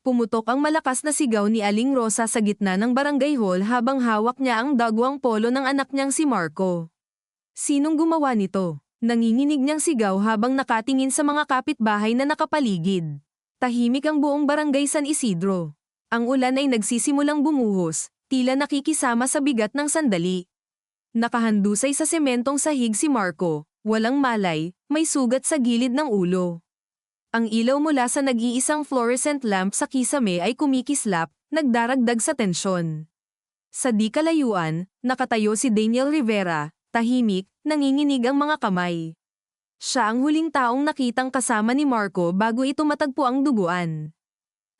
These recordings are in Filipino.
Pumutok ang malakas na sigaw ni Aling Rosa sa gitna ng barangay hall habang hawak niya ang dagwang polo ng anak niyang si Marco. Sinong gumawa nito? Nanginginig niyang sigaw habang nakatingin sa mga kapitbahay na nakapaligid. Tahimik ang buong barangay San Isidro. Ang ulan ay nagsisimulang bumuhos, tila nakikisama sa bigat ng sandali. Nakahandusay sa sementong sahig si Marco, walang malay, may sugat sa gilid ng ulo. Ang ilaw mula sa nag-iisang fluorescent lamp sa kisame ay kumikislap, nagdaragdag sa tensyon. Sa di kalayuan, nakatayo si Daniel Rivera, tahimik, nanginginig ang mga kamay. Siya ang huling taong nakitang kasama ni Marco bago ito matagpo ang duguan.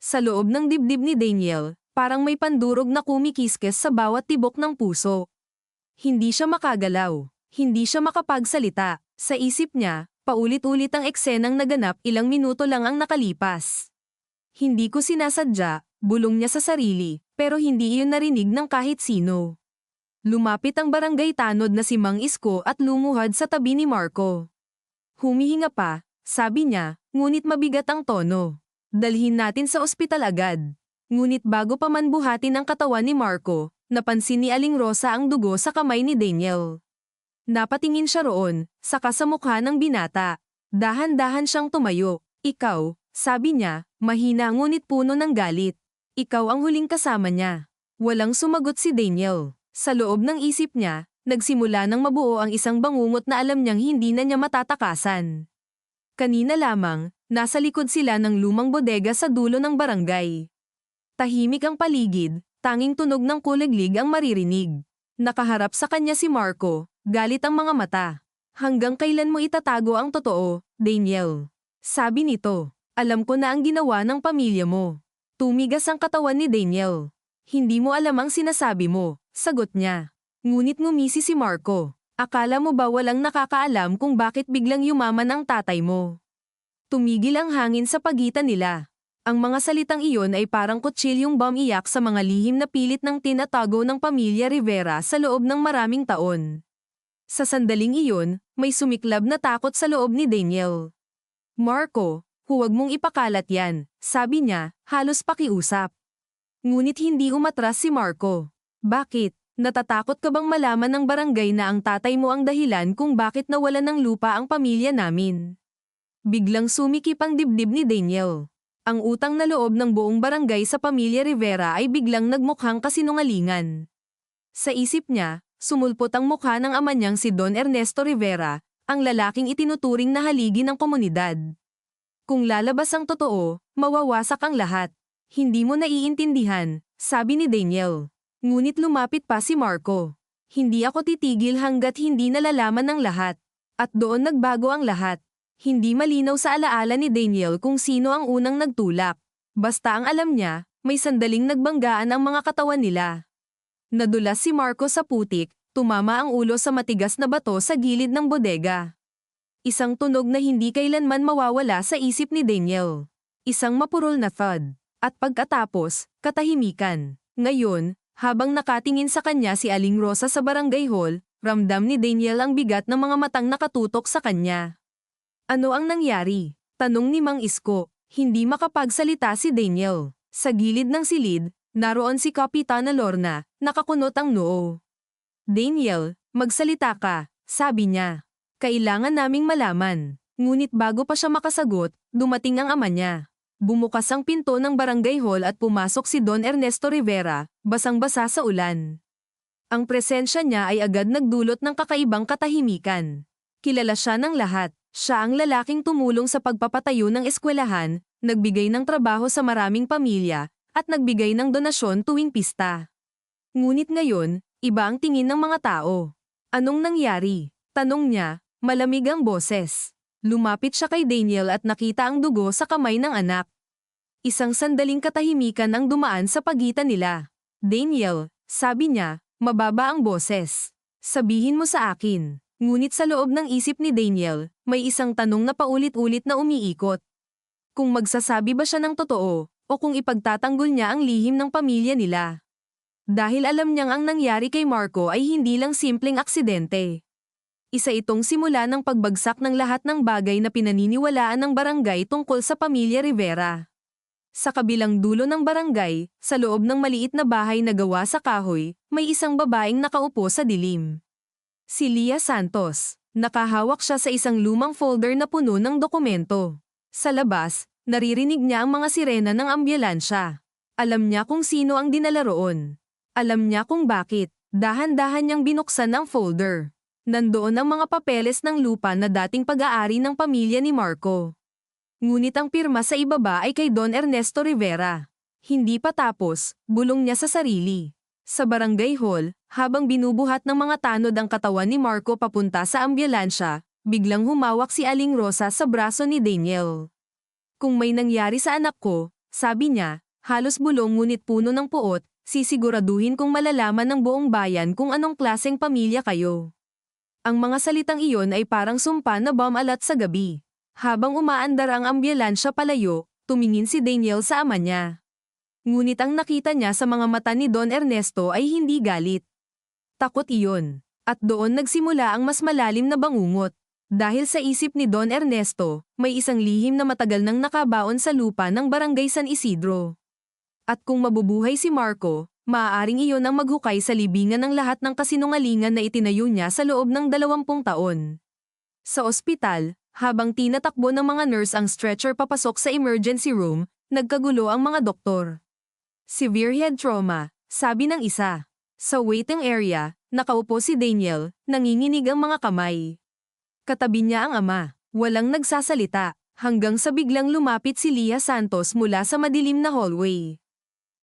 Sa loob ng dibdib ni Daniel, parang may pandurog na kumikiskes sa bawat tibok ng puso. Hindi siya makagalaw, hindi siya makapagsalita. Sa isip niya, paulit-ulit ang eksenang naganap ilang minuto lang ang nakalipas. Hindi ko sinasadya, bulong niya sa sarili, pero hindi iyon narinig ng kahit sino. Lumapit ang barangay tanod na si Mang Isko at lumuhad sa tabi ni Marco. Humihinga pa, sabi niya, ngunit mabigat ang tono. Dalhin natin sa ospital agad. Ngunit bago pa man buhatin ang katawan ni Marco, napansin ni Aling Rosa ang dugo sa kamay ni Daniel. Napatingin siya roon, saka sa mukha ng binata. Dahan-dahan siyang tumayo. Ikaw, sabi niya, mahina ngunit puno ng galit. Ikaw ang huling kasama niya. Walang sumagot si Daniel. Sa loob ng isip niya, nagsimula ng mabuo ang isang bangungot na alam niyang hindi na niya matatakasan. Kanina lamang, nasa likod sila ng lumang bodega sa dulo ng barangay. Tahimik ang paligid, tanging tunog ng kuliglig ang maririnig. Nakaharap sa kanya si Marco, galit ang mga mata. Hanggang kailan mo itatago ang totoo, Daniel? Sabi nito, alam ko na ang ginawa ng pamilya mo. Tumigas ang katawan ni Daniel. Hindi mo alam ang sinasabi mo, sagot niya. Ngunit ngumisi si Marco. Akala mo ba walang nakakaalam kung bakit biglang yumaman ang tatay mo? Tumigil ang hangin sa pagitan nila. Ang mga salitang iyon ay parang kutsilyong bumiyak sa mga lihim na pilit ng tinatago ng pamilya Rivera sa loob ng maraming taon. Sa sandaling iyon, may sumiklab na takot sa loob ni Daniel. Marco, huwag mong ipakalat yan, sabi niya, halos pakiusap. Ngunit hindi umatras si Marco. Bakit? Natatakot ka bang malaman ng barangay na ang tatay mo ang dahilan kung bakit nawalan ng lupa ang pamilya namin? Biglang sumikip ang dibdib ni Daniel. Ang utang na loob ng buong barangay sa pamilya Rivera ay biglang nagmukhang kasinungalingan. Sa isip niya, sumulpot ang mukha ng ama niyang si Don Ernesto Rivera, ang lalaking itinuturing na haligi ng komunidad. Kung lalabas ang totoo, mawawasak ang lahat. Hindi mo naiintindihan, sabi ni Daniel. Ngunit lumapit pa si Marco. Hindi ako titigil hanggat hindi nalalaman ng lahat. At doon nagbago ang lahat. Hindi malinaw sa alaala ni Daniel kung sino ang unang nagtulak. Basta ang alam niya, may sandaling nagbanggaan ang mga katawan nila. Nadulas si Marco sa putik, tumama ang ulo sa matigas na bato sa gilid ng bodega. Isang tunog na hindi kailanman mawawala sa isip ni Daniel. Isang mapurol na thud. At pagkatapos, katahimikan. Ngayon, habang nakatingin sa kanya si Aling Rosa sa barangay hall, ramdam ni Daniel ang bigat ng mga matang nakatutok sa kanya. Ano ang nangyari? Tanong ni Mang Isko. Hindi makapagsalita si Daniel. Sa gilid ng silid, naroon si Kapitana Lorna, nakakunot ang noo. Daniel, magsalita ka, sabi niya. Kailangan naming malaman. Ngunit bago pa siya makasagot, dumating ang ama niya. Bumukas ang pinto ng barangay hall at pumasok si Don Ernesto Rivera, basang-basa sa ulan. Ang presensya niya ay agad nagdulot ng kakaibang katahimikan. Kilala siya ng lahat. Siya ang lalaking tumulong sa pagpapatayo ng eskwelahan, nagbigay ng trabaho sa maraming pamilya, at nagbigay ng donasyon tuwing pista. Ngunit ngayon, iba ang tingin ng mga tao. Anong nangyari? Tanong niya, malamig ang boses. Lumapit siya kay Daniel at nakita ang dugo sa kamay ng anak. Isang sandaling katahimikan ang dumaan sa pagitan nila. Daniel, sabi niya, mababa ang boses. Sabihin mo sa akin. Ngunit sa loob ng isip ni Daniel, may isang tanong na paulit-ulit na umiikot. Kung magsasabi ba siya ng totoo, o kung ipagtatanggol niya ang lihim ng pamilya nila. Dahil alam niyang ang nangyari kay Marco ay hindi lang simpleng aksidente. Isa itong simula ng pagbagsak ng lahat ng bagay na pinaniniwalaan ng barangay tungkol sa pamilya Rivera. Sa kabilang dulo ng barangay, sa loob ng maliit na bahay na gawa sa kahoy, may isang babaeng nakaupo sa dilim. Si Leah Santos. Nakahawak siya sa isang lumang folder na puno ng dokumento. Sa labas, naririnig niya ang mga sirena ng ambulansya. Alam niya kung sino ang dinala roon. Alam niya kung bakit. Dahan-dahan niyang binuksan ang folder. Nandoon ang mga papeles ng lupa na dating pag-aari ng pamilya ni Marco. Ngunit ang pirma sa ibaba ay kay Don Ernesto Rivera. Hindi pa tapos, bulong niya sa sarili. Sa barangay hall, habang binubuhat ng mga tanod ang katawan ni Marco papunta sa ambulansya, biglang humawak si Aling Rosa sa braso ni Daniel. Kung may nangyari sa anak ko, sabi niya, halos bulong ngunit puno ng puot, sisiguraduhin kong malalaman ng buong bayan kung anong klaseng pamilya kayo. Ang mga salitang iyon ay parang sumpa na bomb-alat sa gabi. Habang umaandar ang ambulansya palayo, tumingin si Daniel sa ama niya. Ngunit ang nakita niya sa mga mata ni Don Ernesto ay hindi galit. Takot iyon. At doon nagsimula ang mas malalim na bangungot. Dahil sa isip ni Don Ernesto, may isang lihim na matagal nang nakabaon sa lupa ng Barangay San Isidro. At kung mabubuhay si Marco, maaaring iyon ang maghukay sa libingan ng lahat ng kasinungalingan na itinayo niya sa loob ng 20 taon. Sa ospital, habang tinatakbo ng mga nurse ang stretcher papasok sa emergency room, nagkagulo ang mga doktor. Severe head trauma, sabi ng isa. Sa waiting area, nakaupo si Daniel, nanginginig ang mga kamay. Katabi niya ang ama, walang nagsasalita, hanggang sa biglang lumapit si Leah Santos mula sa madilim na hallway.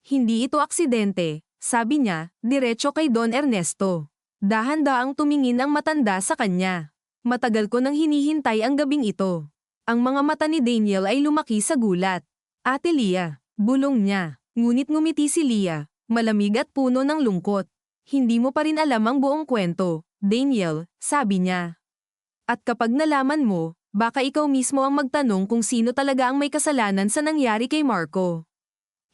Hindi ito aksidente, sabi niya, diretso kay Don Ernesto. Dahan-daang tumingin ang matanda sa kanya. Matagal ko nang hinihintay ang gabing ito. Ang mga mata ni Daniel ay lumaki sa gulat. Ate Leah, bulong niya. Ngunit ngumiti si Leah, malamig at puno ng lungkot. Hindi mo pa rin alam ang buong kwento, Daniel, sabi niya. At kapag nalaman mo, baka ikaw mismo ang magtanong kung sino talaga ang may kasalanan sa nangyari kay Marco.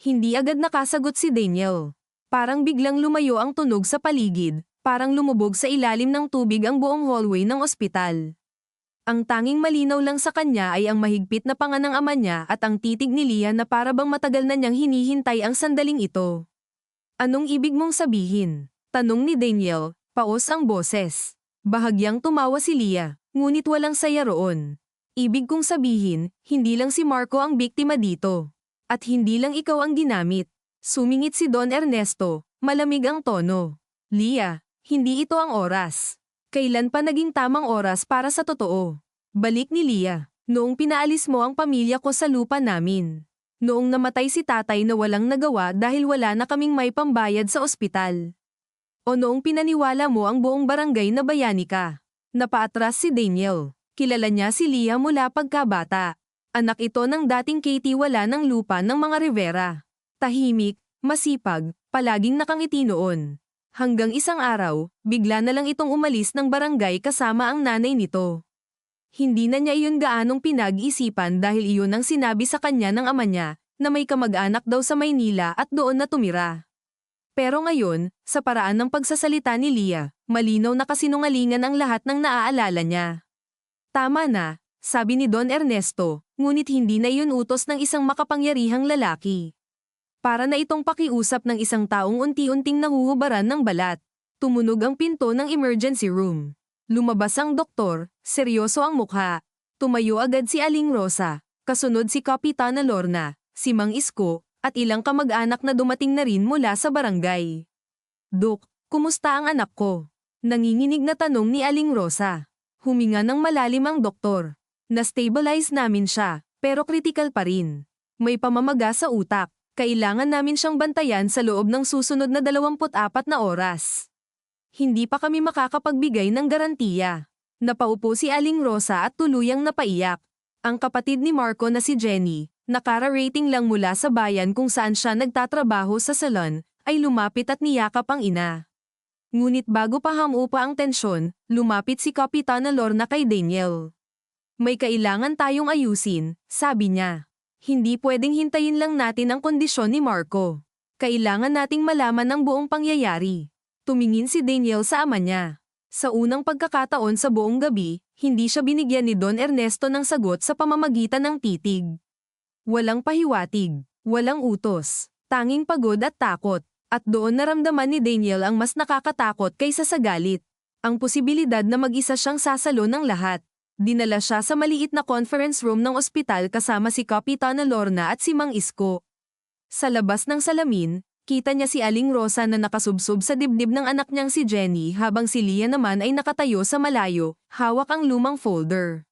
Hindi agad nakasagot si Daniel. Parang biglang lumayo ang tunog sa paligid, parang lumubog sa ilalim ng tubig ang buong hallway ng ospital. Ang tanging malinaw lang sa kanya ay ang mahigpit na panga ng ama niya at ang titig ni Leah na para bang matagal na niyang hinihintay ang sandaling ito. Anong ibig mong sabihin? Tanong ni Daniel, paos ang boses. Bahagyang tumawa si Leah, ngunit walang saya roon. Ibig kong sabihin, hindi lang si Marco ang biktima dito. At hindi lang ikaw ang ginamit. Sumingit si Don Ernesto, malamig ang tono. Leah, hindi ito ang oras. Kailan pa naging tamang oras para sa totoo? Balik ni Leah, noong pinaalis mo ang pamilya ko sa lupa namin. Noong namatay si tatay na walang nagawa dahil wala na kaming may pambayad sa ospital. O noong pinaniwala mo ang buong barangay na bayani ka. Napaatras si Daniel. Kilala niya si Leah mula pagkabata. Anak ito ng dating katiwala ng lupa ng mga Rivera. Tahimik, masipag, palaging nakangiti noon. Hanggang isang araw, bigla na lang itong umalis ng barangay kasama ang nanay nito. Hindi na niya iyon gaanong pinag-isipan dahil iyon ang sinabi sa kanya ng ama niya, na may kamag-anak daw sa Maynila at doon na tumira. Pero ngayon, sa paraan ng pagsasalita ni Leah, malinaw na kasinungalingan ang lahat ng naaalala niya. Tama na, sabi ni Don Ernesto, ngunit hindi na iyon utos ng isang makapangyarihang lalaki. Para na itong pakiusap ng isang taong unti-unting nahuhubaran ng balat. Tumunog ang pinto ng emergency room. Lumabas ang doktor, seryoso ang mukha. Tumayo agad si Aling Rosa, kasunod si Kapitana Lorna, si Mang Isko, at ilang kamag-anak na dumating na rin mula sa barangay. Dok, kumusta ang anak ko? Nanginginig na tanong ni Aling Rosa. Huminga ng malalim ang doktor. Na-stabilize namin siya, pero critical pa rin. May pamamaga sa utak. Kailangan namin siyang bantayan sa loob ng susunod na 24 na oras. Hindi pa kami makakapagbigay ng garantiya. Napaupo si Aling Rosa at tuluyang napaiyak. Ang kapatid ni Marco na si Jenny, nakara-rating lang mula sa bayan kung saan siya nagtatrabaho sa salon, ay lumapit at niyakap ang ina. Ngunit bago pa hamupa ang tensyon, lumapit si Kapitana Lorna kay Daniel. May kailangan tayong ayusin, sabi niya. Hindi pwedeng hintayin lang natin ang kondisyon ni Marco. Kailangan nating malaman ang buong pangyayari. Tumingin si Daniel sa ama niya. Sa unang pagkakataon sa buong gabi, hindi siya binigyan ni Don Ernesto ng sagot sa pamamagitan ng titig. Walang pahiwatig. Walang utos, tanging pagod at takot. At doon naramdaman ni Daniel ang mas nakakatakot kaysa sa galit. Ang posibilidad na mag-isa siyang sasalo ng lahat. Dinala siya sa maliit na conference room ng ospital kasama si Kapitana Lorna at si Mang Isko. Sa labas ng salamin, kita niya si Aling Rosa na nakasubsob sa dibdib ng anak niyang si Jenny habang si Leah naman ay nakatayo sa malayo, hawak ang lumang folder.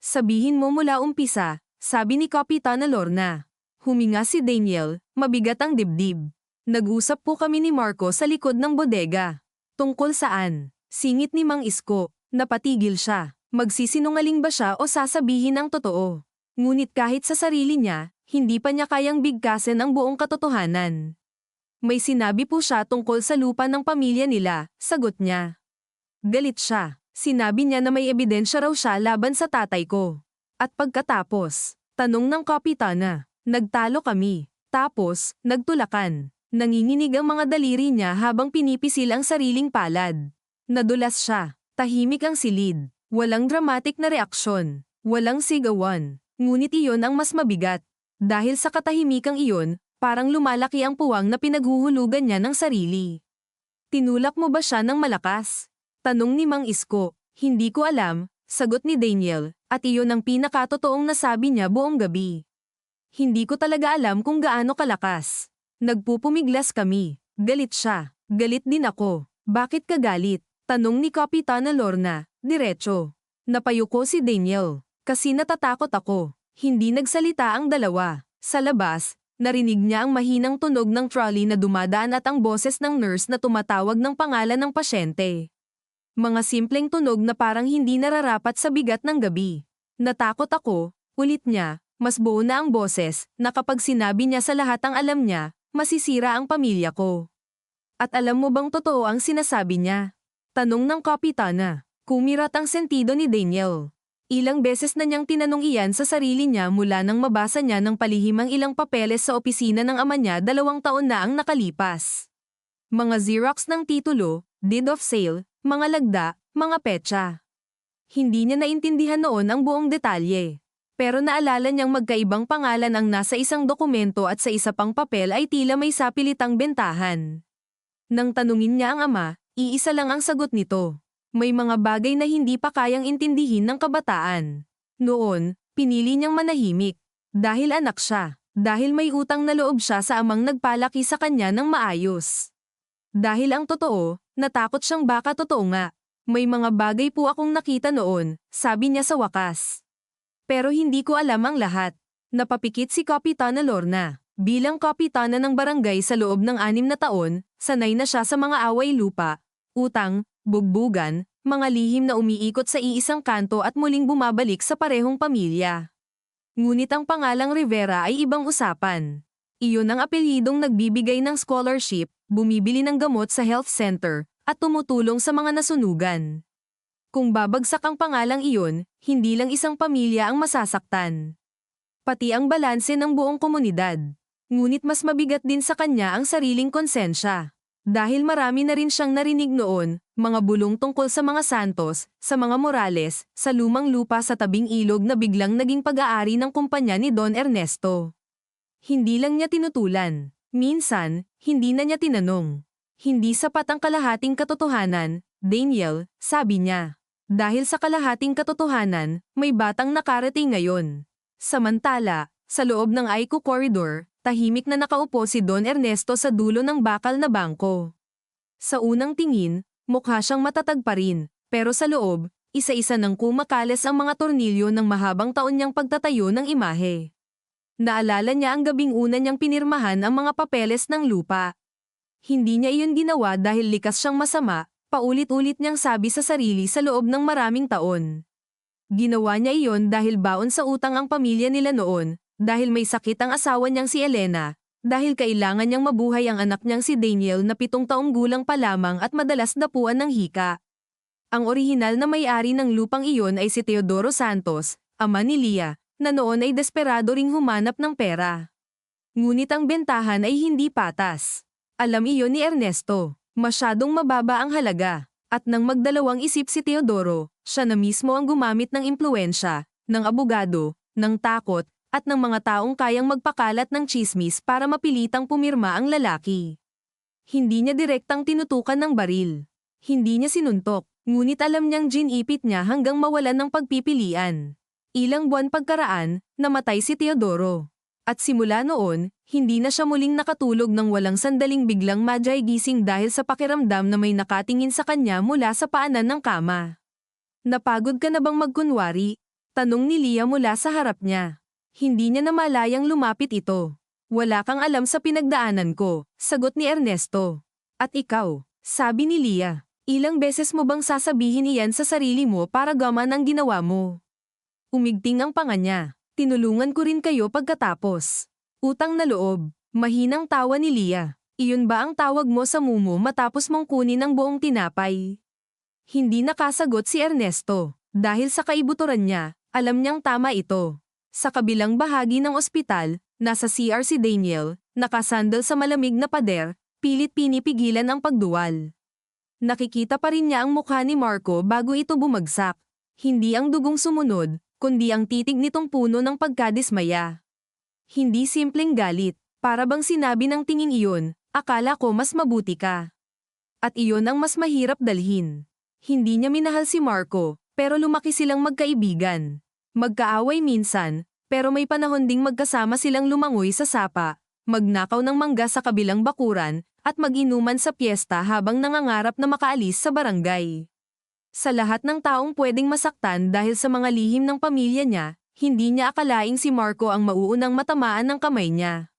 Sabihin mo mula umpisa, sabi ni Kapitana Lorna. Huminga si Daniel, mabigat ang dibdib. Nag-usap po kami ni Marco sa likod ng bodega. Tungkol saan? Singit ni Mang Isko. Napatigil siya. Magsisinungaling ba siya o sasabihin ang totoo? Ngunit kahit sa sarili niya, hindi pa niya kayang bigkasin ang buong katotohanan. May sinabi po siya tungkol sa lupa ng pamilya nila, sagot niya. Galit siya. Sinabi niya na may ebidensya raw siya laban sa tatay ko. At pagkatapos, tanong ng kapitana, nagtalo kami. Tapos, nagtulakan. Nanginginig ang mga daliri niya habang pinipisil ang sariling palad. Nadulas siya. Tahimik ang silid. Walang dramatic na reaksyon. Walang sigawan. Ngunit iyon ang mas mabigat. Dahil sa katahimikang iyon, parang lumalaki ang puwang na pinaghuhulugan niya ng sarili. Tinulak mo ba siya ng malakas? Tanong ni Mang Isko. Hindi ko alam, sagot ni Daniel, at iyon ang pinakatotoong nasabi niya buong gabi. Hindi ko talaga alam kung gaano kalakas. Nagpupumiglas kami. Galit siya. Galit din ako. Bakit ka galit? Tanong ni Kapitana Lorna, diretso. Napayuko si Daniel. Kasi natatakot ako. Hindi nagsalita ang dalawa. Sa labas, narinig niya ang mahinang tunog ng trolley na dumadaan at ang boses ng nurse na tumatawag ng pangalan ng pasyente. Mga simpleng tunog na parang hindi nararapat sa bigat ng gabi. Natakot ako, ulit niya, mas buo na ang boses, na kapag sinabi niya sa lahat ang alam niya, masisira ang pamilya ko. At alam mo bang totoo ang sinasabi niya? Tanong ng kapitana. Kumirat ang sentido ni Daniel. Ilang beses na niyang tinanong iyan sa sarili niya mula nang mabasa niya ng palihim ang ilang papeles sa opisina ng ama niya 2 taon na ang nakalipas. Mga Xerox ng titulo, deed of sale, mga lagda, mga petsa. Hindi niya naintindihan noon ang buong detalye. Pero naalala niyang magkaibang pangalan ang nasa isang dokumento at sa isa pang papel ay tila may sapilitang bentahan. Nang tanungin niya ang ama, iisa lang ang sagot nito. May mga bagay na hindi pa kayang intindihin ng kabataan. Noon, pinili niyang manahimik. Dahil anak siya. Dahil may utang na loob siya sa amang nagpalaki sa kanya ng maayos. Dahil ang totoo, natakot siyang baka totoo nga. May mga bagay po akong nakita noon, sabi niya sa wakas. Pero hindi ko alam ang lahat. Napapikit si Kapitana Lorna. Bilang kapitana ng barangay sa loob ng 6 na taon, sanay na siya sa mga away lupa, utang, bugbugan, mga lihim na umiikot sa iisang kanto at muling bumabalik sa parehong pamilya. Ngunit ang pangalang Rivera ay ibang usapan. Iyon ang apelyidong nagbibigay ng scholarship, bumibili ng gamot sa health center, at tumutulong sa mga nasunugan. Kung babagsak ang pangalang iyon, hindi lang isang pamilya ang masasaktan. Pati ang balanse ng buong komunidad. Ngunit mas mabigat din sa kanya ang sariling konsensya. Dahil marami na rin siyang narinig noon, mga bulong tungkol sa mga Santos, sa mga Morales, sa lumang lupa sa tabing ilog na biglang naging pag-aari ng kumpanya ni Don Ernesto. Hindi lang niya tinutulan. Minsan, hindi na niya tinanong. Hindi sapat ang kalahating katotohanan, Daniel, sabi niya. Dahil sa kalahating katotohanan, may batang nakarating ngayon. Samantala, sa loob ng Aiko Corridor, tahimik na nakaupo si Don Ernesto sa dulo ng bakal na bangko. Sa unang tingin, mukha siyang matatag pa rin, pero sa loob, isa-isa nang kumakales ang mga tornilyo ng mahabang taon niyang pagtatayo ng imahe. Naalala niya ang gabing una niyang pinirmahan ang mga papeles ng lupa. Hindi niya iyon ginawa dahil likas siyang masama, paulit-ulit niyang sabi sa sarili sa loob ng maraming taon. Ginawa niya iyon dahil baon sa utang ang pamilya nila noon, dahil may sakit ang asawa niyang si Elena, dahil kailangan niyang mabuhay ang anak niyang si Daniel na 7 taong gulang pa lamang at madalas dapuan ng hika. Ang orihinal na may-ari ng lupang iyon ay si Teodoro Santos, ama ni Leah, na noon ay desperado ring humanap ng pera. Ngunit ang bentahan ay hindi patas. Alam iyon ni Ernesto, masyadong mababa ang halaga. At nang magdalawang isip si Teodoro, siya na mismo ang gumamit ng impluwensya, ng abogado, ng takot, at ng mga taong kayang magpakalat ng tsismis para mapilitang pumirma ang lalaki. Hindi niya direktang tinutukan ng baril. Hindi niya sinuntok, ngunit alam niyang ginipit niya hanggang mawalan ng pagpipilian. Ilang buwan pagkaraan, namatay si Teodoro. At simula noon, hindi na siya muling nakatulog nang walang sandaling biglang gising dahil sa pakiramdam na may nakatingin sa kanya mula sa paanan ng kama. Napagod ka na bang magkunwari? Tanong ni Leah mula sa harap niya. Hindi niya namalayang lumapit ito. Wala kang alam sa pinagdaanan ko, sagot ni Ernesto. At ikaw, sabi ni Leah, ilang beses mo bang sasabihin iyan sa sarili mo para gaman ang ginawa mo? Umigting ang panga niya. Tinulungan ko rin kayo pagkatapos. Utang na loob. Mahinang tawa ni Leah. Iyon ba ang tawag mo sa mumu matapos mong kunin ang buong tinapay? Hindi nakasagot si Ernesto. Dahil sa kaibuturan niya, alam niyang tama ito. Sa kabilang bahagi ng ospital, nasa CR si Daniel, nakasandal sa malamig na pader, pilit pinipigilan ang pagduwal. Nakikita pa rin niya ang mukha ni Marco bago ito bumagsak. Hindi ang dugong sumunod, kundi ang titig nitong puno ng pagkadismaya. Hindi simpleng galit, para bang sinabi ng tingin iyon, akala ko mas mabuti ka. At iyon ang mas mahirap dalhin. Hindi niya minahal si Marco, pero lumaki silang magkaibigan. Magkaaway minsan, pero may panahon ding magkasama silang lumangoy sa sapa, magnakaw ng mangga sa kabilang bakuran, at mag-inuman sa piyesta habang nangangarap na makaalis sa barangay. Sa lahat ng taong pwedeng masaktan dahil sa mga lihim ng pamilya niya, hindi niya akalaing si Marco ang mauunang matamaan ng kamay niya.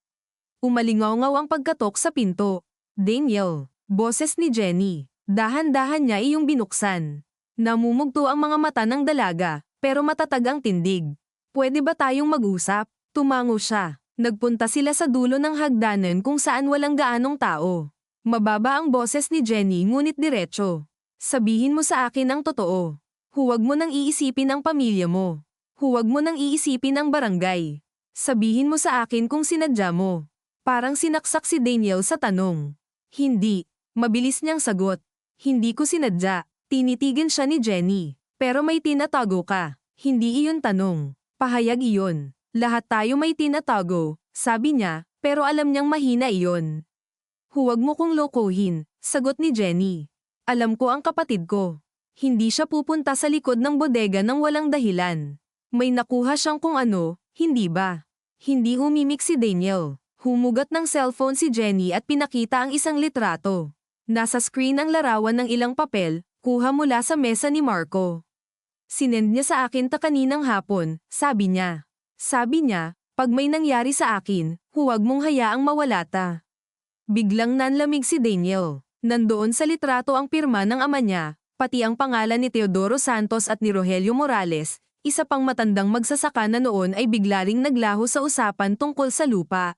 Umalingaw-ngaw ang pagkatok sa pinto. Daniel, boses ni Jenny. Dahan-dahan niya iyong binuksan. Namumugto ang mga mata ng dalaga, pero matatag ang tindig. Pwede ba tayong mag-usap? Tumango siya. Nagpunta sila sa dulo ng hagdanan kung saan walang gaanong tao. Mababa ang boses ni Jenny ngunit diretso. Sabihin mo sa akin ang totoo. Huwag mo nang iisipin ang pamilya mo. Huwag mo nang iisipin ang barangay. Sabihin mo sa akin kung sinadya mo. Parang sinaksak si Daniel sa tanong. Hindi. Mabilis niyang sagot. Hindi ko sinadya. Tinitigan siya ni Jenny. Pero may tinatago ka. Hindi iyon tanong. Pahayag iyon. Lahat tayo may tinatago, sabi niya, pero alam niyang mahina iyon. Huwag mo kong lokohin, sagot ni Jenny. Alam ko ang kapatid ko. Hindi siya pupunta sa likod ng bodega nang walang dahilan. May nakuha siyang kung ano, hindi ba? Hindi humimik si Daniel. Humugat ng cellphone si Jenny at pinakita ang isang litrato. Nasa screen ang larawan ng ilang papel, kuha mula sa mesa ni Marco. Sinend niya sa akin kaninang hapon, sabi niya. Sabi niya, pag may nangyari sa akin, huwag mong hayaang mawala ta. Biglang nanlamig si Daniel. Nandoon sa litrato ang pirma ng ama niya, pati ang pangalan ni Teodoro Santos at ni Rogelio Morales, isa pang matandang magsasaka na noon ay bigla ring naglaho sa usapan tungkol sa lupa.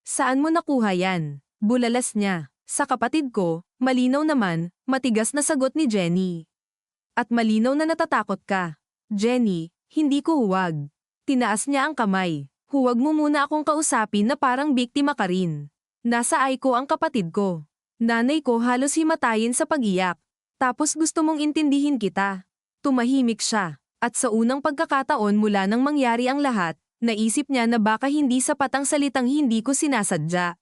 Saan mo nakuha yan? Bulalas niya. Sa kapatid ko, malinaw naman, matigas na sagot ni Jenny. At malinaw na natatakot ka. Jenny, hindi ko huwag. Tinaas niya ang kamay. Huwag mo muna akong kausapin na parang biktima ka rin. Nasa Aiko ang kapatid ko. Nanay ko halos himatayin sa pag-iyak. Tapos gusto mong intindihin kita. Tumahimik siya. At sa unang pagkakataon mula nang mangyari ang lahat, naisip niya na baka hindi sapat ang salitang hindi ko sinasadya.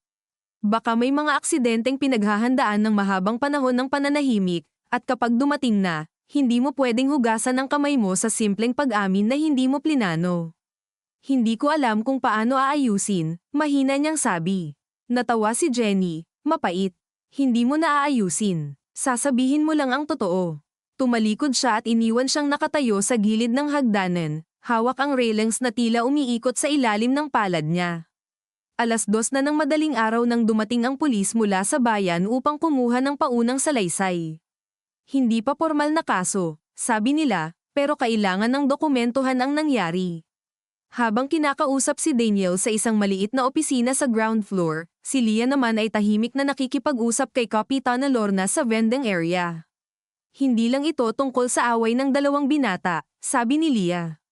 Baka may mga aksidenteng pinaghahandaan ng mahabang panahon ng pananahimik, at kapag dumating na, hindi mo pwedeng hugasan ang kamay mo sa simpleng pag-amin na hindi mo plinano. Hindi ko alam kung paano aayusin, mahina niyang sabi. Natawa si Jenny, mapait. Hindi mo na aayusin. Sasabihin mo lang ang totoo. Tumalikod siya at iniwan siyang nakatayo sa gilid ng hagdanan, hawak ang railings na tila umiikot sa ilalim ng palad niya. 2:00 na ng madaling araw nang dumating ang pulis mula sa bayan upang kumuha ng paunang salaysay. Hindi pa formal na kaso, sabi nila, pero kailangan ng dokumentuhan ang nangyari. Habang kinakausap si Daniel sa isang maliit na opisina sa ground floor, si Leah naman ay tahimik na nakikipag-usap kay Kapitana Lorna sa vending area. Hindi lang ito tungkol sa away ng dalawang binata, sabi ni Leah.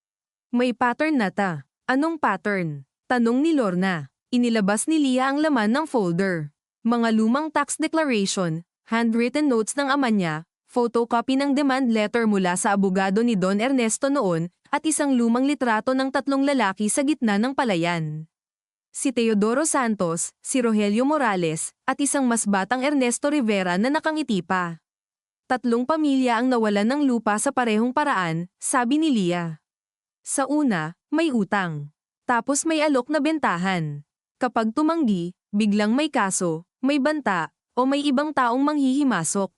May pattern na ta. Anong pattern? Tanong ni Lorna. Inilabas ni Leah ang laman ng folder. Mga lumang tax declaration, handwritten notes ng ama niya, photocopy ng demand letter mula sa abogado ni Don Ernesto noon, at isang lumang litrato ng tatlong lalaki sa gitna ng palayan. Si Teodoro Santos, si Rogelio Morales, at isang mas batang Ernesto Rivera na nakangiti pa. Tatlong pamilya ang nawalan ng lupa sa parehong paraan, sabi ni Lia. Sa una, may utang. Tapos may alok na bentahan. Kapag tumanggi, biglang may kaso, may banta, o may ibang taong manghihimasok.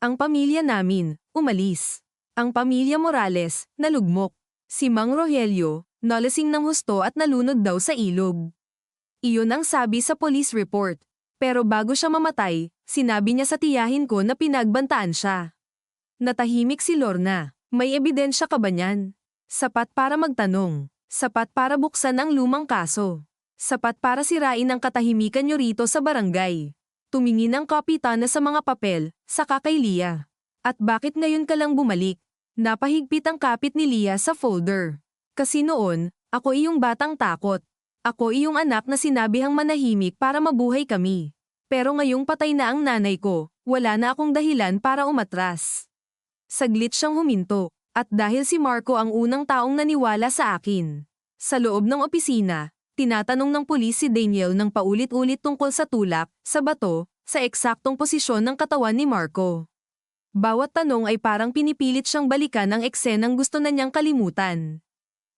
Ang pamilya namin, umalis. Ang pamilya Morales, nalugmok. Si Mang Rogelio, nalasing ng husto at nalunod daw sa ilog. Iyon ang sabi sa police report. Pero bago siya mamatay, sinabi niya sa tiyahin ko na pinagbantaan siya. Natahimik si Lorna. May ebidensya ka ba niyan? Sapat para magtanong. Sapat para buksan ang lumang kaso. Sapat para sirain ang katahimikan niyo rito sa barangay. Tumingin ang kapitana sa mga papel, saka kay Lia. At bakit ngayon ka lang bumalik? Napahigpit ang kapit ni Lia sa folder. Kasi noon, ako iyong batang takot. Ako iyong anak na sinabihang manahimik para mabuhay kami. Pero ngayong patay na ang nanay ko, wala na akong dahilan para umatras. Saglit siyang huminto, at dahil si Marco ang unang taong naniwala sa akin. Sa loob ng opisina, tinatanong ng pulis si Daniel ng paulit-ulit tungkol sa tulak, sa bato, sa eksaktong posisyon ng katawan ni Marco. Bawat tanong ay parang pinipilit siyang balikan ang eksenang gusto na niyang kalimutan.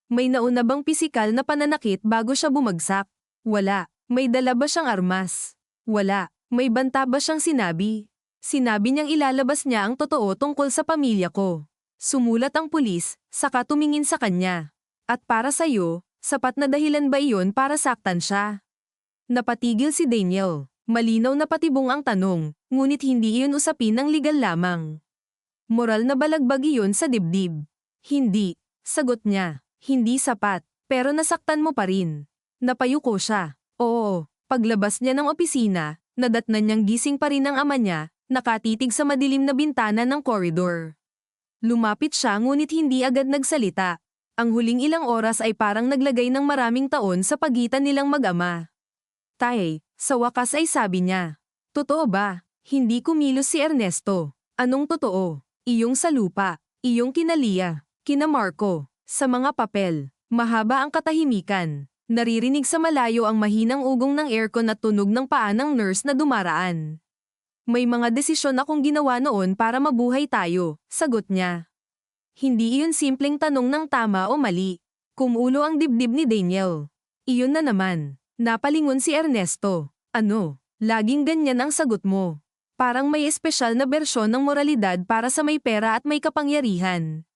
May nauna bang pisikal na pananakit bago siya bumagsak? Wala. May dala ba siyang armas? Wala. May banta ba siyang sinabi? Sinabi niyang ilalabas niya ang totoo tungkol sa pamilya ko. Sumulat ang pulis, saka tumingin sa kanya. At para sa'yo, sapat na dahilan ba iyon para saktan siya? Napatigil si Daniel. Malinaw na patibong ang tanong, ngunit hindi iyon usapin ng legal lamang. Moral na balagbag iyon sa dibdib. Hindi, sagot niya. Hindi sapat, pero nasaktan mo pa rin. Napayuko siya. Oo, paglabas niya ng opisina, nadatnan niyang gising pa rin ang ama niya, nakatitig sa madilim na bintana ng koridor. Lumapit siya ngunit hindi agad nagsalita. Ang huling ilang oras ay parang naglagay ng maraming taon sa pagitan nilang mag-ama. Tay, sa wakas ay sabi niya. Totoo ba? Hindi kumilos si Ernesto. Anong totoo? Iyong sa lupa, iyong kina Lia, kina Marco, sa mga papel. Mahaba ang katahimikan. Naririnig sa malayo ang mahinang ugong ng aircon at tunog ng paa ng nurse na dumaraan. May mga desisyon akong ginawa noon para mabuhay tayo, sagot niya. Hindi iyon simpleng tanong ng tama o mali. Kumulo ang dibdib ni Daniel. Iyon na naman. Napalingon si Ernesto. Ano? Laging ganyan ang sagot mo. Parang may espesyal na bersyon ng moralidad para sa may pera at may kapangyarihan.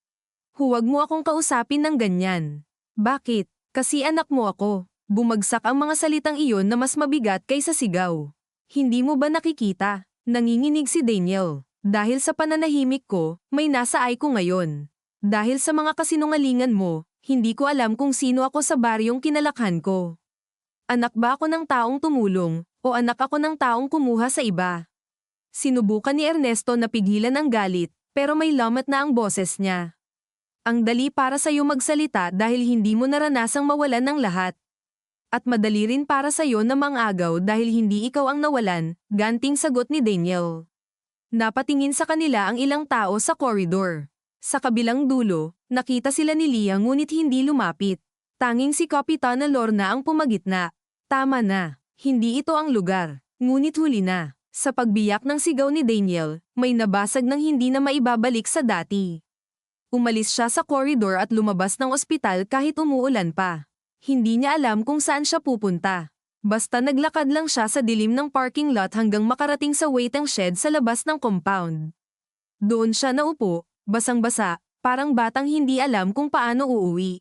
Huwag mo akong kausapin ng ganyan. Bakit? Kasi anak mo ako. Bumagsak ang mga salitang iyon na mas mabigat kaysa sigaw. Hindi mo ba nakikita? Nanginginig si Daniel. Dahil sa pananahimik ko, may nasa ay ko ngayon. Dahil sa mga kasinungalingan mo, hindi ko alam kung sino ako sa baryong kinalakhan ko. Anak ba ako ng taong tumulong, o anak ako ng taong kumuha sa iba? Sinubukan ni Ernesto na pigilan ang galit, pero may lamat na ang boses niya. Ang dali para sa'yo magsalita dahil hindi mo naranasang mawalan ng lahat. At madali rin para sa'yo na mangagaw dahil hindi ikaw ang nawalan, ganting sagot ni Daniel. Napatingin sa kanila ang ilang tao sa koridor. Sa kabilang dulo, nakita sila ni Lia ngunit hindi lumapit. Tanging si Kapitana Lorna ang pumagitna. Tama na, hindi ito ang lugar, ngunit huli na. Sa pagbiyak ng sigaw ni Daniel, may nabasag ng hindi na maibabalik sa dati. Umalis siya sa koridor at lumabas ng ospital kahit umuulan pa. Hindi niya alam kung saan siya pupunta. Basta naglakad lang siya sa dilim ng parking lot hanggang makarating sa waiting shed sa labas ng compound. Doon siya naupo, basang-basa, parang batang hindi alam kung paano uuwi.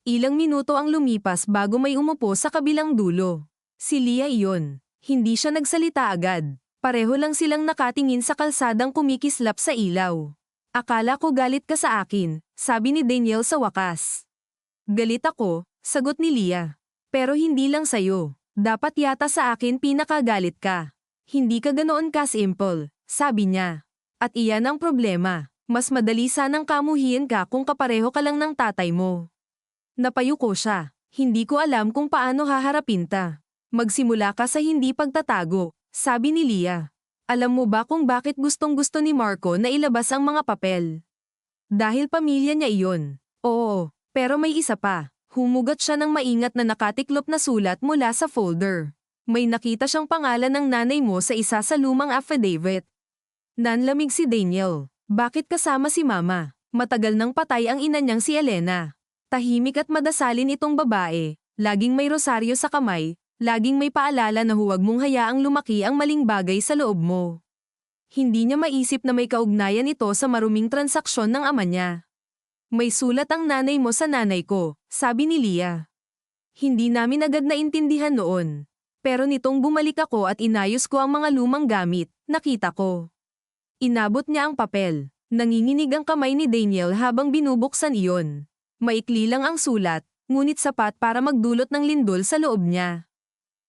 Ilang minuto ang lumipas bago may umupo sa kabilang dulo. Si Lia iyon. Hindi siya nagsalita agad. Pareho lang silang nakatingin sa kalsadang kumikislap sa ilaw. Akala ko galit ka sa akin, sabi ni Daniel sa wakas. Galit ako, sagot ni Lia. Pero hindi lang sa'yo. Dapat yata sa akin pinakagalit ka. Hindi ka ganoon ka-simple, sabi niya. At iyan ang problema. Mas madali sanang kamuhian ka kung kapareho ka lang ng tatay mo. Napayuko siya. Hindi ko alam kung paano haharapin ta. Magsimula ka sa hindi pagtatago, sabi ni Lia. Alam mo ba kung bakit gustong-gusto ni Marco na ilabas ang mga papel? Dahil pamilya niya iyon. Oo, pero may isa pa. Humugot siya ng maingat na nakatiklop na sulat mula sa folder. May nakita siyang pangalan ng nanay mo sa isa sa lumang affidavit. Nanlamig si Daniel. Bakit kasama si Mama? Matagal nang patay ang ina niyang si Elena. Tahimik at madasalin itong babae. Laging may rosaryo sa kamay. Laging may paalala na huwag mong hayaang lumaki ang maling bagay sa loob mo. Hindi niya maisip na may kaugnayan ito sa maruming transaksyon ng ama niya. May sulat ang nanay mo sa nanay ko, sabi ni Leah. Hindi namin agad naintindihan noon. Pero nitong bumalik ako at inayos ko ang mga lumang gamit, nakita ko. Inabot niya ang papel. Nanginginig ang kamay ni Daniel habang binubuksan iyon. Maikli lang ang sulat, ngunit sapat para magdulot ng lindol sa loob niya.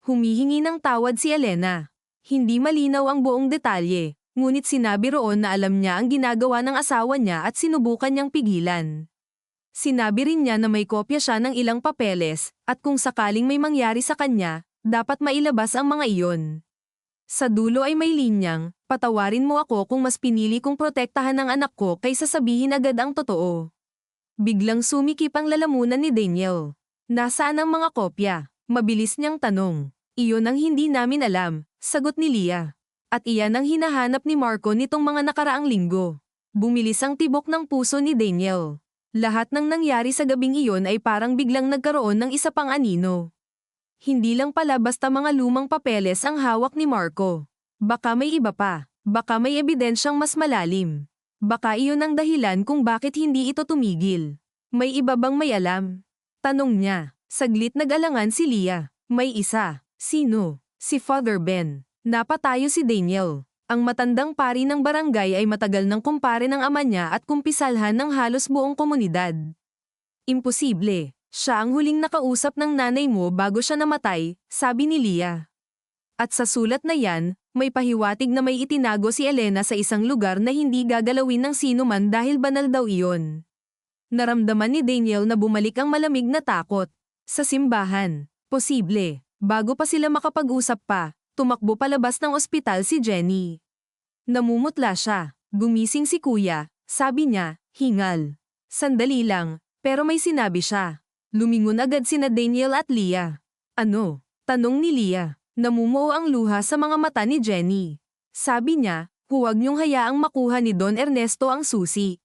Humihingi ng tawad si Elena. Hindi malinaw ang buong detalye, ngunit sinabi roon na alam niya ang ginagawa ng asawa niya at sinubukan niyang pigilan. Sinabi rin niya na may kopya siya ng ilang papeles, at kung sakaling may mangyari sa kanya, dapat mailabas ang mga iyon. Sa dulo ay may linyang, patawarin mo ako kung mas pinili kong protektahan ang anak ko kaysa sabihin agad ang totoo. Biglang sumikip ang lalamunan ni Daniel. Nasaan ang mga kopya? Mabilis niyang tanong. Iyon ang hindi namin alam, sagot ni Leah. At iyan ang hinahanap ni Marco nitong mga nakaraang linggo. Bumilis ang tibok ng puso ni Daniel. Lahat ng nangyari sa gabing iyon ay parang biglang nagkaroon ng isa pang anino. Hindi lang pala basta mga lumang papeles ang hawak ni Marco. Baka may iba pa. Baka may ebidensyang mas malalim. Baka iyon ang dahilan kung bakit hindi ito tumigil. May iba bang may alam? Tanong niya. Saglit nag-alangan si Leah. May isa. Sino? Si Father Ben. Napatayo si Daniel. Ang matandang pari ng barangay ay matagal nang kumpare ng ama niya at kumpisalhan ng halos buong komunidad. Imposible. Siya ang huling nakausap ng nanay mo bago siya namatay, sabi ni Leah. At sa sulat na yan, may pahiwatig na may itinago si Elena sa isang lugar na hindi gagalawin ng sino man dahil banal daw iyon. Naramdaman ni Daniel na bumalik ang malamig na takot. Sa simbahan. Posible. Bago pa sila makapag-usap pa, tumakbo palabas ng ospital si Jenny. Namumutla siya. Gumising si kuya, sabi niya, hingal. Sandali lang, pero may sinabi siya. Lumingon agad sina Daniel at Leah. Ano? Tanong ni Leah. Namumuo ang luha sa mga mata ni Jenny. Sabi niya, huwag niyong hayaang makuha ni Don Ernesto ang susi.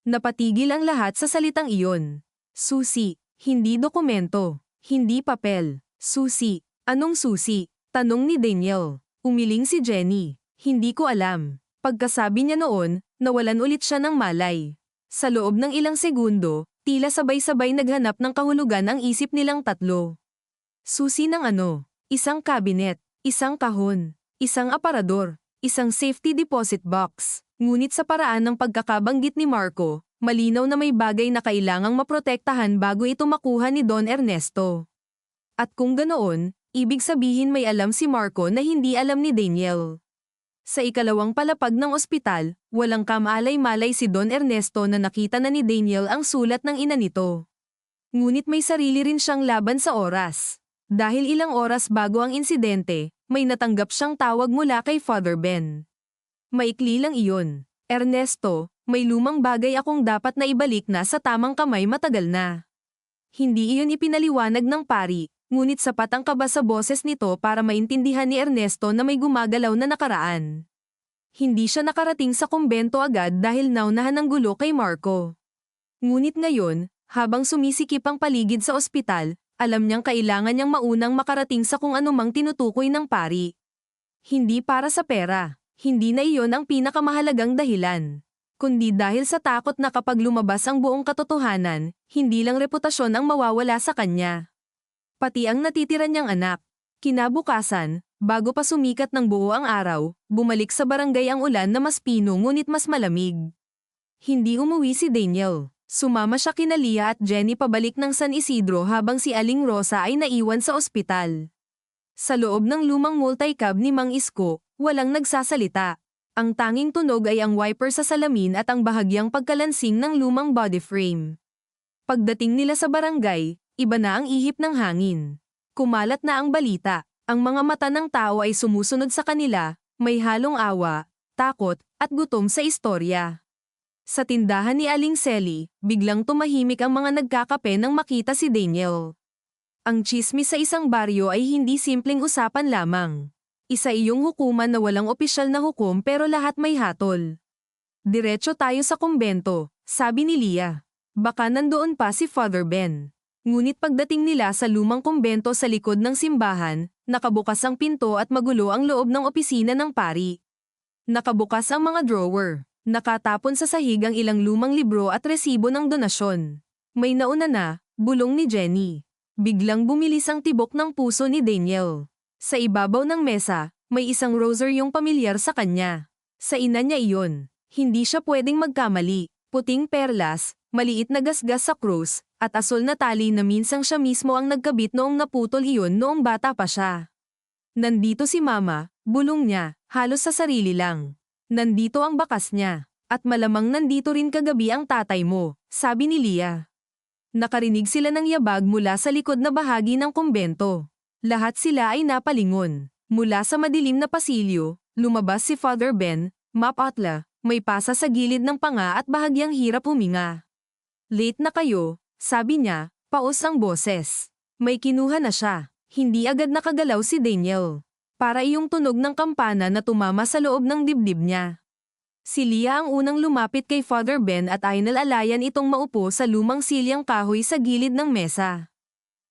Napatigil ang lahat sa salitang iyon. Susi, hindi dokumento, hindi papel. Susi, anong susi? Tanong ni Daniel. Umiling si Jenny. Hindi ko alam. Pagkasabi niya noon, nawalan ulit siya ng malay. Sa loob ng ilang segundo, tila sabay-sabay naghanap ng kahulugan ang isip nilang tatlo. Susi ng ano? Isang cabinet, isang kahon, isang aparador, isang safety deposit box. Ngunit sa paraan ng pagkakabanggit ni Marco, malinaw na may bagay na kailangang maprotektahan bago ito makuha ni Don Ernesto. At kung ganoon, ibig sabihin may alam si Marco na hindi alam ni Daniel. Sa ikalawang palapag ng ospital, walang kamalay-malay si Don Ernesto na nakita na ni Daniel ang sulat ng ina nito. Ngunit may sarili rin siyang laban sa oras. Dahil ilang oras bago ang insidente, may natanggap siyang tawag mula kay Father Ben. Maikli lang iyon. Ernesto, may lumang bagay akong dapat na ibalik na sa tamang kamay matagal na. Hindi iyon ipinaliwanag ng pari. Ngunit sapat ang kaba sa boses nito para maintindihan ni Ernesto na may gumagalaw na nakaraan. Hindi siya nakarating sa kumbento agad dahil naunahan ng gulo kay Marco. Ngunit ngayon, habang sumisikip ang paligid sa ospital, alam niyang kailangan niyang maunang makarating sa kung anumang tinutukoy ng pari. Hindi para sa pera, hindi na iyon ang pinakamahalagang dahilan. Kundi dahil sa takot na kapag lumabas ang buong katotohanan, hindi lang reputasyon ang mawawala sa kanya. Pati ang natitira niyang anak. Kinabukasan, bago pa sumikat ng buo ang araw, bumalik sa barangay ang ulan na mas pino ngunit mas malamig. Hindi umuwi si Daniel. Sumama siya kina Leah at Jenny pabalik ng San Isidro habang si Aling Rosa ay naiwan sa ospital. Sa loob ng lumang multicab ni Mang Isko, walang nagsasalita. Ang tanging tunog ay ang wiper sa salamin at ang bahagyang pagkalansing ng lumang body frame. Pagdating nila sa barangay, iba na ang ihip ng hangin. Kumalat na ang balita. Ang mga mata ng tao ay sumusunod sa kanila, May halong awa, takot, at gutom sa istorya. Sa tindahan ni Aling Selly, biglang tumahimik ang mga nagkakape nang makita si Daniel. Ang tsismis sa isang baryo ay hindi simpleng usapan lamang. Isa iyong hukuman na walang opisyal na hukom pero lahat may hatol. Diretso tayo sa kumbento, sabi ni Leah. Baka nandoon pa si Father Ben. Ngunit pagdating nila sa lumang kumbento sa likod ng simbahan, nakabukas ang pinto at magulo ang loob ng opisina ng pari. Nakabukas ang mga drawer. Nakatapon sa sahig ang ilang lumang libro at resibo ng donasyon. May nauna na, bulong ni Jenny. Biglang bumilis ang tibok ng puso ni Daniel. Sa ibabaw ng mesa, may isang rosaryong pamilyar sa kanya. Sa ina niya iyon. Hindi siya pwedeng magkamali. Puting perlas, maliit na gasgas sa krus, at asul na tali na minsang siya mismo ang nagkabit noong naputol iyon noong bata pa siya. Nandito si Mama, bulong niya, halos sa sarili lang. Nandito ang bakas niya. At malamang nandito rin kagabi ang tatay mo, sabi ni Leah. Nakarinig sila ng yabag mula sa likod na bahagi ng kumbento. Lahat sila ay napalingon. Mula sa madilim na pasilyo, lumabas si Father Ben, mapatla, may pasa sa gilid ng panga at bahagyang hirap huminga. Late na kayo, sabi niya, paos ang boses. May kinuha na siya. Hindi agad nakagalaw si Daniel. Para iyong tunog ng kampana na tumama sa loob ng dibdib niya. Si Leah ang unang lumapit kay Father Ben at ay nalalayan itong maupo sa lumang silyang kahoy sa gilid ng mesa.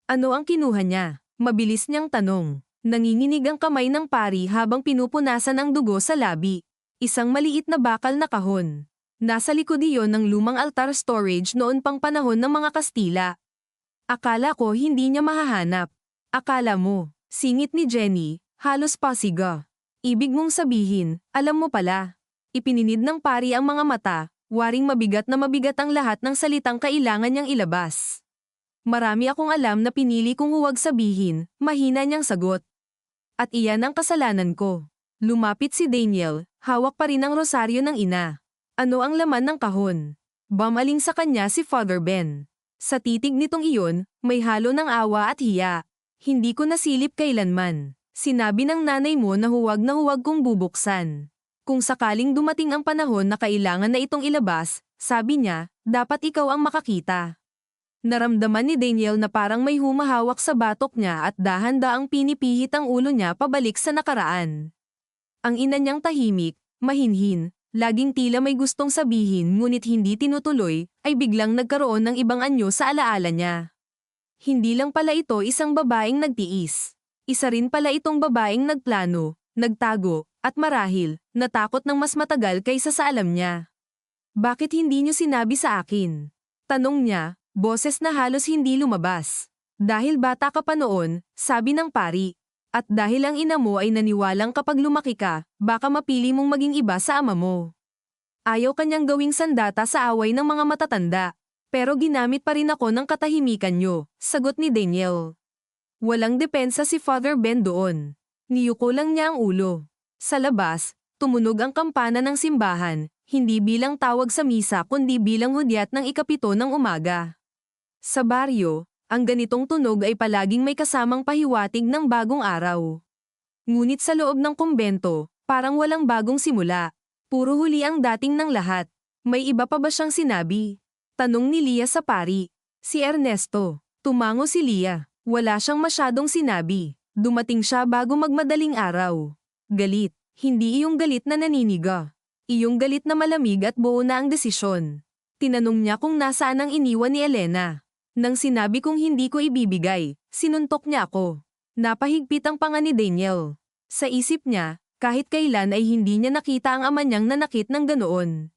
Ano ang kinuha niya? Mabilis niyang tanong. Nanginginig ang kamay ng pari habang pinupunasan ang dugo sa labi. Isang maliit na bakal na kahon. Nasa likod iyon ng lumang altar storage noon pang panahon ng mga Kastila. Akala ko hindi niya mahahanap. Akala mo, singit ni Jenny. Halos pasiga. Ibig mong sabihin, alam mo pala. Ipininid ng pari ang mga mata, waring mabigat na mabigat ang lahat ng salitang kailangan niyang ilabas. Marami akong alam na pinili kong huwag sabihin, mahina niyang sagot. At iyan ang kasalanan ko. Lumapit si Daniel, hawak pa rin ang rosaryo ng ina. Ano ang laman ng kahon? Bumaling sa kanya si Father Ben. Sa titig nitong iyon, may halo ng awa at hiya. Hindi ko nasilip kailanman. Sinabi ng nanay mo na huwag kong bubuksan. Kung sakaling dumating ang panahon na kailangan na itong ilabas, sabi niya, dapat ikaw ang makakita. Naramdaman ni Daniel na parang may humahawak sa batok niya at dahan-daang pinipihit ang ulo niya pabalik sa nakaraan. Ang ina niyang tahimik, mahinhin, laging tila may gustong sabihin ngunit hindi tinutuloy, ay biglang nagkaroon ng ibang anyo sa alaala niya. Hindi lang pala ito isang babaeng nagtiis. Isa rin pala itong babaeng nagplano, nagtago, at marahil, natakot ng mas matagal kaysa sa alam niya. Bakit hindi niyo sinabi sa akin? Tanong niya, boses na halos hindi lumabas. Dahil bata ka pa noon, sabi ng pari. At dahil ang ina mo ay naniwalang kapag lumaki ka, baka mapili mong maging iba sa ama mo. Ayaw kanyang gawing sandata sa away ng mga matatanda. Pero ginamit pa rin ako ng katahimikan niyo, sagot ni Daniel. Walang depensa si Father Ben doon. Niyuko lang niya ang ulo. Sa labas, tumunog ang kampana ng simbahan, hindi bilang tawag sa misa kundi bilang hudyat ng 7 ng umaga. Sa baryo, ang ganitong tunog ay palaging may kasamang pahiwatig ng bagong araw. Ngunit sa loob ng kumbento, parang walang bagong simula. Puro huli ang dating ng lahat. May iba pa ba siyang sinabi? Tanong ni Leah sa pari. Si Ernesto. Tumango si Leah. Wala siyang masyadong sinabi. Dumating siya bago magmadaling araw. Galit. Hindi iyong galit na naniniga. Iyong galit na malamig at buo na ang desisyon. Tinanong niya kung nasaan ang iniwan ni Elena. Nang sinabi kong hindi ko ibibigay, sinuntok niya ako. Napahigpit ang panga ni Daniel. Sa isip niya, kahit kailan ay hindi niya nakita ang ama niyang nanakit ng ganoon.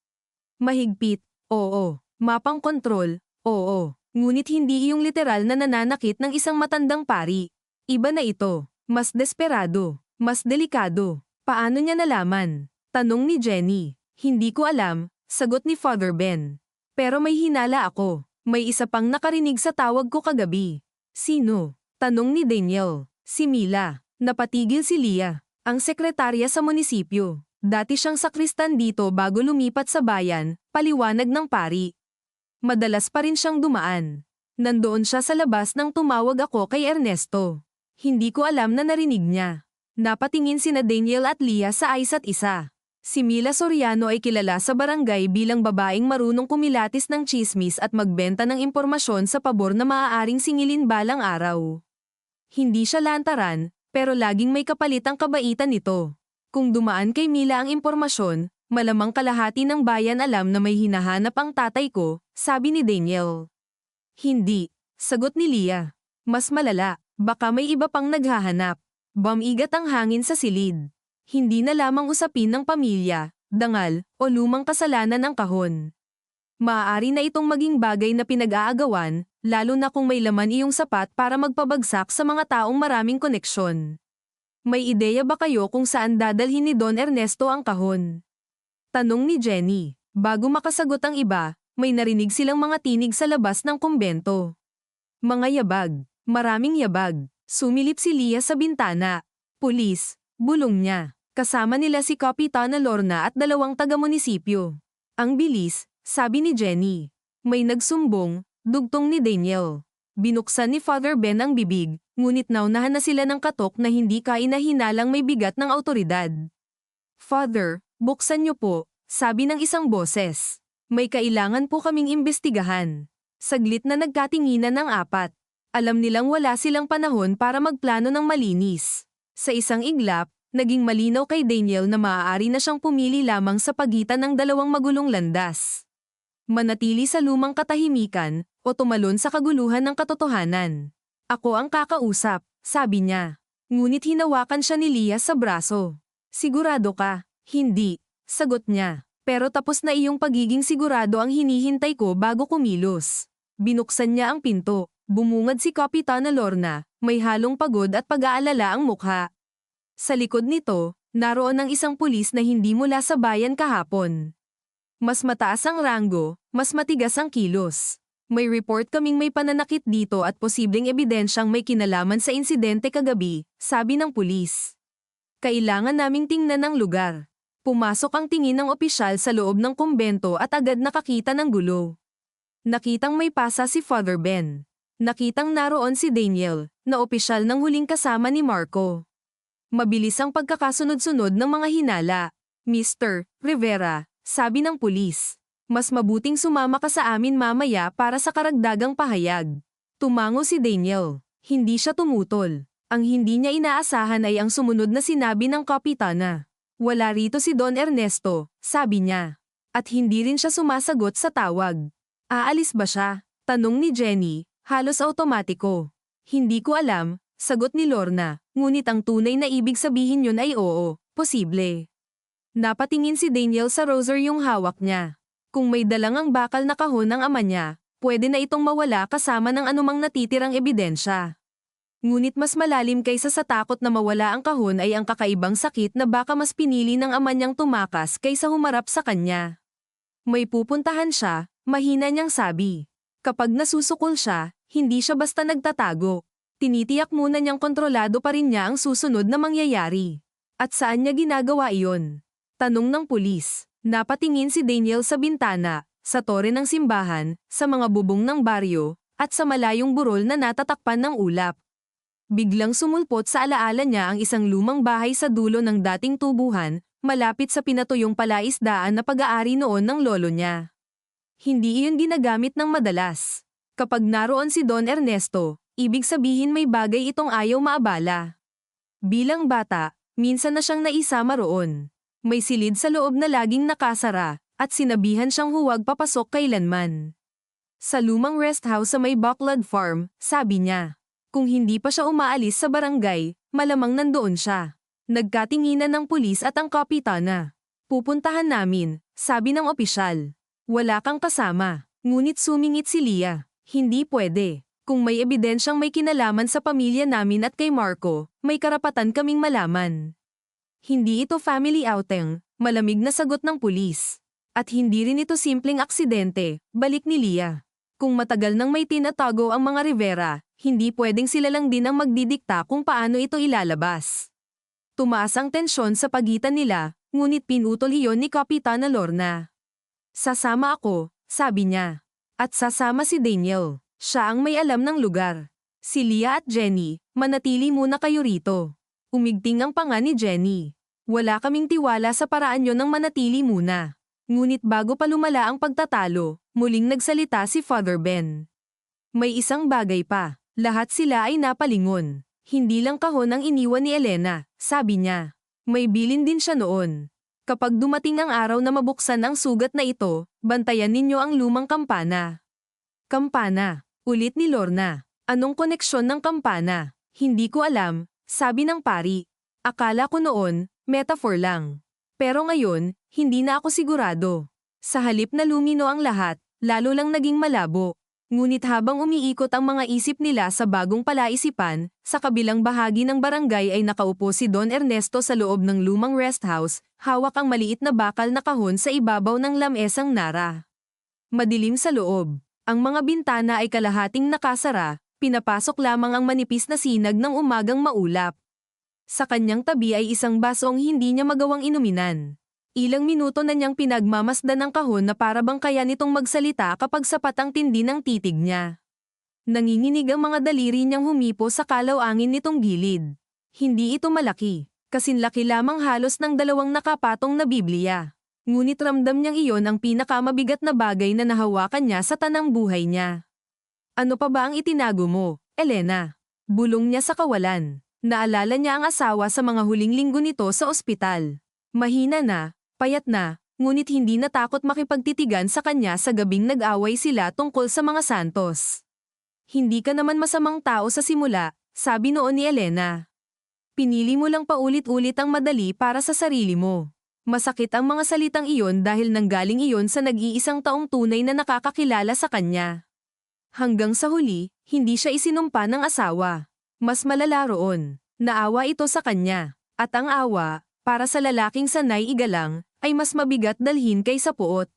Mahigpit, oo. Mapang kontrol, oo. Ngunit hindi iyong literal na nananakit ng isang matandang pari. Iba na ito. Mas desperado. Mas delikado. Paano niya nalaman? Tanong ni Jenny. Hindi ko alam, sagot ni Father Ben. Pero may hinala ako. May isa pang nakarinig sa tawag ko kagabi. Sino? Tanong ni Daniel. Si Mila. Napatigil si Leah, ang sekretarya sa munisipyo. Dati siyang sakristan dito bago lumipat sa bayan, paliwanag ng pari. Madalas pa rin siyang dumaan. Nandoon siya sa labas nang tumawag ako kay Ernesto. Hindi ko alam na narinig niya. Napatingin sina Daniel at Leah sa isa't isa. Si Mila Soriano ay kilala sa barangay bilang babaeng marunong kumilatis ng tsismis at magbenta ng impormasyon sa pabor na maaaring singilin balang araw. Hindi siya lantaran, pero laging may kapalit ang kabaitan nito. Kung dumaan kay Mila ang impormasyon, malamang kalahati ng bayan alam na may hinahanap ang tatay ko, sabi ni Daniel. Hindi, sagot ni Leah. Mas malala, baka may iba pang naghahanap. Bumigat ang hangin sa silid. Hindi na lamang usapin ng pamilya, dangal, o lumang kasalanan ang kahon. Maaari na itong maging bagay na pinag-aagawan, lalo na kung may laman iyong sapat para magpabagsak sa mga taong maraming koneksyon. May ideya ba kayo kung saan dadalhin ni Don Ernesto ang kahon? Tanong ni Jenny. Bago makasagot ang iba, may narinig silang mga tinig sa labas ng kumbento. Mga yabag, maraming yabag. Sumilip si Leah sa bintana. Pulis, bulong niya. Kasama nila si Kapitana Lorna at 2 taga-munisipyo. Ang bilis, sabi ni Jenny. May nagsumbong, dugtong ni Daniel. Binuksan ni Father Ben ang bibig, ngunit naunahan na sila ng katok na hindi kaina-hinalang may bigat ng awtoridad. Father, buksan niyo po, sabi ng isang boses. May kailangan po kaming imbestigahan. Saglit na nagkatinginan ng 4. Alam nilang wala silang panahon para magplano ng malinis. Sa isang iglap, naging malinaw kay Daniel na maaari na siyang pumili lamang sa pagitan ng 2 magulong landas. Manatili sa lumang katahimikan, o tumalon sa kaguluhan ng katotohanan. Ako ang kakausap, sabi niya. Ngunit hinawakan siya ni Leah sa braso. Sigurado ka? Hindi, sagot niya. Pero tapos na iyong pagiging sigurado ang hinihintay ko bago kumilos. Binuksan niya ang pinto. Bumungad si Kapitana Lorna, may halong pagod at pag-aalala ang mukha. Sa likod nito, naroon ang isang pulis na hindi mula sa bayan kahapon. Mas mataas ang ranggo, mas matigas ang kilos. May report kaming may pananakit dito at posibleng ebidensyang may kinalaman sa insidente kagabi, sabi ng pulis. Kailangan naming tingnan ang lugar. Pumasok ang tingin ng opisyal sa loob ng kumbento at agad nakakita ng gulo. Nakitang may pasa si Father Ben. Nakitang naroon si Daniel, na opisyal ng huling kasama ni Marco. Mabilis ang pagkakasunod-sunod ng mga hinala. Mr. Rivera, sabi ng pulis. Mas mabuting sumama ka sa amin mamaya para sa karagdagang pahayag. Tumango si Daniel. Hindi siya tumutol. Ang hindi niya inaasahan ay ang sumunod na sinabi ng kapitana. Wala rito si Don Ernesto, sabi niya. At hindi rin siya sumasagot sa tawag. Aalis ba siya? Tanong ni Jenny, halos automatiko. Hindi ko alam, sagot ni Lorna, ngunit ang tunay na ibig sabihin yun ay oo, posible. Napatingin si Daniel sa rosaryong hawak niya. Kung may dalangang bakal na kahon ng ama niya, pwede na itong mawala kasama ng anumang natitirang ebidensya. Ngunit mas malalim kaysa sa takot na mawala ang kahon ay ang kakaibang sakit na baka mas pinili ng ama niyang tumakas kaysa humarap sa kanya. May pupuntahan siya, mahina niyang sabi. Kapag nasusukol siya, hindi siya basta nagtatago. Tinitiyak muna niyang kontrolado pa rin niya ang susunod na mangyayari. At saan niya ginagawa iyon? Tanong ng pulis. Napatingin si Daniel sa bintana, sa tore ng simbahan, sa mga bubong ng baryo, at sa malayong burol na natatakpan ng ulap. Biglang sumulpot sa alaala niya ang isang lumang bahay sa dulo ng dating tubuhan, malapit sa pinatuyong palaisdaan na pag-aari noon ng lolo niya. Hindi iyon ginagamit ng madalas. Kapag naroon si Don Ernesto, ibig sabihin may bagay itong ayaw maabala. Bilang bata, minsan na siyang naisama roon. May silid sa loob na laging nakasara, at sinabihan siyang huwag papasok kailanman. Sa lumang rest house sa may Buckland Farm, sabi niya. Kung hindi pa siya umaalis sa barangay, malamang nandoon siya. Nagkatinginan ng pulis at ang kapitana. Pupuntahan namin, sabi ng opisyal. Wala kang kasama, ngunit sumingit si Leah. Hindi pwede. Kung may ebidensyang may kinalaman sa pamilya namin at kay Marco, may karapatan kaming malaman. Hindi ito family outing, malamig na sagot ng pulis. At hindi rin ito simpleng aksidente, balik ni Leah. Kung matagal nang may tinatago ang mga Rivera, hindi pwedeng sila lang din ang magdidikta kung paano ito ilalabas. Tumaas ang tensyon sa pagitan nila, ngunit pinutol iyon ni Kapitana Lorna. Sasama ako, sabi niya. At sasama si Daniel. Siya ang may alam ng lugar. Si Leah at Jenny, manatili muna kayo rito. Umigting ang panga ni Jenny. Wala kaming tiwala sa paraan yon ng manatili muna. Ngunit bago pa lumala ang pagtatalo, muling nagsalita si Father Ben. May isang bagay pa. Lahat sila ay napalingon. Hindi lang kahon ang iniwan ni Elena, sabi niya. May bilin din siya noon. Kapag dumating ang araw na mabuksan ang sugat na ito, bantayan ninyo ang lumang kampana. Kampana, ulit ni Lorna. Anong koneksyon ng kampana? Hindi ko alam, sabi ng pari. Akala ko noon, metaphor lang. Pero ngayon, hindi na ako sigurado. Sa halip na lumino ang lahat, lalo lang naging malabo. Ngunit habang umiikot ang mga isip nila sa bagong palaisipan, sa kabilang bahagi ng barangay ay nakaupo si Don Ernesto sa loob ng lumang rest house, hawak ang maliit na bakal na kahon sa ibabaw ng lamesang nara. Madilim sa loob. Ang mga bintana ay kalahating nakasara, pinapasok lamang ang manipis na sinag ng umagang maulap. Sa kanyang tabi ay isang basong hindi niya magawang inuminan. Ilang minuto na niyang pinagmamasdan ang kahon na para bang kaya nitong magsalita kapag sapat ang tindi ng titig niya. Nanginginig ang mga daliri niyang humipo sa kalaw-angin nitong gilid. Hindi ito malaki, kasinlaki lamang halos ng dalawang nakapatong na Biblia. Ngunit ramdam niyang iyon ang pinakamabigat na bagay na nahawakan niya sa tanang buhay niya. Ano pa ba ang itinago mo, Elena? Bulong niya sa kawalan. Naalala niya ang asawa sa mga huling linggo nito sa ospital. Mahina na, payat na, ngunit hindi natakot makipagtitigan sa kanya sa gabing nag-away sila tungkol sa mga santos. Hindi ka naman masamang tao sa simula, sabi noon ni Elena. Pinili mo lang paulit-ulit ang madali para sa sarili mo. Masakit ang mga salitang iyon dahil nanggaling iyon sa nag-iisang taong tunay na nakakakilala sa kanya. Hanggang sa huli, hindi siya isinumpa ng asawa. Mas malala roon, naawa ito sa kanya, at ang awa, para sa lalaking sanay igalang, ay mas mabigat dalhin kaysa puot.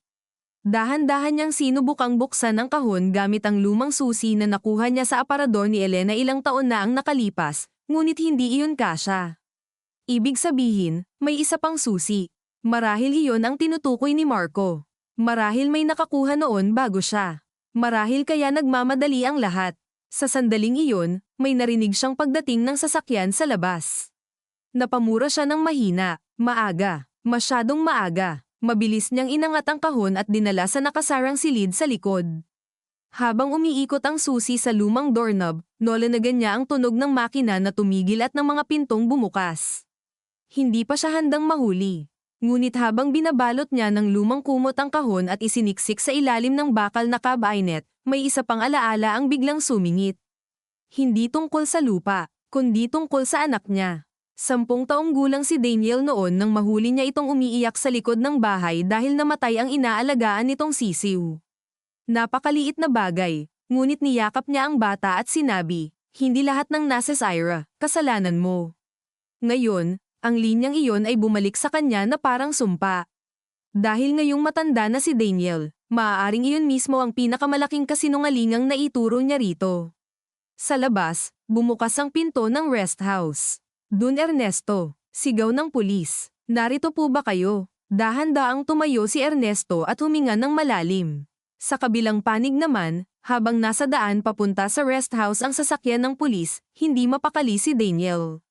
Dahan-dahan niyang sinubukang buksan ang kahon gamit ang lumang susi na nakuha niya sa aparador ni Elena ilang taon na ang nakalipas, ngunit hindi iyon kasya. Ibig sabihin, may isa pang susi. Marahil iyon ang tinutukoy ni Marco. Marahil may nakakuha noon bago siya. Marahil kaya nagmamadali ang lahat. Sa sandaling iyon, may narinig siyang pagdating ng sasakyan sa labas. Napamura siya ng mahina, maaga, masyadong maaga. Mabilis niyang inangat ang kahon at dinala sa nakasarang silid sa likod. Habang umiikot ang susi sa lumang doorknob, nolanagan niya ang tunog ng makina na tumigil at ng mga pintong bumukas. Hindi pa siya handang mahuli. Ngunit habang binabalot niya ng lumang kumot ang kahon at isiniksik sa ilalim ng bakal na cabinet, may isa pang alaala ang biglang sumingit. Hindi tungkol sa lupa, kundi tungkol sa anak niya. 10 taong gulang si Daniel noon nang mahuli niya itong umiiyak sa likod ng bahay dahil namatay ang inaalagaan nitong sisiw. Napakaliit na bagay, ngunit niyakap niya ang bata at sinabi, "Hindi lahat ng nasa Ira, kasalanan mo." Ngayon, ang linyang iyon ay bumalik sa kanya na parang sumpa. Dahil ngayong matanda na si Daniel, maaaring iyon mismo ang pinakamalaking kasinungalingang naituro niya rito. Sa labas, bumukas ang pinto ng rest house. Don Ernesto, sigaw ng pulis. Narito po ba kayo? Dahan-daang tumayo si Ernesto at huminga ng malalim. Sa kabilang panig naman, habang nasa daan papunta sa rest house ang sasakyan ng pulis, hindi mapakali si Daniel.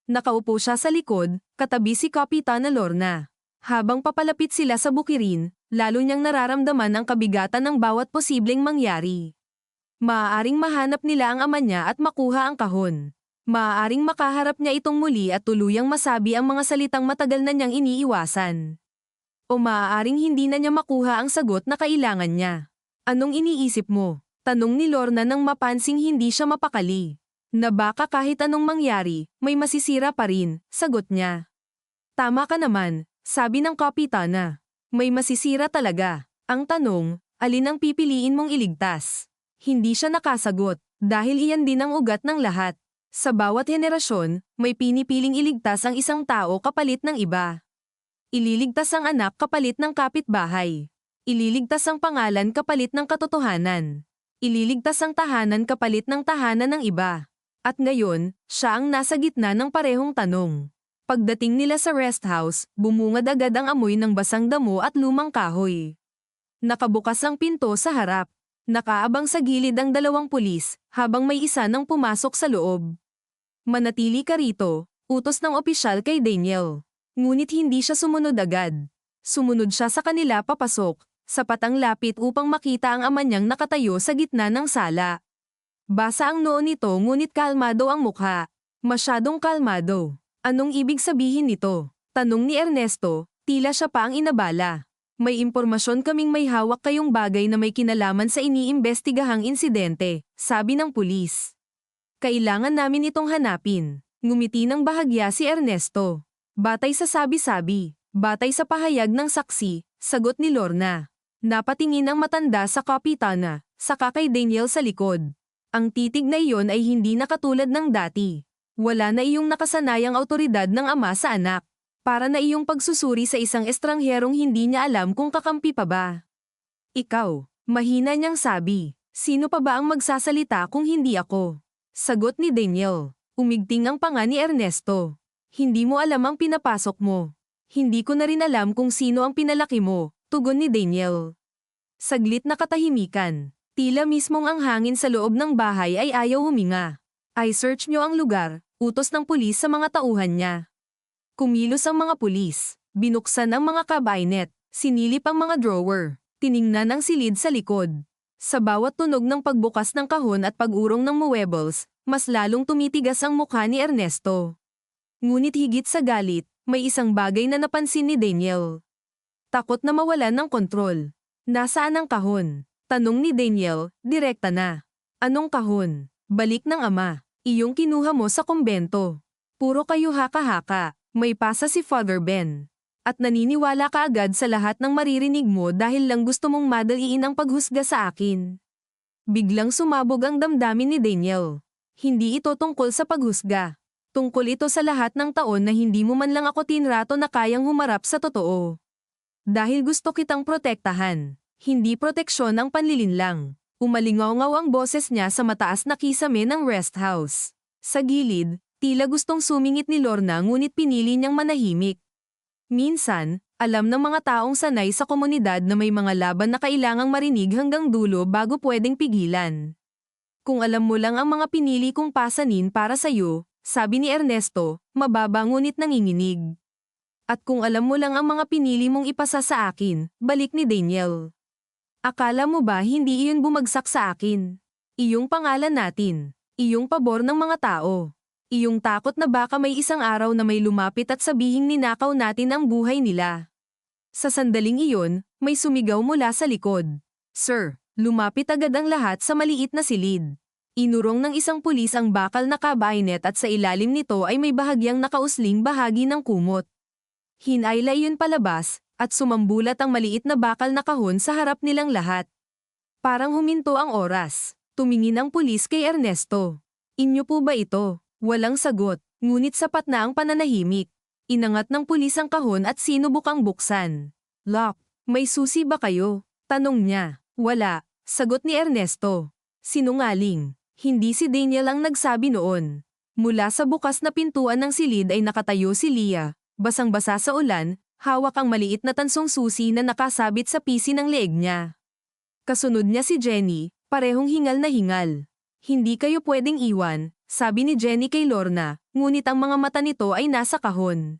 Nakaupo siya sa likod, katabi si Kapitana Lorna. Habang papalapit sila sa bukirin, lalo niyang nararamdaman ang kabigatan ng bawat posibleng mangyari. Maaaring mahanap nila ang ama niya at makuha ang kahon. Maaaring makaharap niya itong muli at tuluyang masabi ang mga salitang matagal na niyang iniiwasan. O maaaring hindi na niya makuha ang sagot na kailangan niya. Anong iniisip mo? Tanong ni Lorna nang mapansing hindi siya mapakali. Na baka kahit anong mangyari, may masisira pa rin, sagot niya. Tama ka naman, sabi ng kapitana. May masisira talaga. Ang tanong, alin ang pipiliin mong iligtas? Hindi siya nakasagot, dahil iyan din ang ugat ng lahat. Sa bawat henerasyon, may pinipiling iligtas ang isang tao kapalit ng iba. Ililigtas ang anak kapalit ng kapitbahay. Ililigtas ang pangalan kapalit ng katotohanan. Ililigtas ang tahanan kapalit ng tahanan ng iba. At ngayon, siya ang nasa gitna ng parehong tanong. Pagdating nila sa rest house, bumungad agad ang amoy ng basang damo at lumang kahoy. Nakabukas ang pinto sa harap. Nakaabang sa gilid ang 2 pulis, habang may isa nang pumasok sa loob. Manatili ka rito, Utos ng opisyal kay Daniel. Ngunit hindi siya sumunod agad. Sumunod siya sa kanila papasok, sapat ang lapit upang makita ang ama niyang nakatayo sa gitna ng sala. Basa ang noo nito ngunit kalmado ang mukha. Masyadong kalmado. Anong ibig sabihin nito? Tanong ni Ernesto, tila siya pa ang inabala. May impormasyon kaming may hawak kayong bagay na may kinalaman sa iniimbestigahang insidente, sabi ng pulis. Kailangan namin itong hanapin. Ngumiti ng bahagya si Ernesto. Batay sa sabi-sabi, batay sa pahayag ng saksi, sagot ni Lorna. Napatingin ang matanda sa kapitana, saka kay Daniel sa likod. Ang titig na iyon ay hindi na katulad ng dati. Wala na iyong nakasanayang autoridad ng ama sa anak. Para na iyong pagsusuri sa isang estrangherong hindi niya alam kung kakampi pa ba. Ikaw, mahina niyang sabi. Sino pa ba ang magsasalita kung hindi ako? Sagot ni Daniel. Umigting ang panga ni Ernesto. Hindi mo alam ang pinapasok mo. Hindi ko na rin alam kung sino ang pinalaki mo, tugon ni Daniel. Saglit na katahimikan. Tila mismong ang hangin sa loob ng bahay ay ayaw huminga. I-search nyo ang lugar, utos ng pulis sa mga tauhan niya. Kumilos ang mga pulis. Binuksan ang mga kabinet. Sinilip ang mga drawer. Tiningnan ang silid sa likod. Sa bawat tunog ng pagbukas ng kahon at pag-urong ng muebles, mas lalong tumitigas ang mukha ni Ernesto. Ngunit higit sa galit, may isang bagay na napansin ni Daniel. Takot na mawalan ng kontrol. Nasaan ang kahon? Tanong ni Daniel, direkta na. Anong kahon? Balik ng ama. Iyong kinuha mo sa kumbento. Puro kayo haka-haka. May pasa si Father Ben. At naniniwala ka agad sa lahat ng maririnig mo dahil lang gusto mong madaliin ang paghusga sa akin. Biglang sumabog ang damdamin ni Daniel. Hindi ito tungkol sa paghusga. Tungkol ito sa lahat ng taon na hindi mo man lang ako tinrato na kayang humarap sa totoo. Dahil gusto kitang protektahan. Hindi proteksyon ang panlilinlang. Umalingaw-ngaw ang boses niya sa mataas na kisame ng rest house. Sa gilid, tila gustong sumingit ni Lorna ngunit pinili niyang manahimik. Minsan, alam ng mga taong sanay sa komunidad na may mga laban na kailangang marinig hanggang dulo bago pwedeng pigilan. Kung alam mo lang ang mga pinili kong pasanin para sa'yo, sabi ni Ernesto, mababa ngunit nanginginig. At kung alam mo lang ang mga pinili mong ipasa sa akin, balik ni Daniel. Akala mo ba hindi iyon bumagsak sa akin? Iyong pangalan natin. Iyong pabor ng mga tao. Iyong takot na baka may isang araw na may lumapit at sabihing ninakaw natin ang buhay nila. Sa sandaling iyon, may sumigaw mula sa likod. Sir, lumapit agad ang lahat sa maliit na silid. Inurong ng isang pulis ang bakal na kabinet at sa ilalim nito ay may bahagyang nakausling bahagi ng kumot. Hinayla iyon palabas, at sumambulat ang maliit na bakal na kahon sa harap nilang lahat. Parang huminto ang oras. Tumingin ang pulis kay Ernesto. Inyo po ba ito? Walang sagot, ngunit sapat na ang pananahimik. Inangat ng pulis ang kahon at sinubukang buksan. Lock, may susi ba kayo? Tanong niya. Wala, sagot ni Ernesto. Sinungaling. Hindi si Daniel ang nagsabi noon. Mula sa bukas na pintuan ng silid ay nakatayo si Leah, basang-basa sa ulan, hawak ang maliit na tansong susi na nakasabit sa pisi ng leeg niya. Kasunod niya si Jenny, parehong hingal na hingal. Hindi kayo pwedeng iwan, sabi ni Jenny kay Lorna, ngunit ang mga mata nito ay nasa kahon.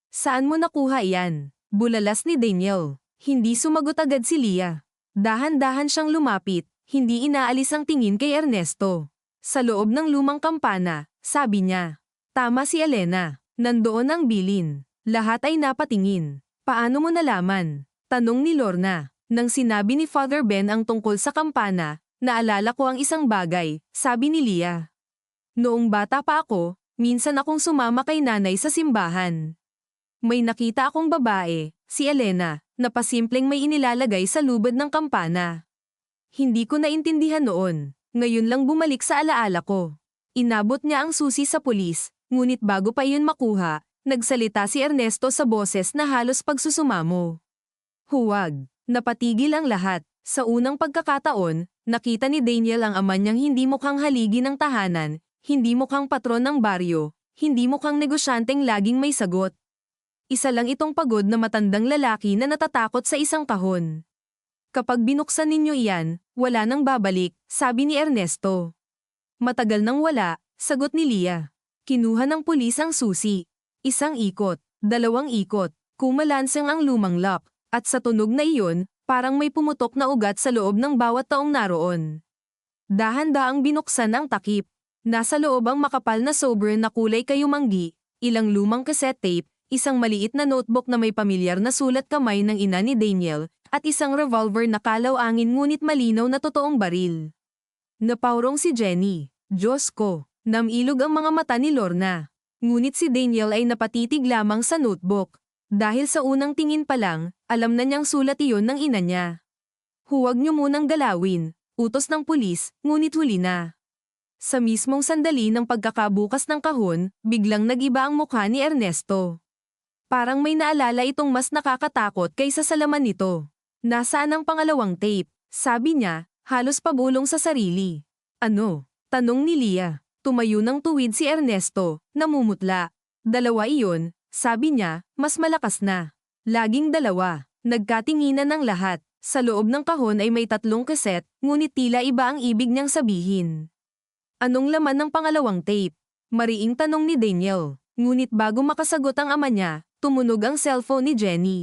Saan mo nakuha iyan? Bulalas ni Daniel. Hindi sumagot agad si Leah. Dahan-dahan siyang lumapit, hindi inaalis ang tingin kay Ernesto. Sa loob ng lumang kampana, sabi niya. Tama si Elena. Nandoon ang bilin. Lahat ay napatingin. Paano mo nalaman? Tanong ni Lorna. Nang sinabi ni Father Ben ang tungkol sa kampana, naalala ko ang isang bagay, sabi ni Leah. Noong bata pa ako, minsan akong sumama kay nanay sa simbahan. May nakita akong babae, si Elena, na pasimpleng may inilalagay sa lubid ng kampana. Hindi ko naintindihan noon, ngayon lang bumalik sa alaala ko. Inabot niya ang susi sa pulis, ngunit bago pa iyon makuha, nagsalita si Ernesto sa boses na halos pagsusumamo. Huwag, napatigil ang lahat. Sa unang pagkakataon, nakita ni Daniel ang ama niyang hindi mukhang haligi ng tahanan, hindi mukhang patron ng baryo, hindi mukhang negosyanteng laging may sagot. Isa lang itong pagod na matandang lalaki na natatakot sa isang kahon. Kapag binuksan ninyo iyan, wala nang babalik, sabi ni Ernesto. Matagal nang wala, sagot ni Leah. Kinuha ng pulis ang susi. Isang ikot, dalawang ikot, kumalansang ang lumang lock, at sa tunog na iyon, parang may pumutok na ugat sa loob ng bawat taong naroon. Dahan-daang binuksan ang takip. Nasa loob ang makapal na sober na kulay kayumanggi, ilang lumang cassette tape, isang maliit na notebook na may pamilyar na sulat kamay ng ina ni Daniel, at isang revolver na kalaw-angin ngunit malinaw na totoong baril. Napaurong si Jenny. Diyos ko, namilog ang mga mata ni Lorna. Ngunit si Daniel ay napatitig lamang sa notebook. Dahil sa unang tingin pa lang, alam na niyang sulat iyon ng ina niya. Huwag niyo munang galawin, utos ng pulis, ngunit huli na. Sa mismong sandali ng pagkakabukas ng kahon, biglang nag-iba ang mukha ni Ernesto. Parang may naalala itong mas nakakatakot kaysa sa laman nito. Nasaan ang pangalawang tape? Sabi niya, halos pabulong sa sarili. Ano? Tanong ni Leah. Tumayo ng tuwid si Ernesto, namumutla. Dalawa iyon, sabi niya, mas malakas na. Laging dalawa. Nagkatinginan ng lahat. Sa loob ng kahon ay may 3 kaset, ngunit tila iba ang ibig niyang sabihin. Anong laman ng pangalawang tape? Mariing tanong ni Daniel. Ngunit bago makasagot ang ama niya, tumunog ang cellphone ni Jenny.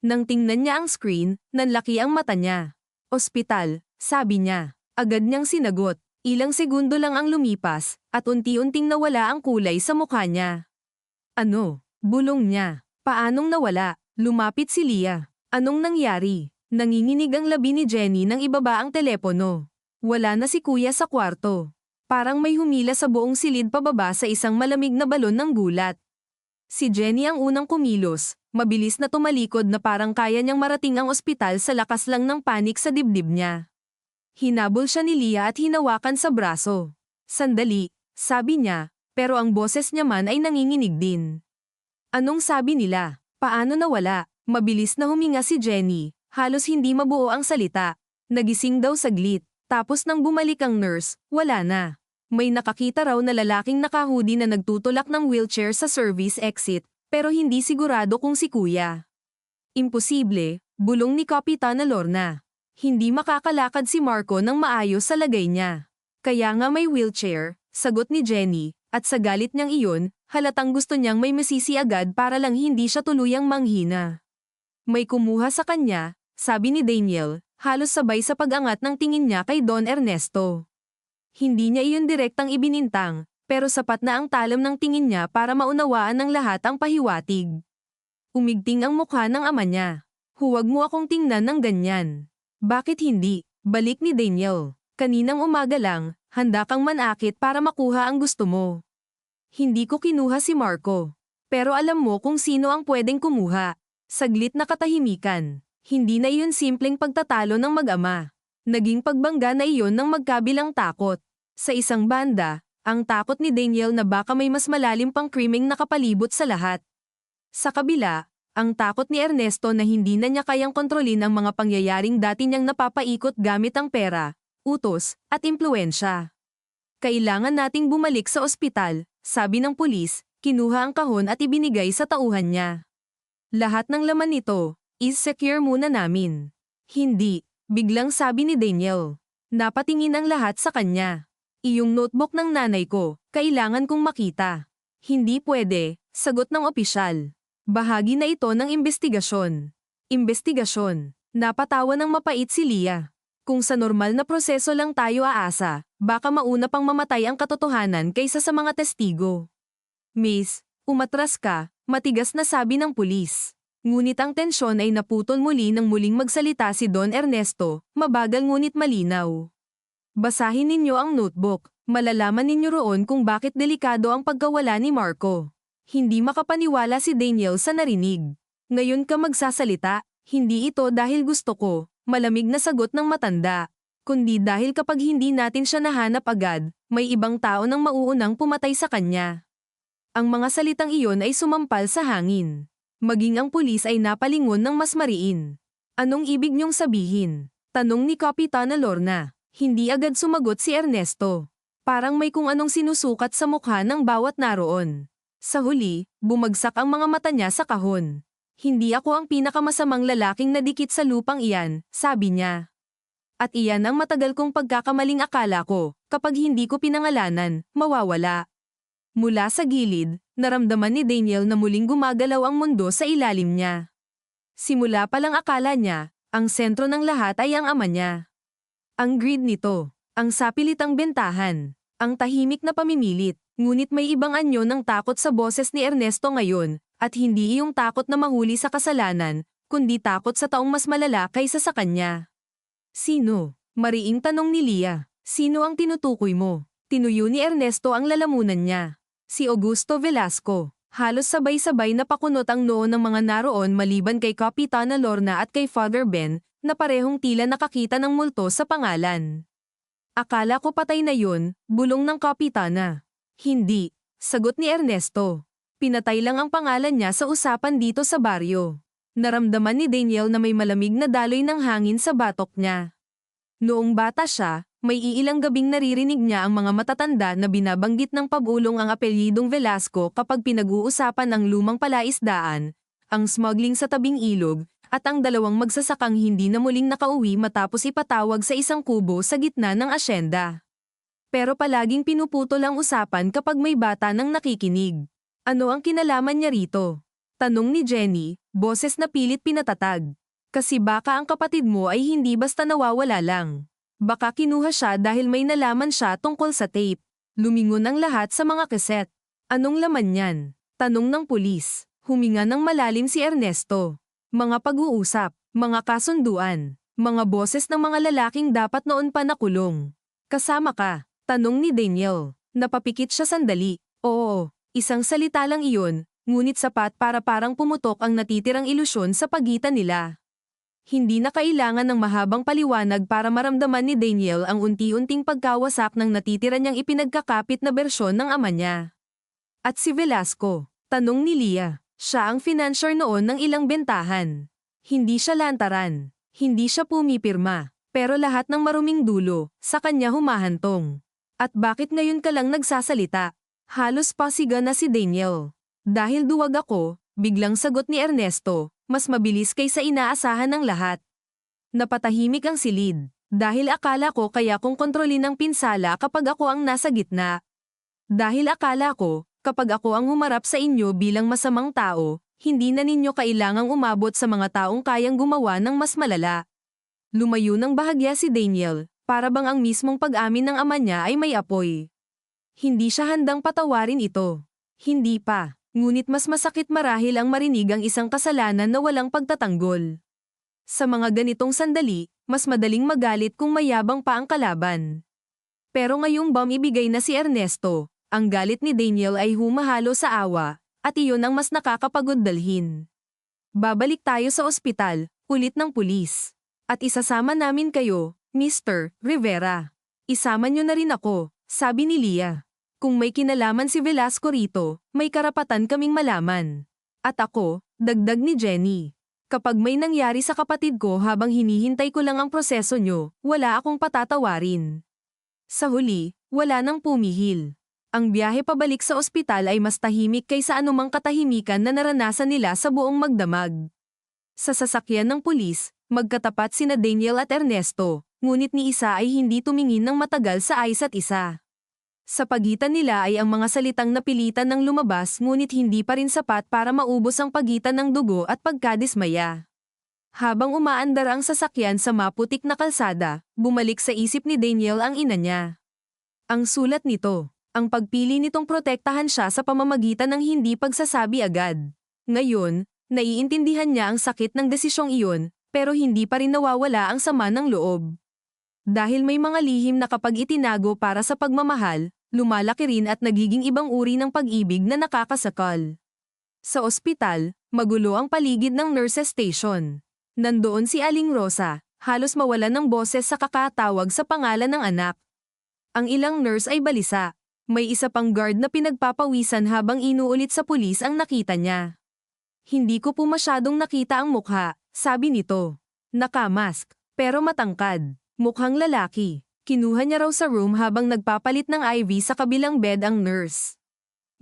Nang tingnan niya ang screen, nanlaki ang mata niya. Ospital, sabi niya. Agad niyang sinagot. Ilang segundo lang ang lumipas, at unti-unting nawala ang kulay sa mukha niya. Ano? Bulong niya. Paanong nawala? Lumapit si Leah. Anong nangyari? Nanginginig ang labi ni Jenny nang ibaba ang telepono. Wala na si kuya sa kwarto. Parang may humila sa buong silid pababa sa isang malamig na balon ng gulat. Si Jenny ang unang kumilos, mabilis na tumalikod na parang kaya niyang marating ang ospital sa lakas lang ng panik sa dibdib niya. Hinabol siya ni Leah at hinawakan sa braso. Sandali, sabi niya, pero ang boses niya man ay nanginginig din. Anong sabi nila? Paano nawala? Mabilis na huminga si Jenny, halos hindi mabuo ang salita. Nagising daw saglit. Tapos nang bumalik ang nurse, wala na. May nakakita raw na lalaking nakahudi na nagtutulak ng wheelchair sa service exit, pero hindi sigurado kung si kuya. Imposible, bulong ni Kapitan Lorna. Hindi makakalakad si Marco nang maayos sa lagay niya. Kaya nga may wheelchair, sagot ni Jenny, at sa galit niyang iyon, halatang gusto niyang may masisi agad para lang hindi siya tuluyang manghina. May kumuha sa kanya, sabi ni Daniel. Halos sabay sa pag-angat ng tingin niya kay Don Ernesto. Hindi niya iyon direktang ibinintang, pero sapat na ang talam ng tingin niya para maunawaan ng lahat ang pahiwatig. Umigting ang mukha ng ama niya. Huwag mo akong tingnan ng ganyan. Bakit hindi? Balik ni Daniel. Kaninang umaga lang, handa kang manakit para makuha ang gusto mo. Hindi ko kinuha si Marco. Pero alam mo kung sino ang pwedeng kumuha. Saglit na katahimikan. Hindi na iyon simpleng pagtatalo ng mag-ama. Naging pagbangga na iyon ng magkabilang takot. Sa isang banda, ang takot ni Daniel na baka may mas malalim pang krimeng nakapalibot sa lahat. Sa kabila, ang takot ni Ernesto na hindi na niya kayang kontrolin ang mga pangyayaring dati niyang napapaikot gamit ang pera, utos, at impluensya. Kailangan nating bumalik sa ospital, sabi ng pulis, kinuha ang kahon at ibinigay sa tauhan niya. Lahat ng laman nito, is-secure muna namin. Hindi, biglang sabi ni Daniel. Napatingin ang lahat sa kanya. Iyong notebook ng nanay ko, kailangan kong makita. Hindi pwede, sagot ng opisyal. Bahagi na ito ng investigasyon. Investigasyon. Napatawa ng mapait si Leah. Kung sa normal na proseso lang tayo aasa, baka mauna pang mamatay ang katotohanan kaysa sa mga testigo. Miss, umatras ka, matigas na sabi ng pulis. Ngunit ang tensyon ay naputol muli nang muling magsalita si Don Ernesto, mabagal ngunit malinaw. Basahin ninyo ang notebook, malalaman ninyo roon kung bakit delikado ang pagkawala ni Marco. Hindi makapaniwala si Daniel sa narinig. Ngayon ka magsasalita, hindi ito dahil gusto ko, malamig na sagot ng matanda. Kundi dahil kapag hindi natin siya nahanap agad, may ibang tao nang mauunang pumatay sa kanya. Ang mga salitang iyon ay sumampal sa hangin. Maging ang pulis ay napalingon ng mas mariin. Anong ibig niyong sabihin? Tanong ni Kapitan Lorna. Hindi agad sumagot si Ernesto. Parang may kung anong sinusukat sa mukha ng bawat naroon. Sa huli, bumagsak ang mga mata niya sa kahon. Hindi ako ang pinakamasamang lalaking nadikit sa lupang iyan, sabi niya. At iyan ang matagal kong pagkakamaling akala ko, kapag hindi ko pinangalanan, mawawala. Mula sa gilid, naramdaman ni Daniel na muling gumagalaw ang mundo sa ilalim niya. Simula pa lang akala niya, ang sentro ng lahat ay ang ama niya. Ang greed nito, ang sapilitang bentahan, ang tahimik na pamimilit, ngunit may ibang anyo ng takot sa boses ni Ernesto ngayon, at hindi iyong takot na mahuli sa kasalanan, kundi takot sa taong mas malala kaysa sa kanya. Sino? Mariing tanong ni Lia. Sino ang tinutukoy mo? Tinuyo ni Ernesto ang lalamunan niya. Si Augusto Velasco. Halos sabay-sabay na pakunot ang noo ng mga naroon maliban kay Kapitana Lorna at kay Father Ben, na parehong tila nakakita ng multo sa pangalan. Akala ko patay na yun, bulong ng Kapitana. Hindi, sagot ni Ernesto. Pinatay lang ang pangalan niya sa usapan dito sa baryo. Naramdaman ni Daniel na may malamig na daloy ng hangin sa batok niya. Noong bata siya, may iilang gabing naririnig niya ang mga matatanda na binabanggit ng pabulong ang apelyidong Velasco kapag pinag-uusapan ang lumang palaisdaan, ang smuggling sa tabing ilog, at ang dalawang magsasakang hindi na muling nakauwi matapos ipatawag sa isang kubo sa gitna ng asyenda. Pero palaging pinuputol ang usapan kapag may bata nang nakikinig. Ano ang kinalaman niya rito? Tanong ni Jenny, boses na pilit pinatatag. Kasi baka ang kapatid mo ay hindi basta nawawala lang. Baka kinuha siya dahil may nalaman siya tungkol sa tape. Lumingon ang lahat sa mga kaset. Anong laman yan? Tanong ng pulis. Huminga ng malalim si Ernesto. Mga pag-uusap, mga kasunduan, mga boses ng mga lalaking dapat noon pa nakulong. Kasama ka? Tanong ni Daniel. Napapikit siya sandali. Oo, isang salita lang iyon, ngunit sapat para parang pumutok ang natitirang ilusyon sa pagitan nila. Hindi na kailangan ng mahabang paliwanag para maramdaman ni Daniel ang unti-unting pagkawasak ng natitira niyang ipinagkakapit na bersyon ng ama niya. At si Velasco, tanong ni Lia, siya ang financier noon ng ilang bentahan. Hindi siya lantaran, hindi siya pumipirma, pero lahat ng maruming dulo, sa kanya humahantong. At bakit ngayon ka lang nagsasalita? Halos pasiga na si Daniel. Dahil duwag ako, biglang sagot ni Ernesto. Mas mabilis kaysa inaasahan ng lahat. Napatahimik ang silid, dahil akala ko kaya kong kontrolin ang pinsala kapag ako ang nasa gitna. Dahil akala ko, kapag ako ang humarap sa inyo bilang masamang tao, hindi na ninyo kailangang umabot sa mga taong kayang gumawa ng mas malala. Lumayo ng bahagya si Daniel, para bang ang mismong pag-amin ng ama niya ay may apoy. Hindi siya handang patawarin ito. Hindi pa. Ngunit mas masakit marahil ang marinig ang isang kasalanan na walang pagtatanggol. Sa mga ganitong sandali, mas madaling magalit kung mayabang pa ang kalaban. Pero ngayong ibigay na si Ernesto, ang galit ni Daniel ay humahalo sa awa, at iyon ang mas nakakapagod dalhin. Babalik tayo sa ospital, ulit ng pulis. At isasama namin kayo, Mr. Rivera. Isama niyo na rin ako, sabi ni Lia. Kung may kinalaman si Velasco rito, may karapatan kaming malaman. At ako, dagdag ni Jenny. Kapag may nangyari sa kapatid ko habang hinihintay ko lang ang proseso nyo, wala akong patatawarin. Sa huli, wala nang pumihil. Ang biyahe pabalik sa ospital ay mas tahimik kaysa anumang katahimikan na naranasan nila sa buong magdamag. Sa sasakyan ng pulis, magkatapat sina Daniel at Ernesto, ngunit ni isa ay hindi tumingin ng matagal sa isa't isa. Sa pagitan nila ay ang mga salitang napilitan ng lumabas ngunit hindi pa rin sapat para maubos ang pagitan ng dugo at pagkadismaya. Habang umaandar ang sasakyan sa maputik na kalsada, bumalik sa isip ni Daniel ang ina niya. Ang sulat nito, ang pagpili nitong protektahan siya sa pamamagitan ng hindi pagsasabi agad. Ngayon, naiintindihan niya ang sakit ng desisyong iyon, pero hindi pa rin nawawala ang sama ng loob. Dahil may mga lihim na kapag itinago para sa pagmamahal, lumalaki rin at nagiging ibang uri ng pag-ibig na nakakasakal. Sa ospital, magulo ang paligid ng nurses station. Nandoon si Aling Rosa, halos mawalan ng boses sa kakatawag sa pangalan ng anak. Ang ilang nurse ay balisa. May isa pang guard na pinagpapawisan habang inuulit sa pulis ang nakita niya. Hindi ko po masyadong nakita ang mukha, sabi nito. Nakamask, pero matangkad. Mukhang lalaki. Kinuha niya raw sa room habang nagpapalit ng IV sa kabilang bed ang nurse.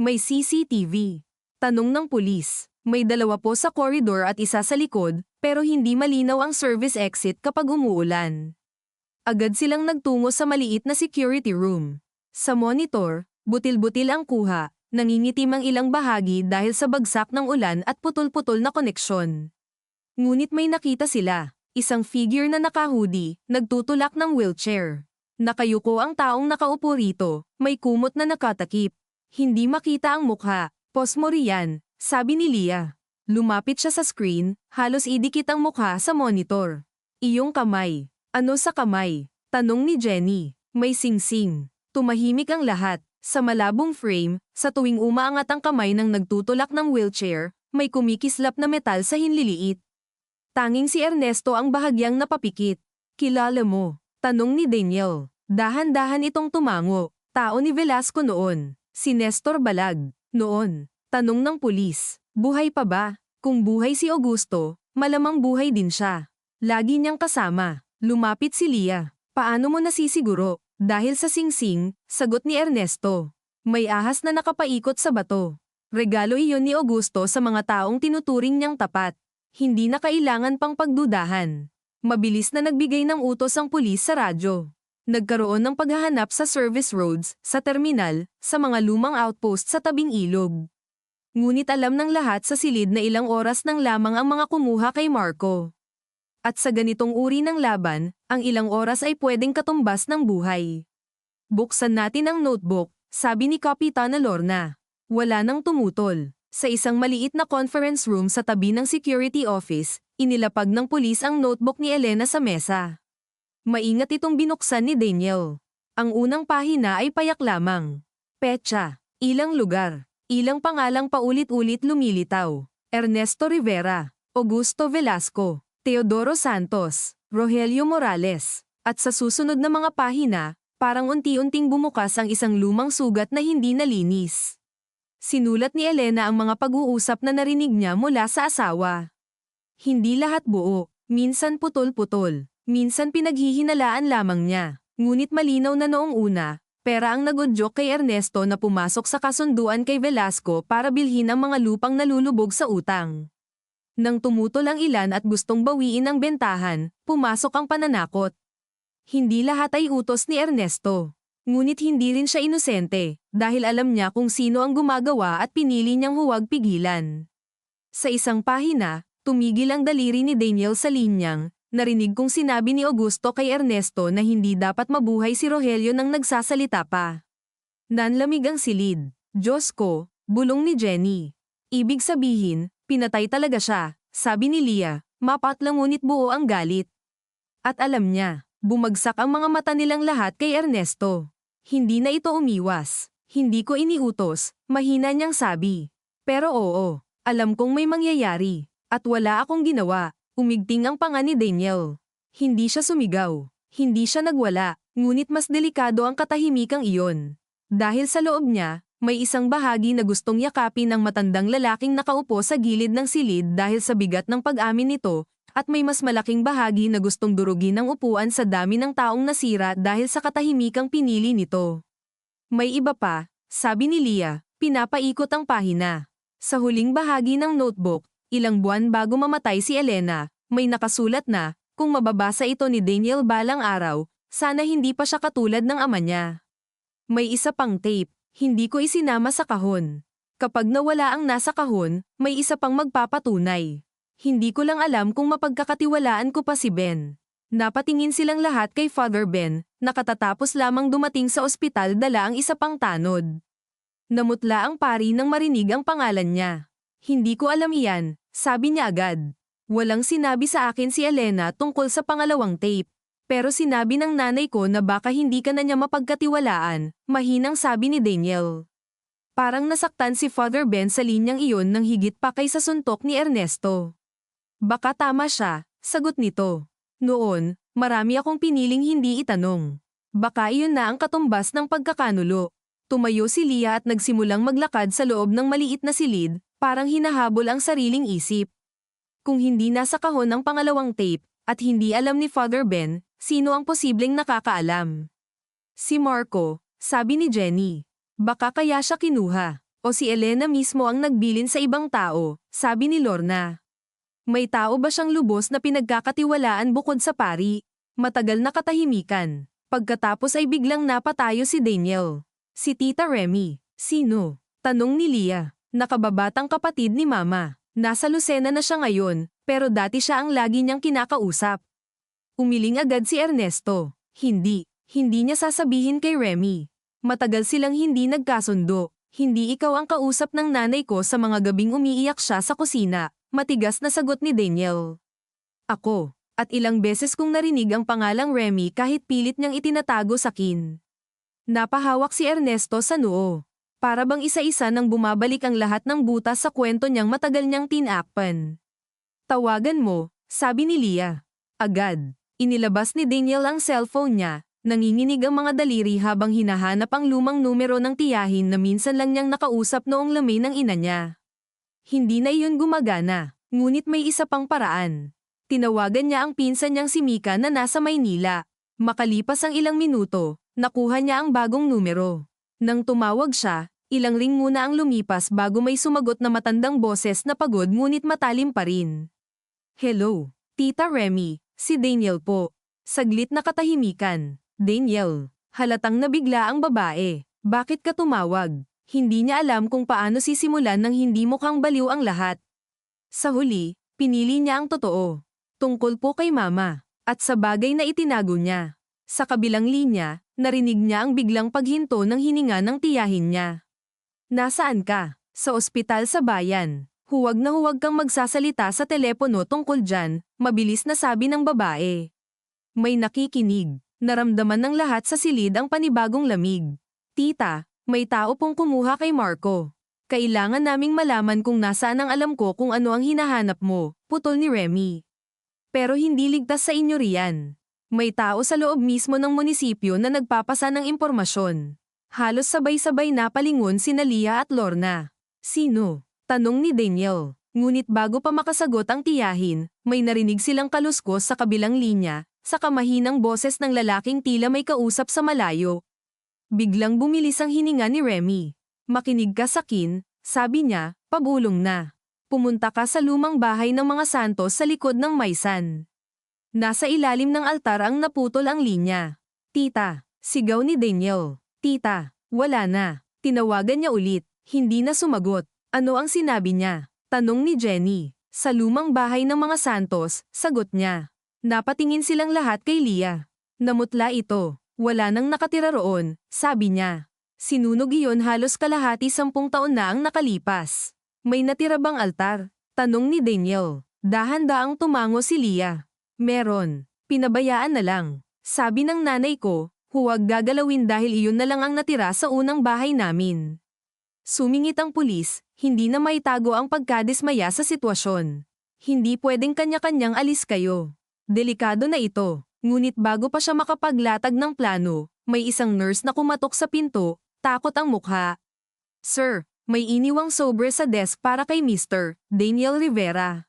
May CCTV. Tanong ng pulis. May dalawa po sa corridor at isa sa likod, pero hindi malinaw ang service exit kapag umuulan. Agad silang nagtungo sa maliit na security room. Sa monitor, butil-butil ang kuha, Nangingitim ang ilang bahagi dahil sa bagsak ng ulan at putol-putol na koneksyon. Ngunit may nakita sila, isang figure na naka-hoodie, nagtutulak ng wheelchair. Nakayuko ang taong nakaupo rito, may kumot na nakatakip. Hindi makita ang mukha, pos mo riyan, sabi ni Leah. Lumapit siya sa screen, halos idikit ang mukha sa monitor. Iyong kamay. Ano sa kamay? Tanong ni Jenny. May singsing. Tumahimik ang lahat. Sa malabong frame, sa tuwing umaangat ang kamay ng nagtutulak ng wheelchair, may kumikislap na metal sa hinliliit. Tanging si Ernesto ang bahagyang napapikit. Kilala mo? Tanong ni Daniel. Dahan-dahan itong tumango. Tao ni Velasco noon. Si Nestor Balag. Noon. Tanong ng pulis. Buhay pa ba? Kung buhay si Augusto, malamang buhay din siya. Lagi niyang kasama. Lumapit si Leah. Paano mo nasisiguro? Dahil sa singsing, sagot ni Ernesto. May ahas na nakapaikot sa bato. Regalo iyon ni Augusto sa mga taong tinuturing niyang tapat. Hindi na kailangan pang pagdudahan. Mabilis na nagbigay ng utos ang pulis sa radyo. Nagkaroon ng paghahanap sa service roads, sa terminal, sa mga lumang outpost sa tabing ilog. Ngunit alam ng lahat sa silid na ilang oras nang lamang ang mga kumuha kay Marco. At sa ganitong uri ng laban, ang ilang oras ay pwedeng katumbas ng buhay. Buksan natin ang notebook, sabi ni Kapitana Lorna. Wala nang tumutol. Sa isang maliit na conference room sa tabi ng security office, inilapag ng pulis ang notebook ni Elena sa mesa. Maingat itong binuksan ni Daniel. Ang unang pahina ay payak lamang. Petsa, ilang lugar, ilang pangalang paulit-ulit lumilitaw. Ernesto Rivera, Augusto Velasco, Teodoro Santos, Rogelio Morales. At sa susunod na mga pahina, parang unti-unting bumukas ang isang lumang sugat na hindi nalinis. Sinulat ni Elena ang mga pag-uusap na narinig niya mula sa asawa. Hindi lahat buo, minsan putol-putol, minsan pinaghihinalaan lamang niya. Ngunit malinaw na noong una, pera ang nagudyok kay Ernesto na pumasok sa kasunduan kay Velasco para bilhin ang mga lupang nalulubog sa utang. Nang tumutol ang ilan at gustong bawiin ang bentahan, pumasok ang pananakot. Hindi lahat ay utos ni Ernesto. Ngunit hindi rin siya inosente, dahil alam niya kung sino ang gumagawa at pinili niyang huwag pigilan. Sa isang pahina, tumigil ang daliri ni Daniel sa linyang, narinig kong sinabi ni Augusto kay Ernesto na hindi dapat mabuhay si Rogelio nang nagsasalita pa. Nanlamig ang silid. Diyos ko, bulong ni Jenny. Ibig sabihin, pinatay talaga siya, sabi ni Leah, mapatlang ngunit buo ang galit. At alam niya, bumagsak ang mga mata nilang lahat kay Ernesto. Hindi na ito umiwas. Hindi ko iniutos, mahina niyang sabi. Pero oo, alam kong may mangyayari. At wala akong ginawa, umigting ang panga ni Daniel. Hindi siya sumigaw. Hindi siya nagwala, ngunit mas delikado ang katahimikang iyon. Dahil sa loob niya, may isang bahagi na gustong yakapin ang matandang lalaking nakaupo sa gilid ng silid dahil sa bigat ng pag-amin nito, at may mas malaking bahagi na gustong durugin ang upuan sa dami ng taong nasira dahil sa katahimikang pinili nito. May iba pa, sabi ni Leah, pinapaikot ang pahina. Sa huling bahagi ng notebook, ilang buwan bago mamatay si Elena, may nakasulat na, kung mababasa ito ni Daniel balang araw, sana hindi pa siya katulad ng ama niya. May isa pang tape. Hindi ko isinama sa kahon. Kapag nawala ang nasa kahon, may isa pang magpapatunay. Hindi ko lang alam kung mapagkakatiwalaan ko pa si Ben. Napatingin silang lahat kay Father Ben, nakatatapos lamang dumating sa ospital dala ang isa pang tanod. Namutla ang pari nang marinig ang pangalan niya. Hindi ko alam iyan, sabi niya agad. Walang sinabi sa akin si Elena tungkol sa pangalawang tape. Pero sinabi ng nanay ko na baka hindi ka na niya mapagkatiwalaan, mahinang sabi ni Daniel. Parang nasaktan si Father Ben sa linyang iyon nang higit pa kaysa suntok ni Ernesto. Baka tama siya, sagot nito. Noon, marami akong piniling hindi itanong. Baka iyon na ang katumbas ng pagkakanulo. Tumayo si Leah at nagsimulang maglakad sa loob ng maliit na silid, parang hinahabol ang sariling isip. Kung hindi nasa kahon ang pangalawang tape, at hindi alam ni Father Ben, sino ang posibleng nakakaalam? Si Marco, sabi ni Jenny. Baka kaya siya kinuha. O si Elena mismo ang nagbilin sa ibang tao, sabi ni Lorna. May tao ba siyang lubos na pinagkakatiwalaan bukod sa pari? Matagal na katahimikan. Pagkatapos ay biglang napatayo si Daniel. Si Tita Remy. Sino? Tanong ni Leah. Nakababatang kapatid ni Mama. Nasa Lucena na siya ngayon, pero dati siya ang lagi niyang kinakausap. Umiling agad si Ernesto. Hindi niya sasabihin kay Remy. Matagal silang hindi nagkasundo. Hindi ikaw ang kausap ng nanay ko sa mga gabing umiiyak siya sa kusina. Matigas na sagot ni Daniel. Ako. At ilang beses kong narinig ang pangalang Remy kahit pilit niyang itinatago sa akin. Napahawak si Ernesto sa noo. Para bang isa-isa nang bumabalik ang lahat ng butas sa kwento niyang matagal niyang tinakpan. Tawagan mo, sabi ni Leah. Agad. Inilabas ni Daniel ang cellphone niya. Nanginginig ang mga daliri habang hinahanap ang lumang numero ng tiyahin na minsan lang niyang nakausap noong lamay ng ina niya. Hindi na iyon gumagana, ngunit may isa pang paraan. Tinawagan niya ang pinsan niyang si Mika na nasa Maynila. Makalipas ang ilang minuto, nakuha niya ang bagong numero. Nang tumawag siya, ilang ring muna ang lumipas bago may sumagot na matandang boses na pagod ngunit matalim pa rin. Hello, Tita Remy, si Daniel po. Saglit na katahimikan. Daniel, halatang nabigla ang babae. Bakit ka tumawag? Hindi niya alam kung paano sisimulan nang hindi mukhang baliw ang lahat. Sa huli, pinili niya ang totoo. Tungkol po kay Mama, at sa bagay na itinago niya. Sa kabilang linya, narinig niya ang biglang paghinto ng hininga ng tiyahin niya. Nasaan ka? Sa ospital sa bayan. Huwag na huwag kang magsasalita sa telepono tungkol dyan, mabilis na sabi ng babae. May nakikinig. Naramdaman ng lahat sa silid ang panibagong lamig. Tita, may tao pong kumuha kay Marco. Kailangan naming malaman kung nasaan ang alam ko kung ano ang hinahanap mo, putol ni Remy. Pero hindi ligtas sa inyo riyan. May tao sa loob mismo ng munisipyo na nagpapasa ng impormasyon. Halos sabay-sabay na palingon sina Leah at Lorna. Sino? Tanong ni Daniel. Ngunit bago pa makasagot ang tiyahin, may narinig silang kaluskos sa kabilang linya, sa kamahinang boses ng lalaking tila may kausap sa malayo. Biglang bumilis ang hininga ni Remy. Makinig ka sakin, sabi niya, pabulong na. Pumunta ka sa lumang bahay ng mga Santos sa likod ng Maysan. Nasa ilalim ng altar ang naputol ang linya. Tita, sigaw ni Daniel. Tita, wala na. Tinawagan niya ulit, hindi na sumagot. Ano ang sinabi niya? Tanong ni Jenny. Sa lumang bahay ng mga Santos, sagot niya. Napatingin silang lahat kay Leah. Namutla ito. Wala nang nakatira roon, sabi niya. Sinunog iyon halos kalahati 10 taon na ang nakalipas. May natira bang altar? Tanong ni Daniel. Dahan-daang tumango si Leah. Meron. Pinabayaan na lang. Sabi ng nanay ko, huwag gagalawin dahil iyon na lang ang natira sa unang bahay namin. Sumingit ang pulis, hindi na maitago ang pagkadismaya sa sitwasyon. Hindi pwedeng kanya-kanyang alis kayo. Delikado na ito, ngunit bago pa siya makapaglatag ng plano, may isang nurse na kumatok sa pinto, takot ang mukha. Sir, may iniwang sobre sa desk para kay Mr. Daniel Rivera.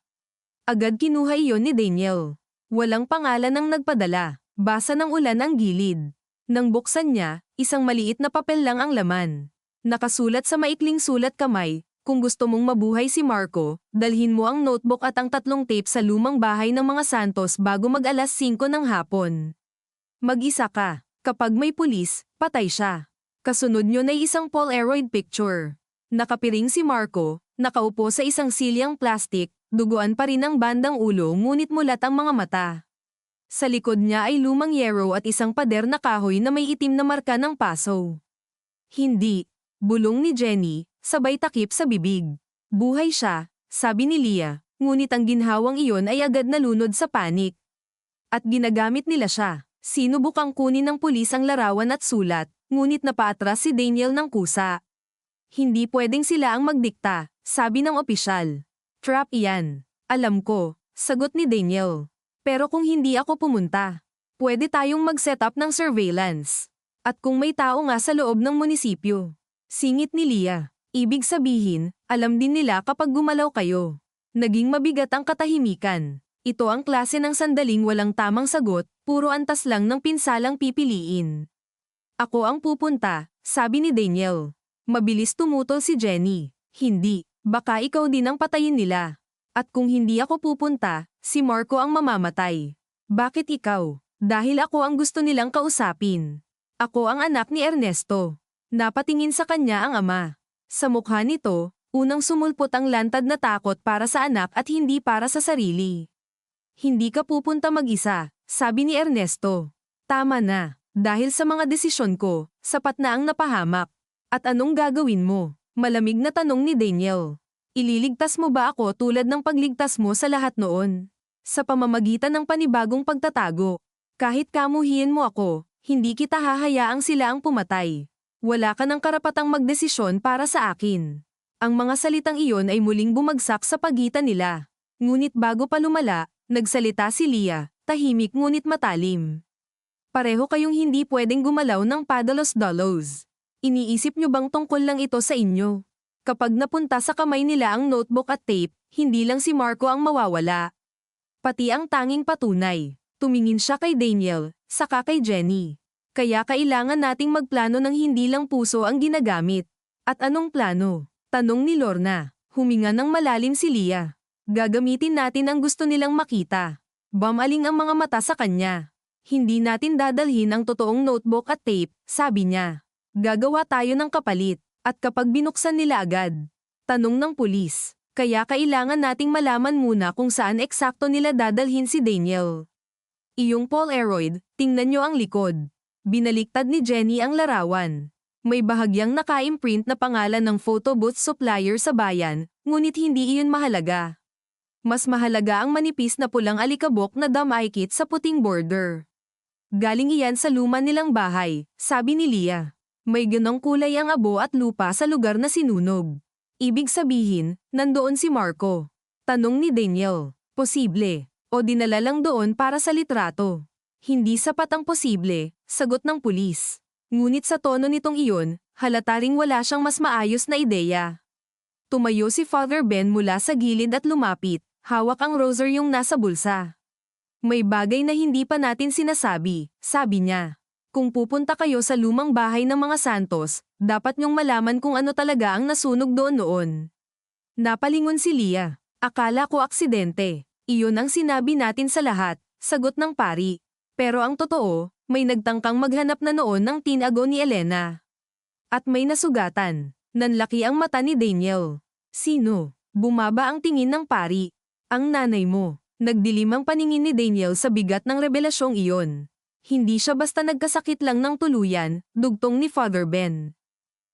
Agad kinuha iyon ni Daniel. Walang pangalan ang nagpadala, basa ng ulan ang gilid. Nang buksan niya, isang maliit na papel lang ang laman. Nakasulat sa maikling sulat kamay, kung gusto mong mabuhay si Marco, dalhin mo ang notebook at ang 3 tape sa lumang bahay ng mga Santos bago mag-alas 5 ng hapon. Mag-isa ka. Kapag may pulis, patay siya. Kasunod nyo na isang Polaroid picture. Nakapiring si Marco, nakaupo sa isang silyang plastik, duguan pa rin ang bandang ulo ngunit mulat ang mga mata. Sa likod niya ay lumang yero at isang pader na kahoy na may itim na marka ng paso. Hindi. Bulong ni Jenny, sabay takip sa bibig. Buhay siya, sabi ni Leah, ngunit ang ginhawang iyon ay agad nalunod sa panik. At ginagamit nila siya. Sinubukang kunin ng pulis ang larawan at sulat, ngunit napaatras si Daniel ng kusa. Hindi pwedeng sila ang magdikta, sabi ng opisyal. Trap iyan. Alam ko, sagot ni Daniel. Pero kung hindi ako pumunta, pwede tayong mag-set up ng surveillance. At kung may tao nga sa loob ng munisipyo. Singit ni Leah. Ibig sabihin, alam din nila kapag gumalaw kayo. Naging mabigat ang katahimikan. Ito ang klase ng sandaling walang tamang sagot, puro antas lang ng pinsalang pipiliin. Ako ang pupunta, sabi ni Daniel. Mabilis tumutol si Jenny. Hindi, baka ikaw din ang patayin nila. At kung hindi ako pupunta, si Marco ang mamamatay. Bakit ikaw? Dahil ako ang gusto nilang kausapin. Ako ang anak ni Ernesto. Napatingin sa kanya ang ama. Sa mukha nito, unang sumulpot ang lantad na takot para sa anak at hindi para sa sarili. Hindi ka pupunta mag-isa, sabi ni Ernesto. Tama na, dahil sa mga desisyon ko, sapat na ang napahamak. At anong gagawin mo? Malamig na tanong ni Daniel. Ililigtas mo ba ako tulad ng pagligtas mo sa lahat noon? Sa pamamagitan ng panibagong pagtatago. Kahit kamuhiin mo ako, hindi kita hahayaang sila ang pumatay. Wala ka ng karapatang magdesisyon para sa akin. Ang mga salitang iyon ay muling bumagsak sa pagitan nila. Ngunit bago pa lumala, nagsalita si Leah, tahimik ngunit matalim. Pareho kayong hindi pwedeng gumalaw ng padalos-dalos. Iniisip nyo bang tungkol lang ito sa inyo? Kapag napunta sa kamay nila ang notebook at tape, hindi lang si Marco ang mawawala. Pati ang tanging patunay. Tumingin siya kay Daniel, saka kay Jenny. Kaya kailangan nating magplano ng hindi lang puso ang ginagamit. At anong plano? Tanong ni Lorna. Huminga ng malalim si Leah. Gagamitin natin ang gusto nilang makita. Bumaling ang mga mata sa kanya. Hindi natin dadalhin ang totoong notebook at tape, sabi niya. Gagawa tayo ng kapalit, at kapag binuksan nila agad. Tanong ng pulis. Kaya kailangan nating malaman muna kung saan eksakto nila dadalhin si Daniel. Iyong Polaroid, tingnan niyo ang likod. Binaliktad ni Jenny ang larawan. May bahagyang naka-imprint na pangalan ng photo booth supplier sa bayan, ngunit hindi iyon mahalaga. Mas mahalaga ang manipis na pulang alikabok na damaykit sa puting border. Galing iyan sa luma nilang bahay, sabi ni Leah. May ganong kulay ang abo at lupa sa lugar na sinunog. Ibig sabihin, nandoon si Marco. Tanong ni Daniel. Posible. O dinala lang doon para sa litrato. Hindi sapat ang posible, sagot ng pulis. Ngunit sa tono nitong iyon, halata ring wala siyang mas maayos na ideya. Tumayo si Father Ben mula sa gilid at lumapit, hawak ang rosaryong nasa bulsa. May bagay na hindi pa natin sinasabi, sabi niya. Kung pupunta kayo sa lumang bahay ng mga Santos, dapat niyong malaman kung ano talaga ang nasunog doon noon. Napalingon si Leah. Akala ko aksidente. Iyon ang sinabi natin sa lahat, sagot ng pari. Pero ang totoo, may nagtangkang maghanap na noon ng tinago ni Elena. At may nasugatan. Nanlaki ang mata ni Daniel. Sino? Bumaba ang tingin ng pari. Ang nanay mo. Nagdilim ang paningin ni Daniel sa bigat ng revelasyong iyon. Hindi siya basta nagkasakit lang ng tuluyan, dugtong ni Father Ben.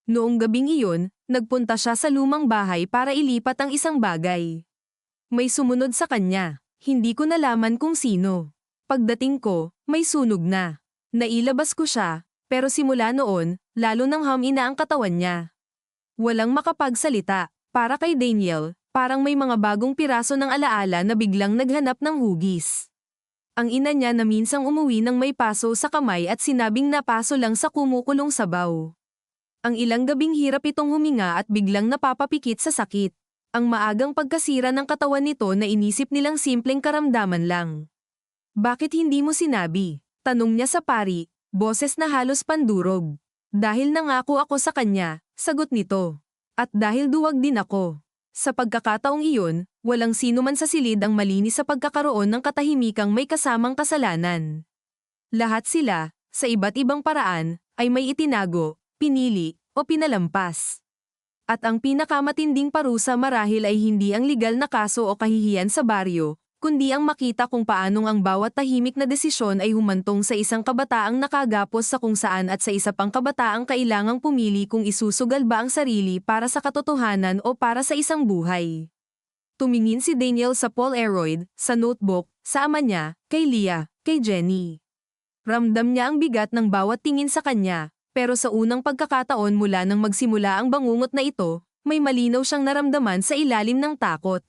Noong gabing iyon, nagpunta siya sa lumang bahay para ilipat ang isang bagay. May sumunod sa kanya. Hindi ko nalaman kung sino. Pagdating ko, may sunog na. Nailabas ko siya, pero simula noon, lalo nang humina ang katawan niya. Walang makapagsalita. Para kay Daniel, parang may mga bagong piraso ng alaala na biglang naghanap ng hugis. Ang ina niya na minsang umuwi ng may paso sa kamay at sinabing napaso lang sa kumukulong sabaw. Ang ilang gabing hirap itong huminga at biglang napapapikit sa sakit. Ang maagang pagkasira ng katawan nito na inisip nilang simpleng karamdaman lang. Bakit hindi mo sinabi? Tanong niya sa pari, boses na halos pandurog. Dahil nangako ako sa kanya, sagot nito. At dahil duwag din ako. Sa pagkakataong iyon, walang sino man sa silid ang malinis sa pagkakaroon ng katahimikang may kasamang kasalanan. Lahat sila, sa iba't ibang paraan, ay may itinago, pinili, o pinalampas. At ang pinakamatinding parusa marahil ay hindi ang legal na kaso o kahihiyan sa baryo, kundi ang makita kung paanong ang bawat tahimik na desisyon ay humantong sa isang kabataang nakagapos sa kung saan at sa isa pang kabataang kailangang pumili kung isusugal ba ang sarili para sa katotohanan o para sa isang buhay. Tumingin si Daniel sa Polaroid, sa notebook, sa ama niya, kay Leah, kay Jenny. Ramdam niya ang bigat ng bawat tingin sa kanya, pero sa unang pagkakataon mula nang magsimula ang bangungot na ito, may malinaw siyang naramdaman sa ilalim ng takot.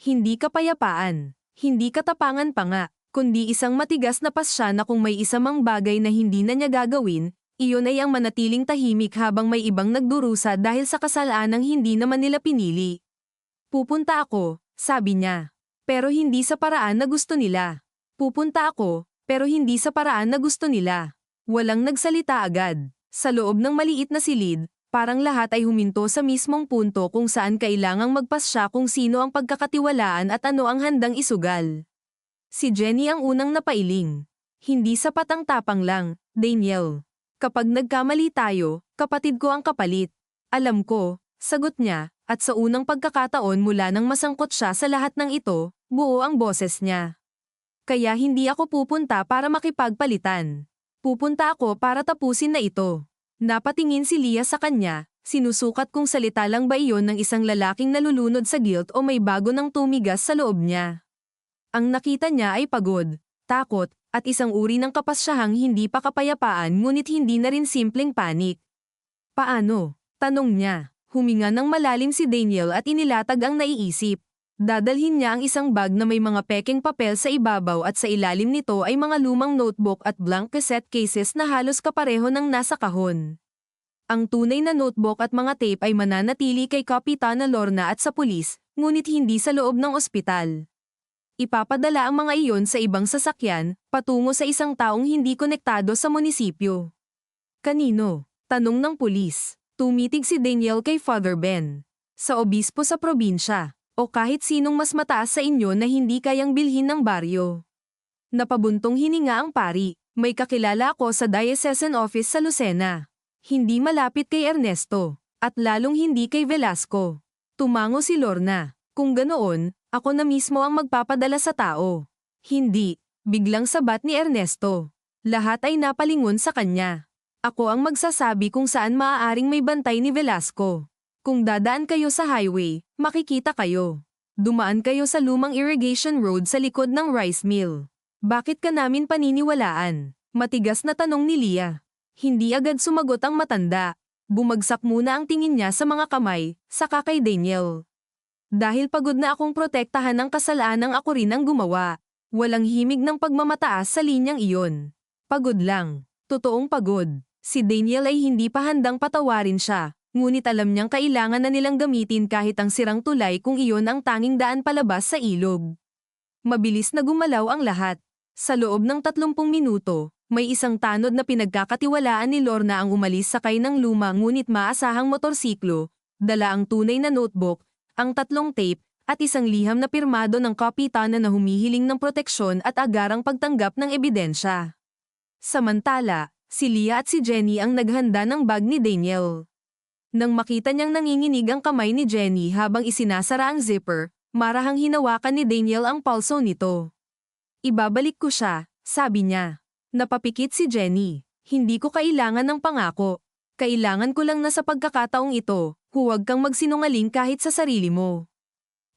Hindi kapayapaan, hindi katapangan pa nga, kundi isang matigas na pasya na kung may isa mang bagay na hindi na niya gagawin, iyon ay ang manatiling tahimik habang may ibang nagdurusa dahil sa kasalanang hindi naman nila pinili. Pupunta ako, sabi niya. Pero hindi sa paraan na gusto nila. Pupunta ako, pero hindi sa paraan na gusto nila. Walang nagsalita agad. Sa loob ng maliit na silid, parang lahat ay huminto sa mismong punto kung saan kailangang magpasya kung sino ang pagkakatiwalaan at ano ang handang isugal. Si Jenny ang unang napailing. Hindi sapat ang tapang lang, Daniel. Kapag nagkamali tayo, kapatid ko ang kapalit. Alam ko, Sagot niya, at sa unang pagkakataon mula nang masangkot siya sa lahat ng ito, buo ang boses niya. Kaya hindi ako pupunta para makipagpalitan. Pupunta ako para tapusin na ito. Napatingin si Leah sa kanya, sinusukat kung salita lang ba iyon ng isang lalaking nalulunod sa guilt o may bago ng tumigas sa loob niya. Ang nakita niya ay pagod, takot, at isang uri ng kapasyahang hindi pa kapayapaan ngunit hindi na rin simpleng panik. Paano? Tanong niya. Huminga ng malalim si Daniel at inilatag ang naiisip. Dadalhin niya ang isang bag na may mga pekeng papel sa ibabaw at sa ilalim nito ay mga lumang notebook at blank cassette cases na halos kapareho ng nasa kahon. Ang tunay na notebook at mga tape ay mananatili kay Kapitana Lorna at sa pulis, ngunit hindi sa loob ng ospital. Ipapadala ang mga iyon sa ibang sasakyan, patungo sa isang taong hindi konektado sa munisipyo. Kanino? Tanong ng pulis. Tumitig si Daniel kay Father Ben. Sa obispo sa probinsya, o kahit sinong mas mataas sa inyo na hindi kayang bilhin ng baryo. Napabuntong hininga ang pari, may kakilala ako sa diocesan office sa Lucena. Hindi malapit kay Ernesto, at lalong hindi kay Velasco. Tumango si Lorna. Kung ganoon, ako na mismo ang magpapadala sa tao. Hindi, biglang sabat ni Ernesto. Lahat ay napalingon sa kanya. Ako ang magsasabi kung saan maaaring may bantay ni Velasco. Kung dadaan kayo sa highway, makikita kayo. Dumaan kayo sa lumang irrigation road sa likod ng rice mill. Bakit ka namin paniniwalaan? Matigas na tanong ni Leah. Hindi agad sumagot ang matanda. Bumagsak muna ang tingin niya sa mga kamay, saka kay Daniel. Dahil pagod na akong protektahan ng kasalanang ako rin ang gumawa. Walang himig ng pagmamataas sa linyang iyon. Pagod lang. Totoong pagod. Si Daniel ay hindi pa handang patawarin siya, ngunit alam niyang kailangan na nilang gamitin kahit ang sirang tulay kung iyon ang tanging daan palabas sa ilog. Mabilis na gumalaw ang lahat. Sa loob ng 30 minuto, may isang tanod na pinagkakatiwalaan ni Lorna ang umalis sakay ng luma ngunit maasahang motorsiklo, dala ang tunay na notebook, ang 3 tape, at isang liham na pirmado ng kapitana na humihiling ng proteksyon at agarang pagtanggap ng ebidensya. Samantala, si Leah at si Jenny ang naghanda ng bag ni Daniel. Nang makita niyang nanginginig ang kamay ni Jenny habang isinasara ang zipper, marahang hinawakan ni Daniel ang palso nito. Ibabalik ko siya, sabi niya. Napapikit si Jenny. Hindi ko kailangan ng pangako. Kailangan ko lang na sa pagkakataong ito, huwag kang magsinungaling kahit sa sarili mo.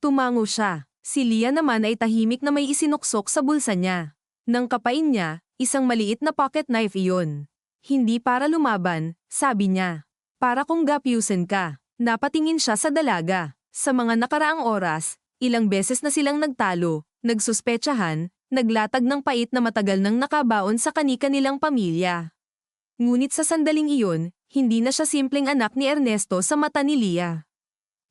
Tumango siya. Si Leah naman ay tahimik na may isinuksok sa bulsa niya. Nang kapain niya, isang maliit na pocket knife iyon. Hindi para lumaban, sabi niya. Para kung gapyusin ka. Napatingin siya sa dalaga. Sa mga nakaraang oras, ilang beses na silang nagtalo, nagsuspetsahan, naglatag ng pait na matagal nang nakabaon sa kani-kanilang pamilya. Ngunit sa sandaling iyon, hindi na siya simpleng anak ni Ernesto sa mata ni Leah.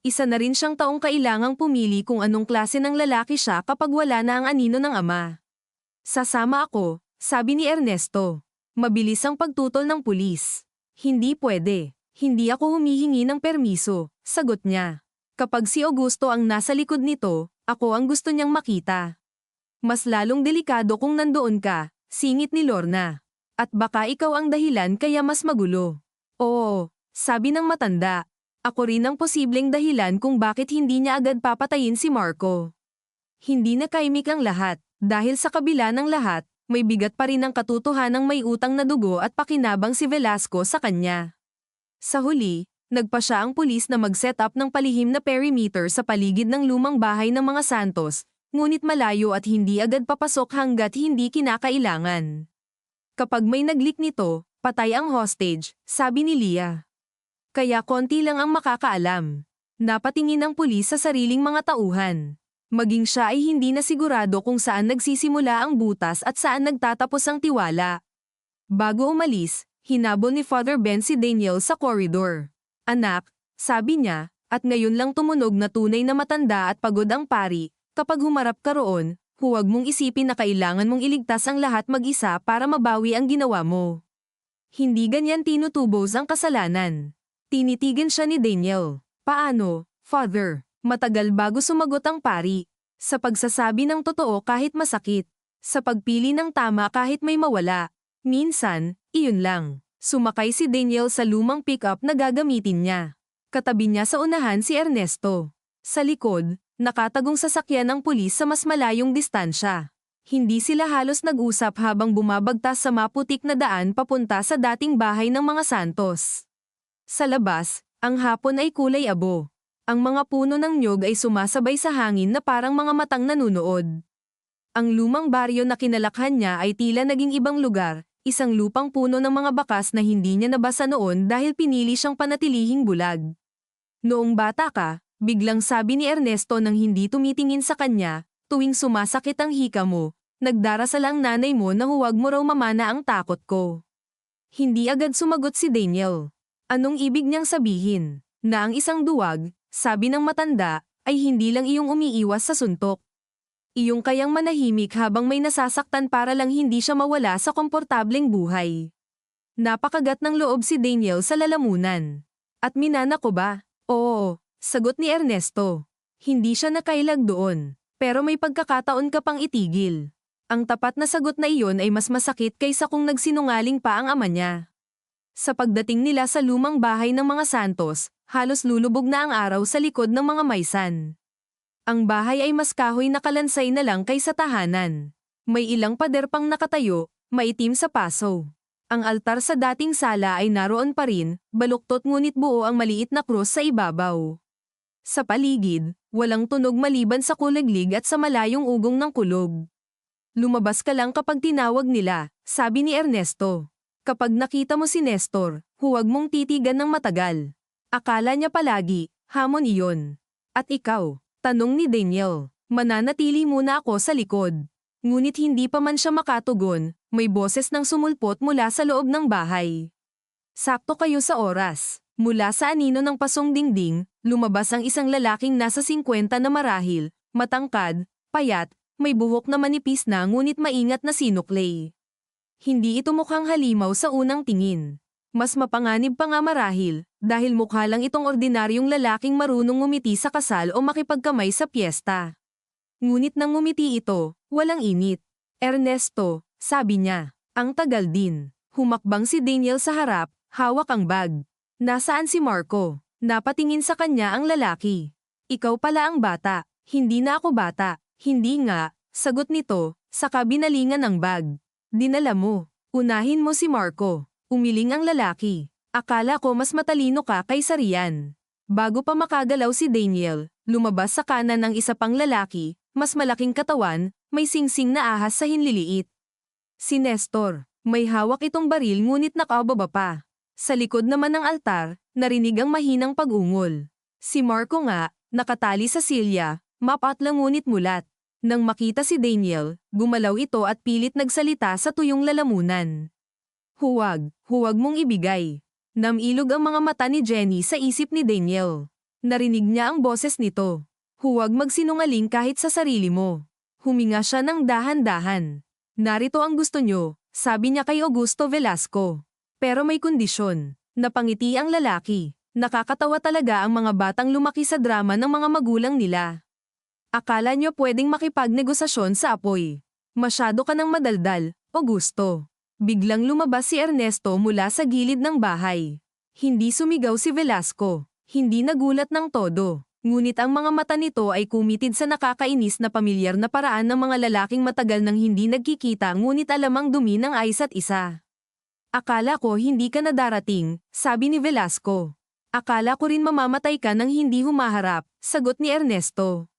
Isa na rin siyang taong kailangang pumili kung anong klase ng lalaki siya kapag wala na ang anino ng ama. Sasama ako, sabi ni Ernesto. Mabilis ang pagtutol ng pulis. Hindi pwede. Hindi ako humihingi ng permiso, sagot niya. Kapag si Augusto ang nasa likod nito, ako ang gusto niyang makita. Mas lalong delikado kung nandoon ka, singit ni Lorna. At baka ikaw ang dahilan kaya mas magulo. Oo, sabi ng matanda. Ako rin ang posibleng dahilan kung bakit hindi niya agad papatayin si Marco. Hindi na kaimik ang lahat. Dahil sa kabila ng lahat, may bigat pa rin ang katotohanang may utang na dugo at pakinabang si Velasco sa kanya. Sa huli, nagpa siya ang pulis na mag-set up ng palihim na perimeter sa paligid ng lumang bahay ng mga Santos, ngunit malayo at hindi agad papasok hanggat hindi kinakailangan. Kapag may naglik nito, patay ang hostage, sabi ni Leah. Kaya konti lang ang makakaalam. Napatingin ang pulis sa sariling mga tauhan. Maging siya ay hindi na sigurado kung saan nagsisimula ang butas at saan nagtatapos ang tiwala. Bago umalis, hinabol ni Father Ben si Daniel sa koridor. Anak, sabi niya, at ngayon lang tumunog na tunay na matanda at pagod ang pari, kapag humarap ka roon, huwag mong isipin na kailangan mong iligtas ang lahat mag-isa para mabawi ang ginawa mo. Hindi ganyan tinutubos ang kasalanan. Tinitigan siya ni Daniel. Paano, Father? Matagal bago sumagot ang pari. Sa pagsasabi ng totoo kahit masakit. Sa pagpili ng tama kahit may mawala. Minsan, iyon lang. Sumakay si Daniel sa lumang pickup na gagamitin niya. Katabi niya sa unahan si Ernesto. Sa likod, nakatagong sasakyan ng pulis sa mas malayong distansya. Hindi sila halos nag-usap habang bumabagtas sa maputik na daan papunta sa dating bahay ng mga Santos. Sa labas, ang hapon ay kulay abo. Ang mga puno ng niyog ay sumasabay sa hangin na parang mga matang nanunood. Ang lumang baryo na kinalakhan niya ay tila naging ibang lugar, isang lupang puno ng mga bakas na hindi niya nabasa noon dahil pinili siyang panatilihing bulag. Noong bata ka, biglang sabi ni Ernesto nang hindi tumitingin sa kanya, tuwing sumasakit ang hika mo, nagdarasal ang nanay mo na huwag mo raw mamana ang takot ko. Hindi agad sumagot si Daniel. Anong ibig niyang sabihin? Na ang isang duwag, sabi ng matanda, ay hindi lang iyong umiiwas sa suntok. Iyong kayang manahimik habang may nasasaktan para lang hindi siya mawala sa komportableng buhay. Napakagat ng loob si Daniel sa lalamunan. At minana ko ba? Oo, sagot ni Ernesto. Hindi siya nakailag doon, pero may pagkakataon ka pang itigil. Ang tapat na sagot na iyon ay mas masakit kaysa kung nagsinungaling pa ang ama niya. Sa pagdating nila sa lumang bahay ng mga Santos, halos lulubog na ang araw sa likod ng mga maysan. Ang bahay ay mas kahoy na kalansay na lang kaysa tahanan. May ilang pader pang nakatayo, maitim sa paso. Ang altar sa dating sala ay naroon pa rin, baluktot ngunit buo ang maliit na krus sa ibabaw. Sa paligid, walang tunog maliban sa kulaglig at sa malayong ugong ng kulog. Lumabas ka lang kapag tinawag nila, sabi ni Ernesto. Kapag nakita mo si Nestor, huwag mong titigan ng matagal. Akala niya palagi, hamon iyon. At ikaw? Tanong ni Daniel. Mananatili muna ako sa likod. Ngunit hindi pa man siya makatugon, may boses nang sumulpot mula sa loob ng bahay. Sakto kayo sa oras. Mula sa anino ng pasong dingding, lumabas ang isang lalaking nasa 50 na marahil, matangkad, payat, may buhok na manipis na ngunit maingat na sinuklay. Hindi ito mukhang halimaw sa unang tingin. Mas mapanganib pa nga marahil, dahil mukha lang itong ordinaryong lalaking marunong ngumiti sa kasal o makipagkamay sa piyesta. Ngunit nang ngumiti ito, walang init. Ernesto, sabi niya, ang tagal din. Humakbang si Daniel sa harap, hawak ang bag. Nasaan si Marco? Napatingin sa kanya ang lalaki. Ikaw pala ang bata. Hindi na ako bata. Hindi nga, sagot nito, saka binalingan ang bag. Dinala mo. Unahin mo si Marco. Umiling ang lalaki. Akala ko mas matalino ka kaysa riyan. Bago pa makagalaw si Daniel, lumabas sa kanan ng isa pang lalaki, mas malaking katawan, may singsing na ahas sa hinliliit. Si Nestor, may hawak itong baril ngunit nakababa pa. Sa likod naman ng altar, narinig ang mahinang pag-ungol. Si Marco nga, nakatali sa silya, mapatlang ngunit mulat. Nang makita si Daniel, gumalaw ito at pilit nagsalita sa tuyong lalamunan. Huwag mong ibigay. Namilog ang mga mata ni Jenny sa isip ni Daniel. Narinig niya ang boses nito. Huwag magsinungaling kahit sa sarili mo. Huminga siya ng dahan-dahan. Narito ang gusto niyo, sabi niya kay Augusto Velasco. Pero may kondisyon. Napangiti ang lalaki. Nakakatawa talaga ang mga batang lumaki sa drama ng mga magulang nila. Akala niyo pwedeng makipagnegosasyon sa apoy. Masyado ka ng madaldal, Augusto. Biglang lumabas si Ernesto mula sa gilid ng bahay. Hindi sumigaw si Velasco. Hindi nagulat ng todo. Ngunit ang mga mata nito ay kumitid sa nakakainis na pamilyar na paraan ng mga lalaking matagal nang hindi nagkikita ngunit alamang dumi ng isa't isa. Akala ko hindi ka na darating, sabi ni Velasco. Akala ko rin mamamatay ka nang hindi humaharap, sagot ni Ernesto.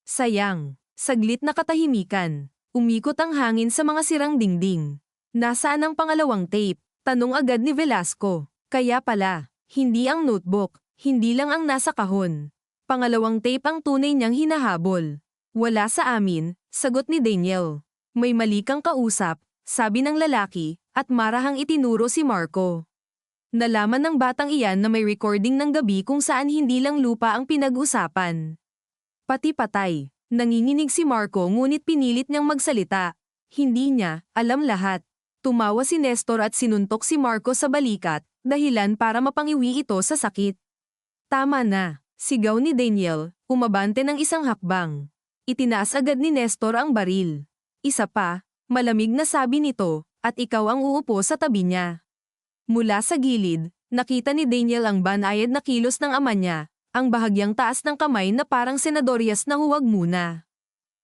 Sayang. Saglit na katahimikan. Umikot ang hangin sa mga sirang dingding. Nasaan ang pangalawang tape? Tanong agad ni Velasco. Kaya pala, hindi ang notebook, hindi lang ang nasa kahon. Pangalawang tape ang tunay niyang hinahabol. Wala sa amin, sagot ni Daniel. May mali kang kausap, sabi ng lalaki, at marahang itinuro si Marco. Nalaman ng batang iyan na may recording ng gabi kung saan hindi lang lupa ang pinag-usapan. Pati patay. Nanginginig si Marco ngunit pinilit niyang magsalita. Hindi niya alam lahat. Tumawa si Nestor at sinuntok si Marco sa balikat, dahilan para mapangiwi ito sa sakit. Tama na. Sigaw ni Daniel, umabante ng isang hakbang. Itinaas agad ni Nestor ang baril. Isa pa, malamig na sabi nito, at ikaw ang uupo sa tabi niya. Mula sa gilid, Nakita ni Daniel ang banayad na kilos ng ama niya, ang bahagyang taas ng kamay na parang senadoryas na huwag muna.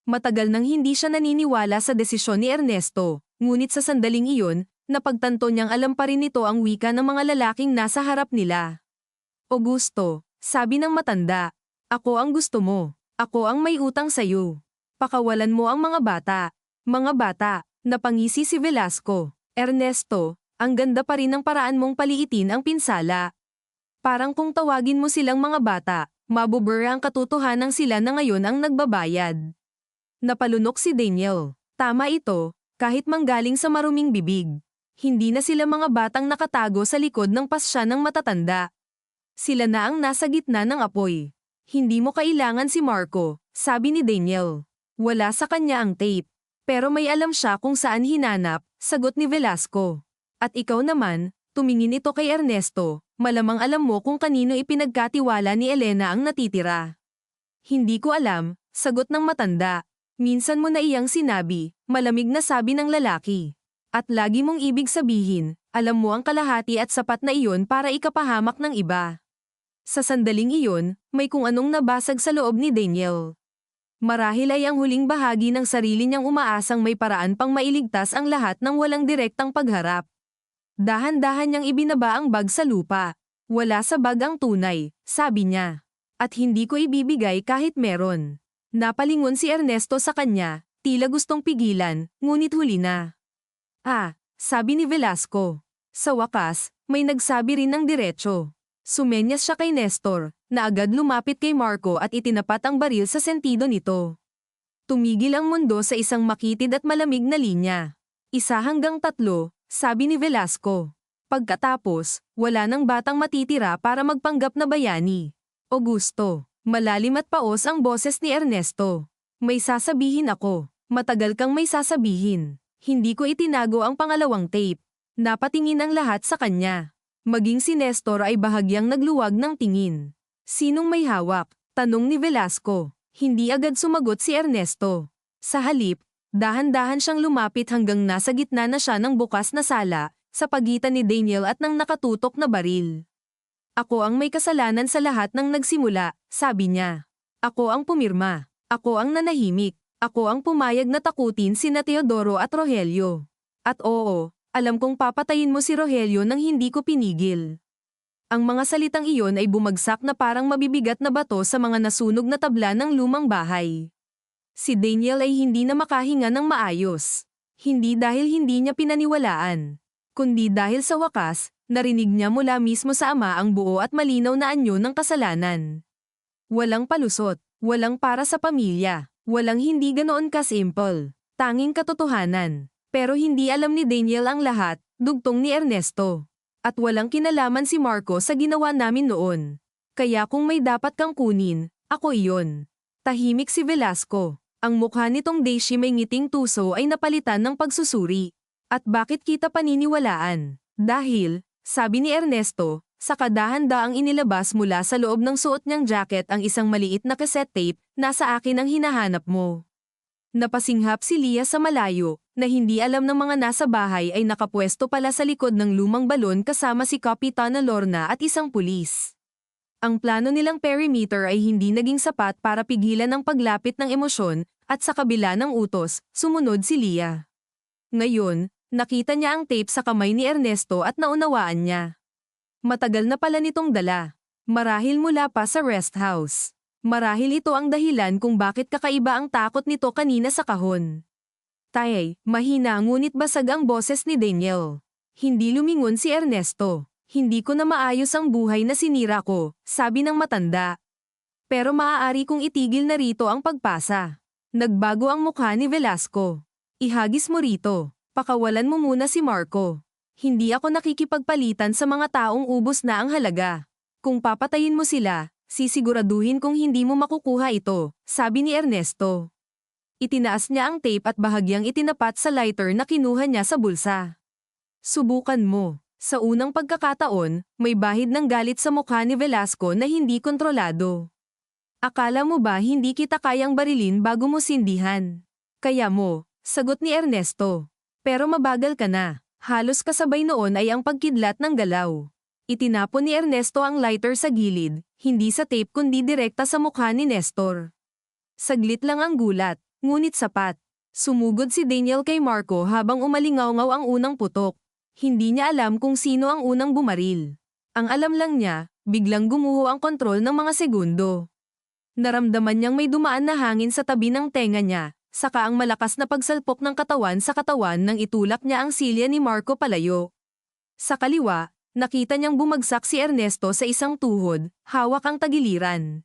Matagal nang hindi siya naniniwala sa desisyon ni Ernesto, ngunit sa sandaling iyon, napagtanto niyang alam pa rin nito ang wika ng mga lalaking nasa harap nila. Augusto, sabi ng matanda, ako ang gusto mo. Ako ang may utang sa'yo. Pakawalan mo ang mga bata. Mga bata, napangisi si Velasco. Ernesto, ang ganda pa rin ng paraan mong paliitin ang pinsala. Parang kung tawagin mo silang mga bata, mabubura ang katotohanan sila na ngayon ang nagbabayad. Napalunok si Daniel. Tama ito, kahit manggaling sa maruming bibig. Hindi na sila mga batang nakatago sa likod ng pasya ng matatanda. Sila na ang nasa gitna ng apoy. Hindi mo kailangan si Marco, sabi ni Daniel. Wala sa kanya ang tape. Pero may alam siya kung saan hinanap, sagot ni Velasco. At ikaw naman, tumingin ito kay Ernesto, malamang alam mo kung kanino ipinagkatiwala ni Elena ang natitira. Hindi ko alam, sagot ng matanda. Minsan mo na iyang sinabi, malamig na sabi ng lalaki. At lagi mong ibig sabihin, alam mo ang kalahati at sapat na iyon para ikapahamak ng iba. Sa sandaling iyon, may kung anong nabasag sa loob ni Daniel. Marahil ay ang huling bahagi ng sarili niyang umaasang may paraan pang mailigtas ang lahat ng walang direktang pagharap. Dahan-dahan niyang ibinaba ang bag sa lupa. Wala sa bag ang tunay, sabi niya. At hindi ko ibibigay kahit meron. Napalingon si Ernesto sa kanya, tila gustong pigilan, ngunit huli na. Sabi ni Velasco. Sa wakas, may nagsabi rin ng diretso. Sumenyas siya kay Nestor, na agad lumapit kay Marco at itinapat ang baril sa sentido nito. Tumigil ang mundo sa isang makitid at malamig na linya. 1 hanggang 3, sabi ni Velasco. Pagkatapos, wala nang batang matitira para magpanggap na bayani. Augusto, malalim at paos ang boses ni Ernesto. May sasabihin ako. Matagal kang may sasabihin. Hindi ko itinago ang pangalawang tape. Napatingin ang lahat sa kanya. Maging si Nestor ay bahagyang nagluwag ng tingin. Sinong may hawak? Tanong ni Velasco. Hindi agad sumagot si Ernesto. Sa halip, dahan-dahan siyang lumapit hanggang nasa gitna na siya ng bukas na sala, sa pagitan ni Daniel at ng nakatutok na baril. Ako ang may kasalanan sa lahat ng nagsimula, sabi niya. Ako ang pumirma. Ako ang nanahimik. Ako ang pumayag na takutin sina Teodoro at Rogelio. At oo, alam kong papatayin mo si Rogelio nang hindi ko pinigil. Ang mga salitang iyon ay bumagsak na parang mabibigat na bato sa mga nasunog na tabla ng lumang bahay. Si Daniel ay hindi na makahinga ng maayos. Hindi dahil hindi niya pinaniwalaan, kundi dahil sa wakas, narinig niya mula mismo sa ama ang buo at malinaw na anyo ng kasalanan. Walang palusot, walang para sa pamilya, walang hindi ganoon ka-simple, tanging katotohanan. Pero hindi alam ni Daniel ang lahat, dugtong ni Ernesto. At walang kinalaman si Marco sa ginawa namin noon. Kaya kung may dapat kang kunin, ako iyon. Tahimik si Velasco. Ang mukha nitong Daisy may ngiting tuso ay napalitan ng pagsusuri. At bakit kita paniniwalaan? Dahil, sabi ni Ernesto, sa kadahan-daang inilabas mula sa loob ng suot niyang jacket ang isang maliit na cassette tape, nasa akin ang hinahanap mo. Napasinghap si Lia sa malayo, na hindi alam ng mga nasa bahay ay nakapwesto pala sa likod ng lumang balon kasama si Kapitana Lorna at isang pulis. Ang plano nilang perimeter ay hindi naging sapat para pigilan ang paglapit ng emosyon, at sa kabila ng utos, sumunod si Lia. Ngayon, nakita niya ang tape sa kamay ni Ernesto at naunawaan niya. Matagal na pala nitong dala. Marahil mula pa sa rest house. Marahil ito ang dahilan kung bakit kakaiba ang takot nito kanina sa kahon. Tay, mahina ngunit basag ang boses ni Daniel. Hindi lumingon si Ernesto. Hindi ko na maayos ang buhay na sinira ko, sabi ng matanda. Pero maaari kong itigil na rito ang pagpasa. Nagbago ang mukha ni Velasco. Ihagis mo rito. Pakawalan mo muna si Marco. Hindi ako nakikipagpalitan sa mga taong ubos na ang halaga. Kung papatayin mo sila, sisiguraduhin kong hindi mo makukuha ito, sabi ni Ernesto. Itinaas niya ang tape at bahagyang itinapat sa lighter na kinuha niya sa bulsa. Subukan mo. Sa unang pagkakataon, may bahid ng galit sa mukha ni Velasco na hindi kontrolado. Akala mo ba hindi kita kayang barilin bago mo sindihan? Kaya mo, sagot ni Ernesto. Pero mabagal ka na. Halos kasabay noon ay ang pagkidlat ng galaw. Itinapon ni Ernesto ang lighter sa gilid, hindi sa tape kundi direkta sa mukha ni Nestor. Saglit lang ang gulat, ngunit sapat. Sumugod si Daniel kay Marco habang umalingaw-ngaw ang unang putok. Hindi niya alam kung sino ang unang bumaril. Ang alam lang niya, biglang gumuho ang kontrol ng mga segundo. Naramdaman niyang may dumaan na hangin sa tabi ng tenga niya, saka ang malakas na pagsalpok ng katawan sa katawan nang itulak niya ang silya ni Marco palayo. Sa kaliwa, nakita niyang bumagsak si Ernesto sa isang tuhod, hawak ang tagiliran.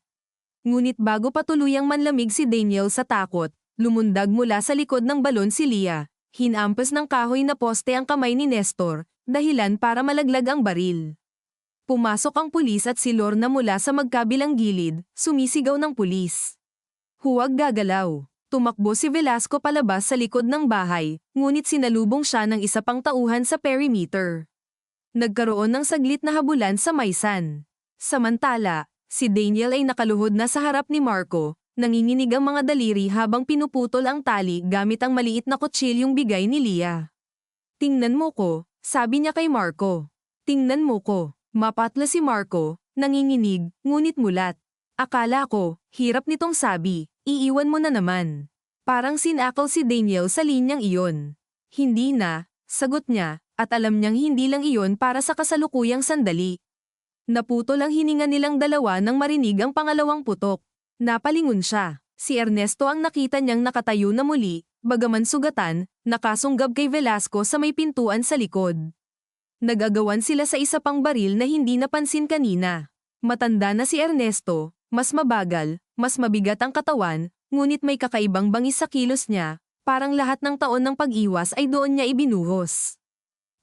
Ngunit bago pa tuluyang manlamig si Daniel sa takot, lumundag mula sa likod ng balon si Leah. Hinampas ng kahoy na poste ang kamay ni Nestor, dahilan para malaglag ang baril. Pumasok ang pulis at si Lorna mula sa magkabilang gilid, sumisigaw ng pulis. Huwag gagalaw. Tumakbo si Velasco palabas sa likod ng bahay, ngunit sinalubong siya ng isa pang tauhan sa perimeter. Nagkaroon ng saglit na habulan sa maysan. Samantala, si Daniel ay nakaluhod na sa harap ni Marco, nanginginig ang mga daliri habang pinuputol ang tali gamit ang maliit na kutsilyong bigay ni Leah. Tingnan mo ko, sabi niya kay Marco. Tingnan mo ko. Mapatla si Marco, nanginginig, ngunit mulat. Akala ko, hirap nitong sabi, iiwan mo na naman. Parang sinakal si Daniel sa linyang iyon. Hindi na, sagot niya, at alam niyang hindi lang iyon para sa kasalukuyang sandali. Naputol ang hininga nilang dalawa nang marinig ang pangalawang putok. Napalingon siya. Si Ernesto ang nakita niyang nakatayo na muli, bagaman sugatan, nakasunggab kay Velasco sa may pintuan sa likod. Nagagawan sila sa isa pang baril na hindi napansin kanina. Matanda na si Ernesto, mas mabagal, mas mabigat ang katawan, ngunit may kakaibang bangis sa kilos niya, parang lahat ng taon ng pag-iwas ay doon niya ibinuhos.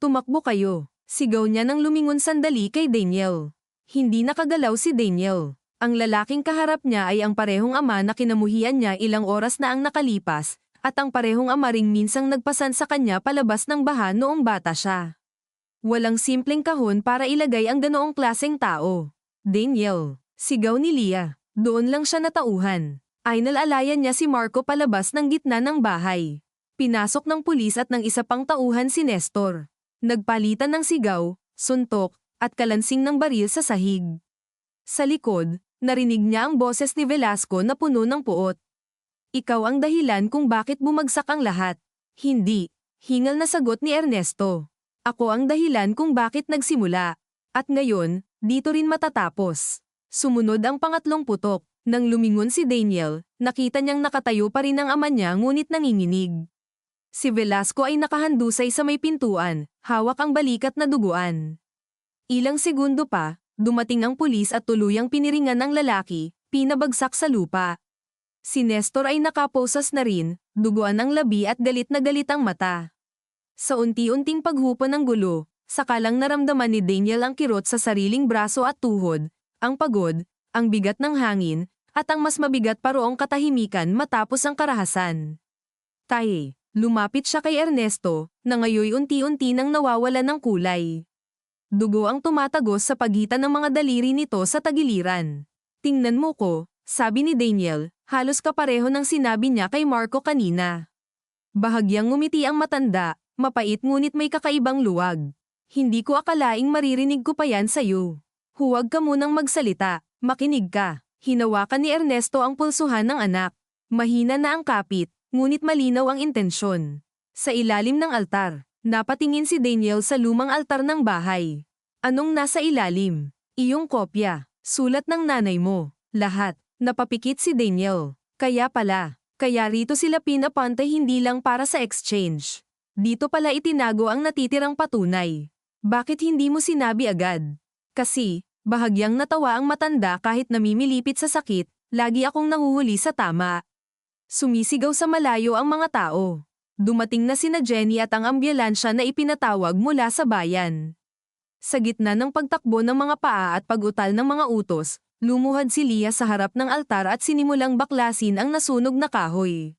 Tumakbo kayo, sigaw niya nang lumingon sandali kay Daniel. Hindi nakagalaw si Daniel. Ang lalaking kaharap niya ay ang parehong ama na kinamuhian niya ilang oras na ang nakalipas, at ang parehong ama ring minsang nagpasan sa kanya palabas ng baha noong bata siya. Walang simpleng kahon para ilagay ang ganoong klaseng tao. Daniel, sigaw ni Leah. Doon lang siya natauhan. Ay nalalayan niya si Marco palabas ng gitna ng bahay. Pinasok ng pulis at ng isa pang tauhan si Nestor. Nagpalitan ng sigaw, suntok, at kalansing ng baril sa sahig. Sa likod, narinig niya ang boses ni Velasco na puno ng puot. Ikaw ang dahilan kung bakit bumagsak ang lahat. Hindi, hingal na sagot ni Ernesto. Ako ang dahilan kung bakit nagsimula. At ngayon, dito rin matatapos. Sumunod ang pangatlong putok. Nang lumingon si Daniel, nakita niyang nakatayo pa rin ang ama niya ngunit nanginginig. Si Velasco ay nakahandusay sa may pintuan, hawak ang balikat na duguan. Ilang segundo pa, dumating ang pulis at tuluyang piniringan ng lalaki, pinabagsak sa lupa. Si Nestor ay nakaposas na rin, duguan ang labi at galit na galit ang mata. Sa unti-unting paghupa ng gulo, sakalang naramdaman ni Daniel ang kirot sa sariling braso at tuhod, ang pagod, ang bigat ng hangin, at ang mas mabigat pa roong katahimikan matapos ang karahasan. Tay, lumapit siya kay Ernesto, na ngayoy unti-unti nang nawawala ng kulay. Dugo ang tumatagos sa pagitan ng mga daliri nito sa tagiliran. Tingnan mo ko, sabi ni Daniel, halos kapareho ng sinabi niya kay Marco kanina. Bahagyang ngumiti ang matanda, mapait ngunit may kakaibang luwag. Hindi ko akalaing maririnig ko pa yan sa'yo. Huwag ka munang magsalita, makinig ka. Hinawakan ni Ernesto ang pulsuhan ng anak. Mahina na ang kapit, ngunit malinaw ang intensyon. Sa ilalim ng altar, napatingin si Daniel sa lumang altar ng bahay. Anong nasa ilalim? Iyong kopya, sulat ng nanay mo, lahat. Napapikit si Daniel. Kaya pala, kaya rito sila pinapantay hindi lang para sa exchange. Dito pala itinago ang natitirang patunay. Bakit hindi mo sinabi agad? Kasi, bahagyang natawa ang matanda kahit namimilipit sa sakit, lagi akong nahuhuli sa tama. Sumisigaw sa malayo ang mga tao. Dumating na sina Jenny at ang ambulansya na ipinatawag mula sa bayan. Sa gitna ng pagtakbo ng mga paa at pag-utal ng mga utos, lumuhad si Leah sa harap ng altar at sinimulang baklasin ang nasunog na kahoy.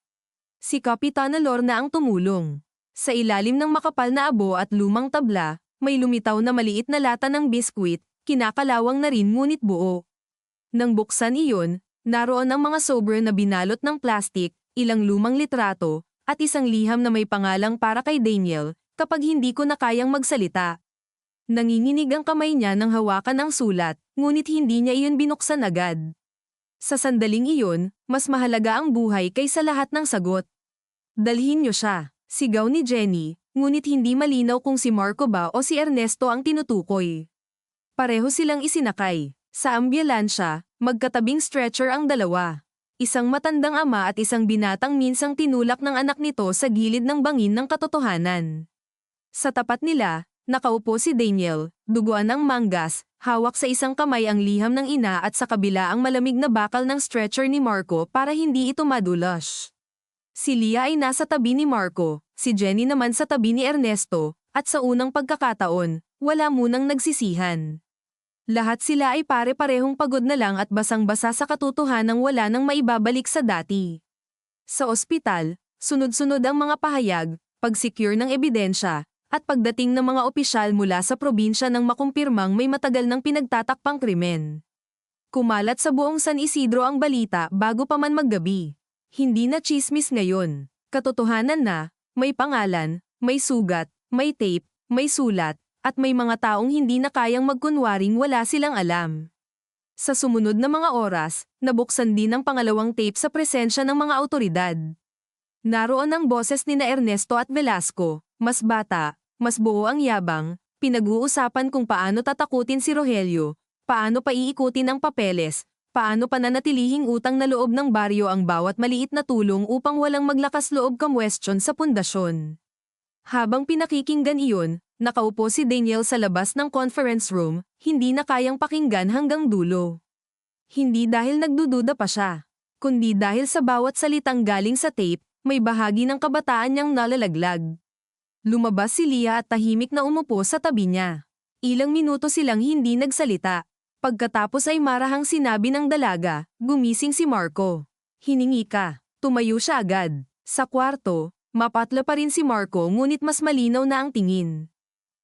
Si Kapitana Lorna ang tumulong. Sa ilalim ng makapal na abo at lumang tabla, may lumitaw na maliit na lata ng biskwit, kinakalawang na rin ngunit buo. Nang buksan iyon, naroon ang mga sobre na binalot ng plastik, ilang lumang litrato, at isang liham na may pangalang para kay Daniel, kapag hindi ko na kayang magsalita. Nanginginig ang kamay niya nang hawakan ang sulat, ngunit hindi niya iyon binuksan agad. Sa sandaling iyon, mas mahalaga ang buhay kaysa lahat ng sagot. Dalhin niyo siya, sigaw ni Jenny, ngunit hindi malinaw kung si Marco ba o si Ernesto ang tinutukoy. Pareho silang isinakay. Sa ambulansya, magkatabing stretcher ang dalawa. Isang matandang ama at isang binatang minsang tinulak ng anak nito sa gilid ng bangin ng katotohanan. Sa tapat nila, nakaupo si Daniel, duguan ng manggas, hawak sa isang kamay ang liham ng ina at sa kabila ang malamig na bakal ng stretcher ni Marco para hindi ito madulas. Si Leah ay nasa tabi ni Marco, si Jenny naman sa tabi ni Ernesto, at sa unang pagkakataon, wala munang nagsisihan. Lahat sila ay pare-parehong pagod na lang at basang-basa sa katotohanang wala nang maibabalik sa dati. Sa ospital, sunod-sunod ang mga pahayag, pag-secure ng ebidensya, at pagdating ng mga opisyal mula sa probinsya nang makumpirmang may matagal nang pinagtatakpang krimen. Kumalat sa buong San Isidro ang balita bago pa man maggabi. Hindi na tsismis ngayon. Katotohanan na, may pangalan, may sugat, may tape, may sulat, at may mga taong hindi na kayang magkunwaring wala silang alam. Sa sumunod na mga oras, nabuksan din ang pangalawang tape sa presensya ng mga awtoridad. Naroon ang boses nina Ernesto at Velasco, mas bata, mas buo ang yabang, pinag-uusapan kung paano tatakutin si Rogelio, paano paiikutin ang papeles, paano pananatilihing utang na loob ng baryo ang bawat maliit na tulong upang walang maglakas loob kamwestiyon sa pundasyon. Habang pinakikinggan iyon, nakaupo si Daniel sa labas ng conference room, hindi na kayang pakinggan hanggang dulo. Hindi dahil nagdududa pa siya, kundi dahil sa bawat salitang galing sa tape, may bahagi ng kabataan niyang nalalaglag. Lumabas si Leah at tahimik na umupo sa tabi niya. Ilang minuto silang hindi nagsalita. Pagkatapos ay marahang sinabi ng dalaga, gumising si Marco. Hiningi ka. Tumayo siya agad. Sa kwarto, mapatla pa rin si Marco ngunit mas malinaw na ang tingin.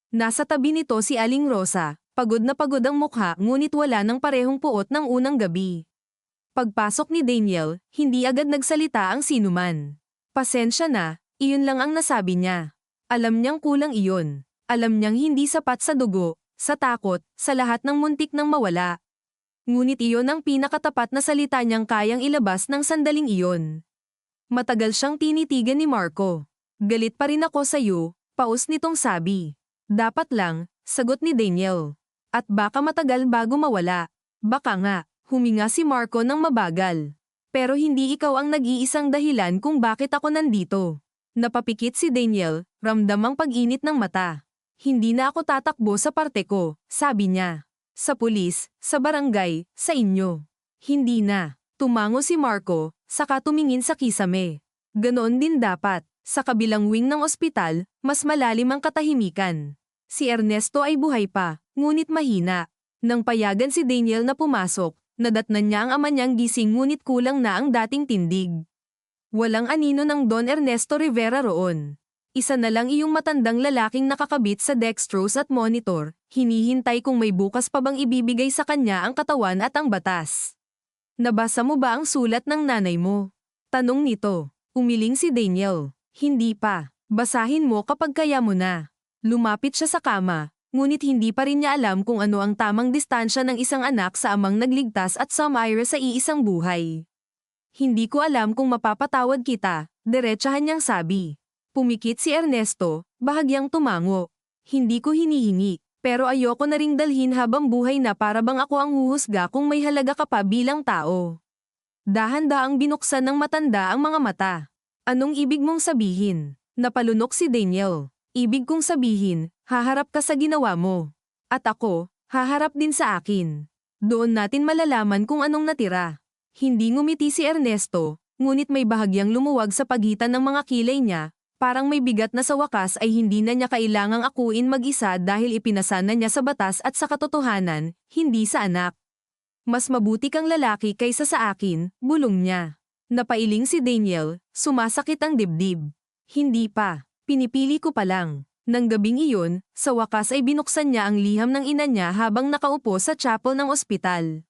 Nasa tabi nito si Aling Rosa, pagod na pagod ang mukha ngunit wala ng parehong puot ng unang gabi. Pagpasok ni Daniel, hindi agad nagsalita ang sinuman. Pasensya na, iyon lang ang nasabi niya. Alam niyang kulang iyon. Alam niyang hindi sapat sa dugo, sa takot, sa lahat ng muntik nang mawala. Ngunit iyon ang pinakatapat na salita niyang kayang ilabas ng sandaling iyon. Matagal siyang tinitigan ni Marco. Galit pa rin ako sa iyo, paus nitong sabi. Dapat lang, sagot ni Daniel. At baka matagal bago mawala. Baka nga, huminga si Marco ng mabagal. Pero hindi ikaw ang nag-iisang dahilan kung bakit ako nandito. Napapikit si Daniel, ramdam ang pag-init ng mata. Hindi na ako tatakbo sa parte ko, sabi niya. Sa pulis, sa barangay, sa inyo. Hindi na. Tumango si Marco, saka tumingin sa kisame. Ganoon din dapat. Sa kabilang wing ng ospital, mas malalim ang katahimikan. Si Ernesto ay buhay pa, ngunit mahina. Nang payagan si Daniel na pumasok, nadatnan niya ang ama niyang gising ngunit kulang na ang dating tindig. Walang anino ng Don Ernesto Rivera roon. Isa na lang iyong matandang lalaking nakakabit sa dextrose at monitor, hinihintay kung may bukas pa bang ibibigay sa kanya ang katawan at ang batas. Nabasa mo ba ang sulat ng nanay mo? Tanong nito. Umiling si Daniel. Hindi pa. Basahin mo kapag kaya mo na. Lumapit siya sa kama, ngunit hindi pa rin niya alam kung ano ang tamang distansya ng isang anak sa amang nagligtas at sumire sa iisang buhay. Hindi ko alam kung mapapatawad kita, diretsahan niyang sabi. Pumikit si Ernesto, bahagyang tumango. Hindi ko hinihingi, pero ayoko na ring dalhin habang buhay na para bang ako ang huhusga kung may halaga ka pa bilang tao. Dahan-daang binuksan ng matanda ang mga mata. Anong ibig mong sabihin? Napalunok si Daniel. Ibig kong sabihin, haharap ka sa ginawa mo. At ako, haharap din sa akin. Doon natin malalaman kung anong natira. Hindi ngumiti si Ernesto, ngunit may bahagyang lumuwag sa pagitan ng mga kilay niya, parang may bigat na sa wakas ay hindi na niya kailangang akuin mag-isa dahil ipinasa na niya sa batas at sa katotohanan, hindi sa anak. Mas mabuti kang lalaki kaysa sa akin, bulong niya. Napailing si Daniel, sumasakit ang dibdib. Hindi pa, pinipili ko pa lang. Nang gabing iyon, sa wakas ay binuksan niya ang liham ng ina niya habang nakaupo sa chapel ng ospital.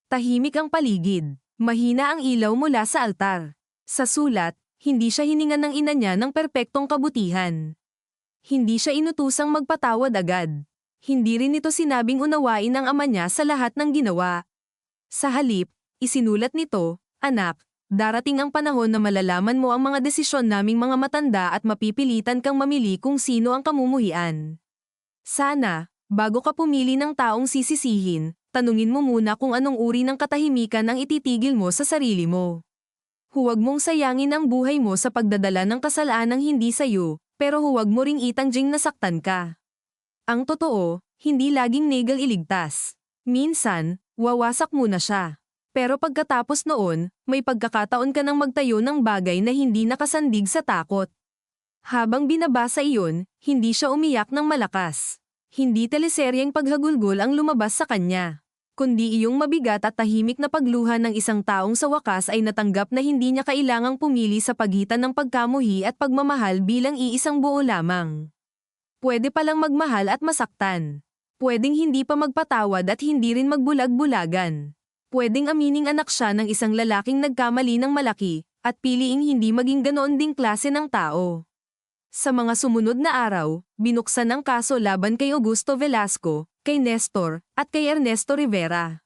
Tahimik ang paligid. Mahina ang ilaw mula sa altar. Sa sulat, hindi siya hiningan ng ina niya ng perpektong kabutihan. Hindi siya inutusang magpatawad agad. Hindi rin nito sinabing unawain ang ama niya sa lahat ng ginawa. Sa halip, isinulat nito, "Anak, darating ang panahon na malalaman mo ang mga desisyon naming mga matanda at mapipilitan kang mamili kung sino ang kamumuhian. Sana, bago ka pumili ng taong sisisihin, tanungin mo muna kung anong uri ng katahimikan ang ititigil mo sa sarili mo. Huwag mong sayangin ang buhay mo sa pagdadala ng kasalanang hindi sayo, pero huwag mo ring itangjing nasaktan ka. Ang totoo, hindi laging negal iligtas. Minsan, wawasak muna siya. Pero pagkatapos noon, may pagkakataon ka nang magtayo ng bagay na hindi nakasandig sa takot." Habang binabasa iyon, hindi siya umiyak ng malakas. Hindi teleseryeng paghagulgol ang lumabas sa kanya, kundi iyong mabigat at tahimik na pagluha ng isang taong sa wakas ay natanggap na hindi niya kailangang pumili sa pagitan ng pagkamuhi at pagmamahal bilang iisang buo lamang. Pwede palang magmahal at masaktan. Pwedeng hindi pa magpatawad at hindi rin magbulag-bulagan. Pwedeng amining anak siya ng isang lalaking nagkamali ng malaki, at piliing hindi maging ganoon ding klase ng tao. Sa mga sumunod na araw, binuksan ang kaso laban kay Augusto Velasco, kay Nestor, at kay Ernesto Rivera.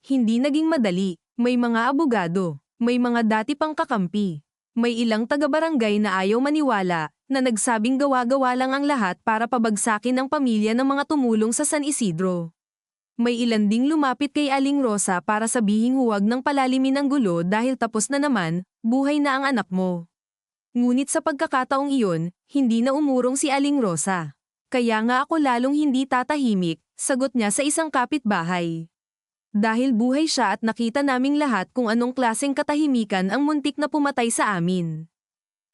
Hindi naging madali, may mga abogado, may mga dati pang kakampi. May ilang taga-barangay na ayaw maniwala, na nagsabing gawa-gawa lang ang lahat para pabagsakin ang pamilya ng mga tumulong sa San Isidro. May ilan ding lumapit kay Aling Rosa para sabihing huwag nang palalimin ang gulo dahil tapos na naman, buhay na ang anak mo. Ngunit sa pagkakataong iyon, hindi na umurong si Aling Rosa. "Kaya nga ako lalong hindi tatahimik," sagot niya sa isang kapitbahay. "Dahil buhay siya at nakita naming lahat kung anong klaseng katahimikan ang muntik na pumatay sa amin."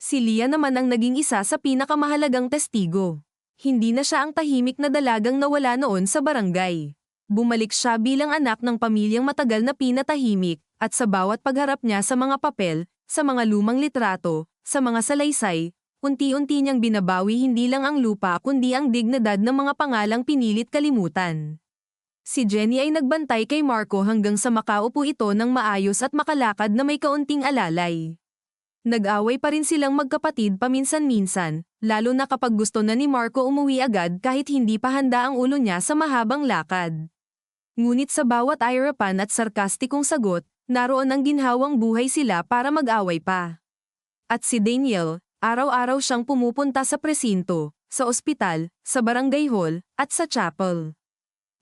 Si Lia naman ang naging isa sa pinakamahalagang testigo. Hindi na siya ang tahimik na dalagang nawala noon sa barangay. Bumalik siya bilang anak ng pamilyang matagal na pinatahimik, at sa bawat pagharap niya sa mga papel, sa mga lumang litrato, sa mga salaysay, unti-unti niyang binabawi hindi lang ang lupa kundi ang dignidad ng mga pangalang pinilit kalimutan. Si Jenny ay nagbantay kay Marco hanggang sa makaupo ito ng maayos at makalakad na may kaunting alalay. Nag-away pa rin silang magkapatid paminsan-minsan, lalo na kapag gusto na ni Marco umuwi agad kahit hindi pa handa ang ulo niya sa mahabang lakad. Ngunit sa bawat irapan at sarkastikong sagot, naroon ang ginhawang buhay sila para mag-away pa. At si Daniel, araw-araw siyang pumupunta sa presinto, sa ospital, sa barangay hall, at sa chapel.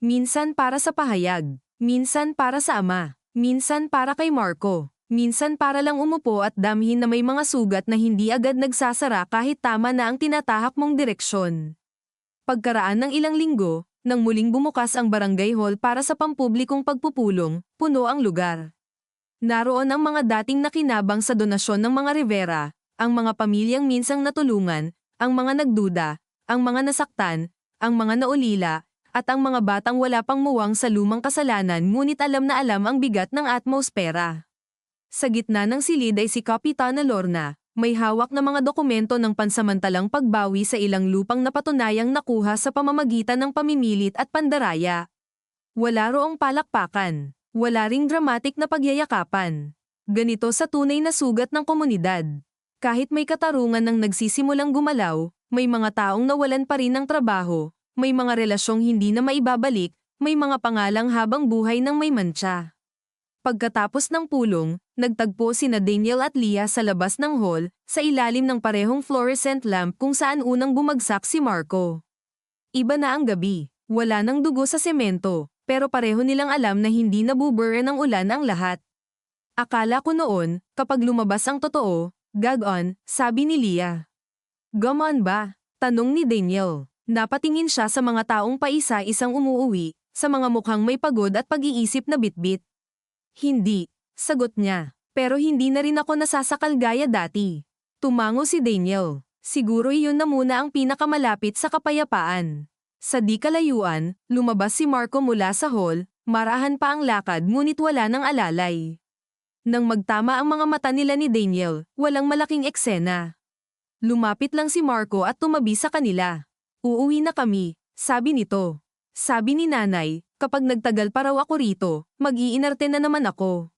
Minsan para sa pahayag, minsan para sa ama, minsan para kay Marco, minsan para lang umupo at damhin na may mga sugat na hindi agad nagsasara kahit tama na ang tinatahak mong direksyon. Pagkaraan ng ilang linggo, nang muling bumukas ang barangay hall para sa pampublikong pagpupulong, puno ang lugar. Naroon ang mga dating nakinabang sa donasyon ng mga Rivera, ang mga pamilyang minsang natulungan, ang mga nagduda, ang mga nasaktan, ang mga naulila, at ang mga batang wala pang muwang sa lumang kasalanan ngunit alam na alam ang bigat ng atmospera. Sa gitna ng silid ay si Kapitana Lorna, may hawak na mga dokumento ng pansamantalang pagbawi sa ilang lupang napatunayang nakuha sa pamamagitan ng pamimilit at pandaraya. Wala roong palakpakan. Wala ring dramatic na pagyayakapan. Ganito sa tunay na sugat ng komunidad. Kahit may katarungan ng nagsisimulang gumalaw, may mga taong nawalan pa rin ng trabaho, may mga relasyong hindi na maibabalik, may mga pangalang habang buhay ng may mantsa. Pagkatapos ng pulong, nagtagpo sina Daniel at Lia sa labas ng hall, sa ilalim ng parehong fluorescent lamp kung saan unang bumagsak si Marco. Iba na ang gabi, wala nang dugo sa semento. Pero pareho nilang alam na hindi nabubura ng ulan ang lahat. "Akala ko noon, kapag lumabas ang totoo, gag-on," sabi ni Lia. "Gumon ba?" tanong ni Daniel. Napatingin siya sa mga taong paisa-isang umuuwi, sa mga mukhang may pagod at pag-iisip na bitbit. "Hindi," sagot niya. "Pero hindi na rin ako nasasakal gaya dati." Tumango si Daniel. Siguro iyon na muna ang pinakamalapit sa kapayapaan. Sa di kalayuan, lumabas si Marco mula sa hall, marahan pa ang lakad ngunit wala ng alalay. Nang magtama ang mga mata nila ni Daniel, walang malaking eksena. Lumapit lang si Marco at tumabi sa kanila. "Uuwi na kami," sabi nito. Sabi ni nanay, "Kapag nagtagal pa raw ako rito, mag-iinarte na naman ako."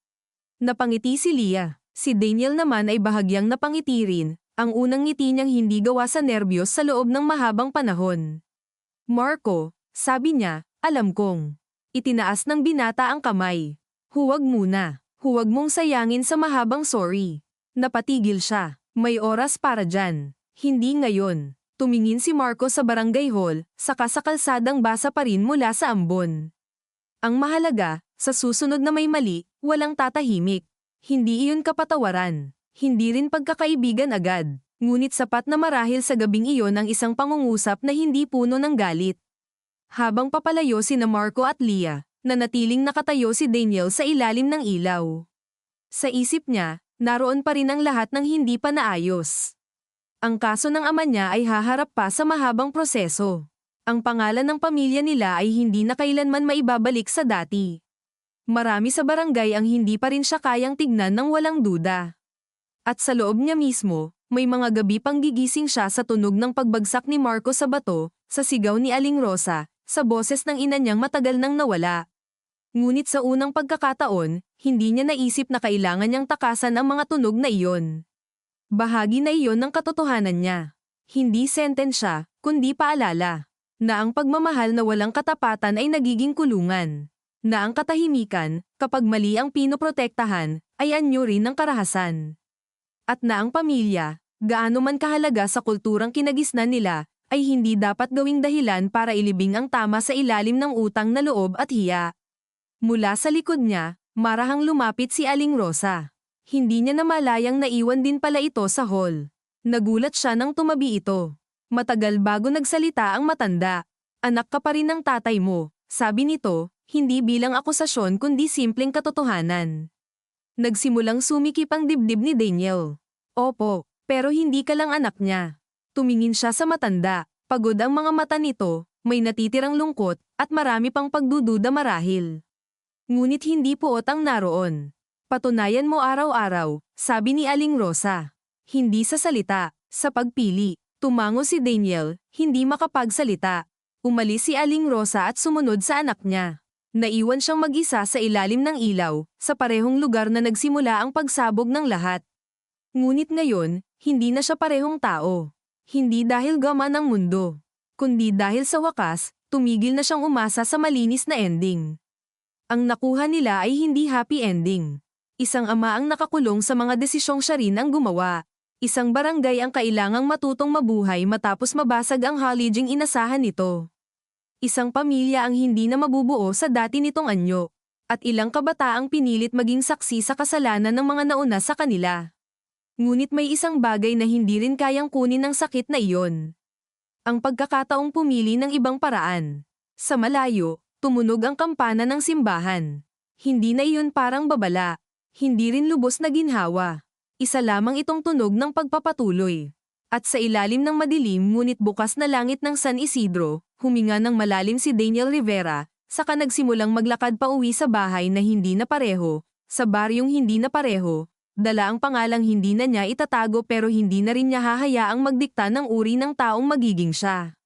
Napangiti si Lia. Si Daniel naman ay bahagyang napangiti rin, ang unang ngiti niyang hindi gawa sa nerbiyos sa loob ng mahabang panahon. "Marco," Sabi niya, alam kong. Itinaas ng binata ang kamay. Huwag muna. Huwag mong sayangin sa mahabang sorry. Napatigil siya. May oras para dyan. Hindi ngayon. Tumingin si Marco sa barangay hall, saka sa kalsadang basa pa rin mula sa ambon. Ang mahalaga, sa susunod na may mali, walang tatahimik. Hindi iyon kapatawaran. Hindi rin pagkakaibigan agad. Ngunit sapat na marahil sa gabing iyon ang isang pangungusap na hindi puno ng galit. Habang papalayo sina Marco at Leah, nanatiling nakatayo si Daniel sa ilalim ng ilaw. Sa isip niya, naroon pa rin ang lahat ng hindi pa naayos. Ang kaso ng ama niya ay haharap pa sa mahabang proseso. Ang pangalan ng pamilya nila ay hindi na kailanman maibabalik sa dati. Marami sa barangay ang hindi pa rin siya kayang tignan ng walang duda. At sa loob niya mismo, may mga gabi pang gigising siya sa tunog ng pagbagsak ni Marco sa bato, sa sigaw ni Aling Rosa, sa boses ng ina niyang matagal nang nawala. Ngunit sa unang pagkakataon, hindi niya naisip na kailangan niyang takasan ang mga tunog na iyon. Bahagi na iyon ng katotohanan niya. Hindi sentensya, kundi paalala. Na ang pagmamahal na walang katapatan ay nagiging kulungan. Na ang katahimikan, kapag mali ang pinoprotektahan, ay anyo rin ng karahasan. At na ang pamilya, gaano man kahalaga sa kulturang kinagisnan nila, ay hindi dapat gawing dahilan para ilibing ang tama sa ilalim ng utang na loob at hiya. Mula sa likod niya, marahang lumapit si Aling Rosa. Hindi niya namalayang naiwan din pala ito sa hall. Nagulat siya nang tumabi ito. Matagal bago nagsalita ang matanda. Anak ka pa rin ng tatay mo, sabi nito, hindi bilang akusasyon kundi simpleng katotohanan. Nagsimulang sumikip ang dibdib ni Daniel. Opo, pero hindi ka lang anak niya. Tumingin siya sa matanda, pagod ang mga mata nito, may natitirang lungkot, at marami pang pagdududa marahil. Ngunit hindi puot ang naroon. Patunayan mo araw-araw, sabi ni Aling Rosa. Hindi sa salita, sa pagpili. Tumango si Daniel, hindi makapagsalita. Umalis si Aling Rosa at sumunod sa anak niya. Naiwan siyang mag-isa sa ilalim ng ilaw, sa parehong lugar na nagsimula ang pagsabog ng lahat. Ngunit ngayon, hindi na siya parehong tao. Hindi dahil gaman ang mundo, kundi dahil sa wakas, tumigil na siyang umasa sa malinis na ending. Ang nakuha nila ay hindi happy ending. Isang ama ang nakakulong sa mga desisyong siya rin ang gumawa. Isang barangay ang kailangang matutong mabuhay matapos mabasag ang halijing inasahan nito. Isang pamilya ang hindi na mabubuo sa dati nitong anyo. At ilang kabataang pinilit maging saksi sa kasalanan ng mga nauna sa kanila. Ngunit may isang bagay na hindi rin kayang kunin ng sakit na iyon. Ang pagkakataong pumili ng ibang paraan. Sa malayo, tumunog ang kampana ng simbahan. Hindi na iyon parang babala. Hindi rin lubos na ginhawa. Isa lamang itong tunog ng pagpapatuloy. At sa ilalim ng madilim ngunit bukas na langit ng San Isidro, huminga ng malalim si Daniel Rivera, saka nagsimulang maglakad pa uwi sa bahay na hindi na pareho, sa baryong hindi na pareho, dala ang pangalang hindi na niya itatago pero hindi na rin niya hahayaang magdikta ng uri ng taong magiging siya.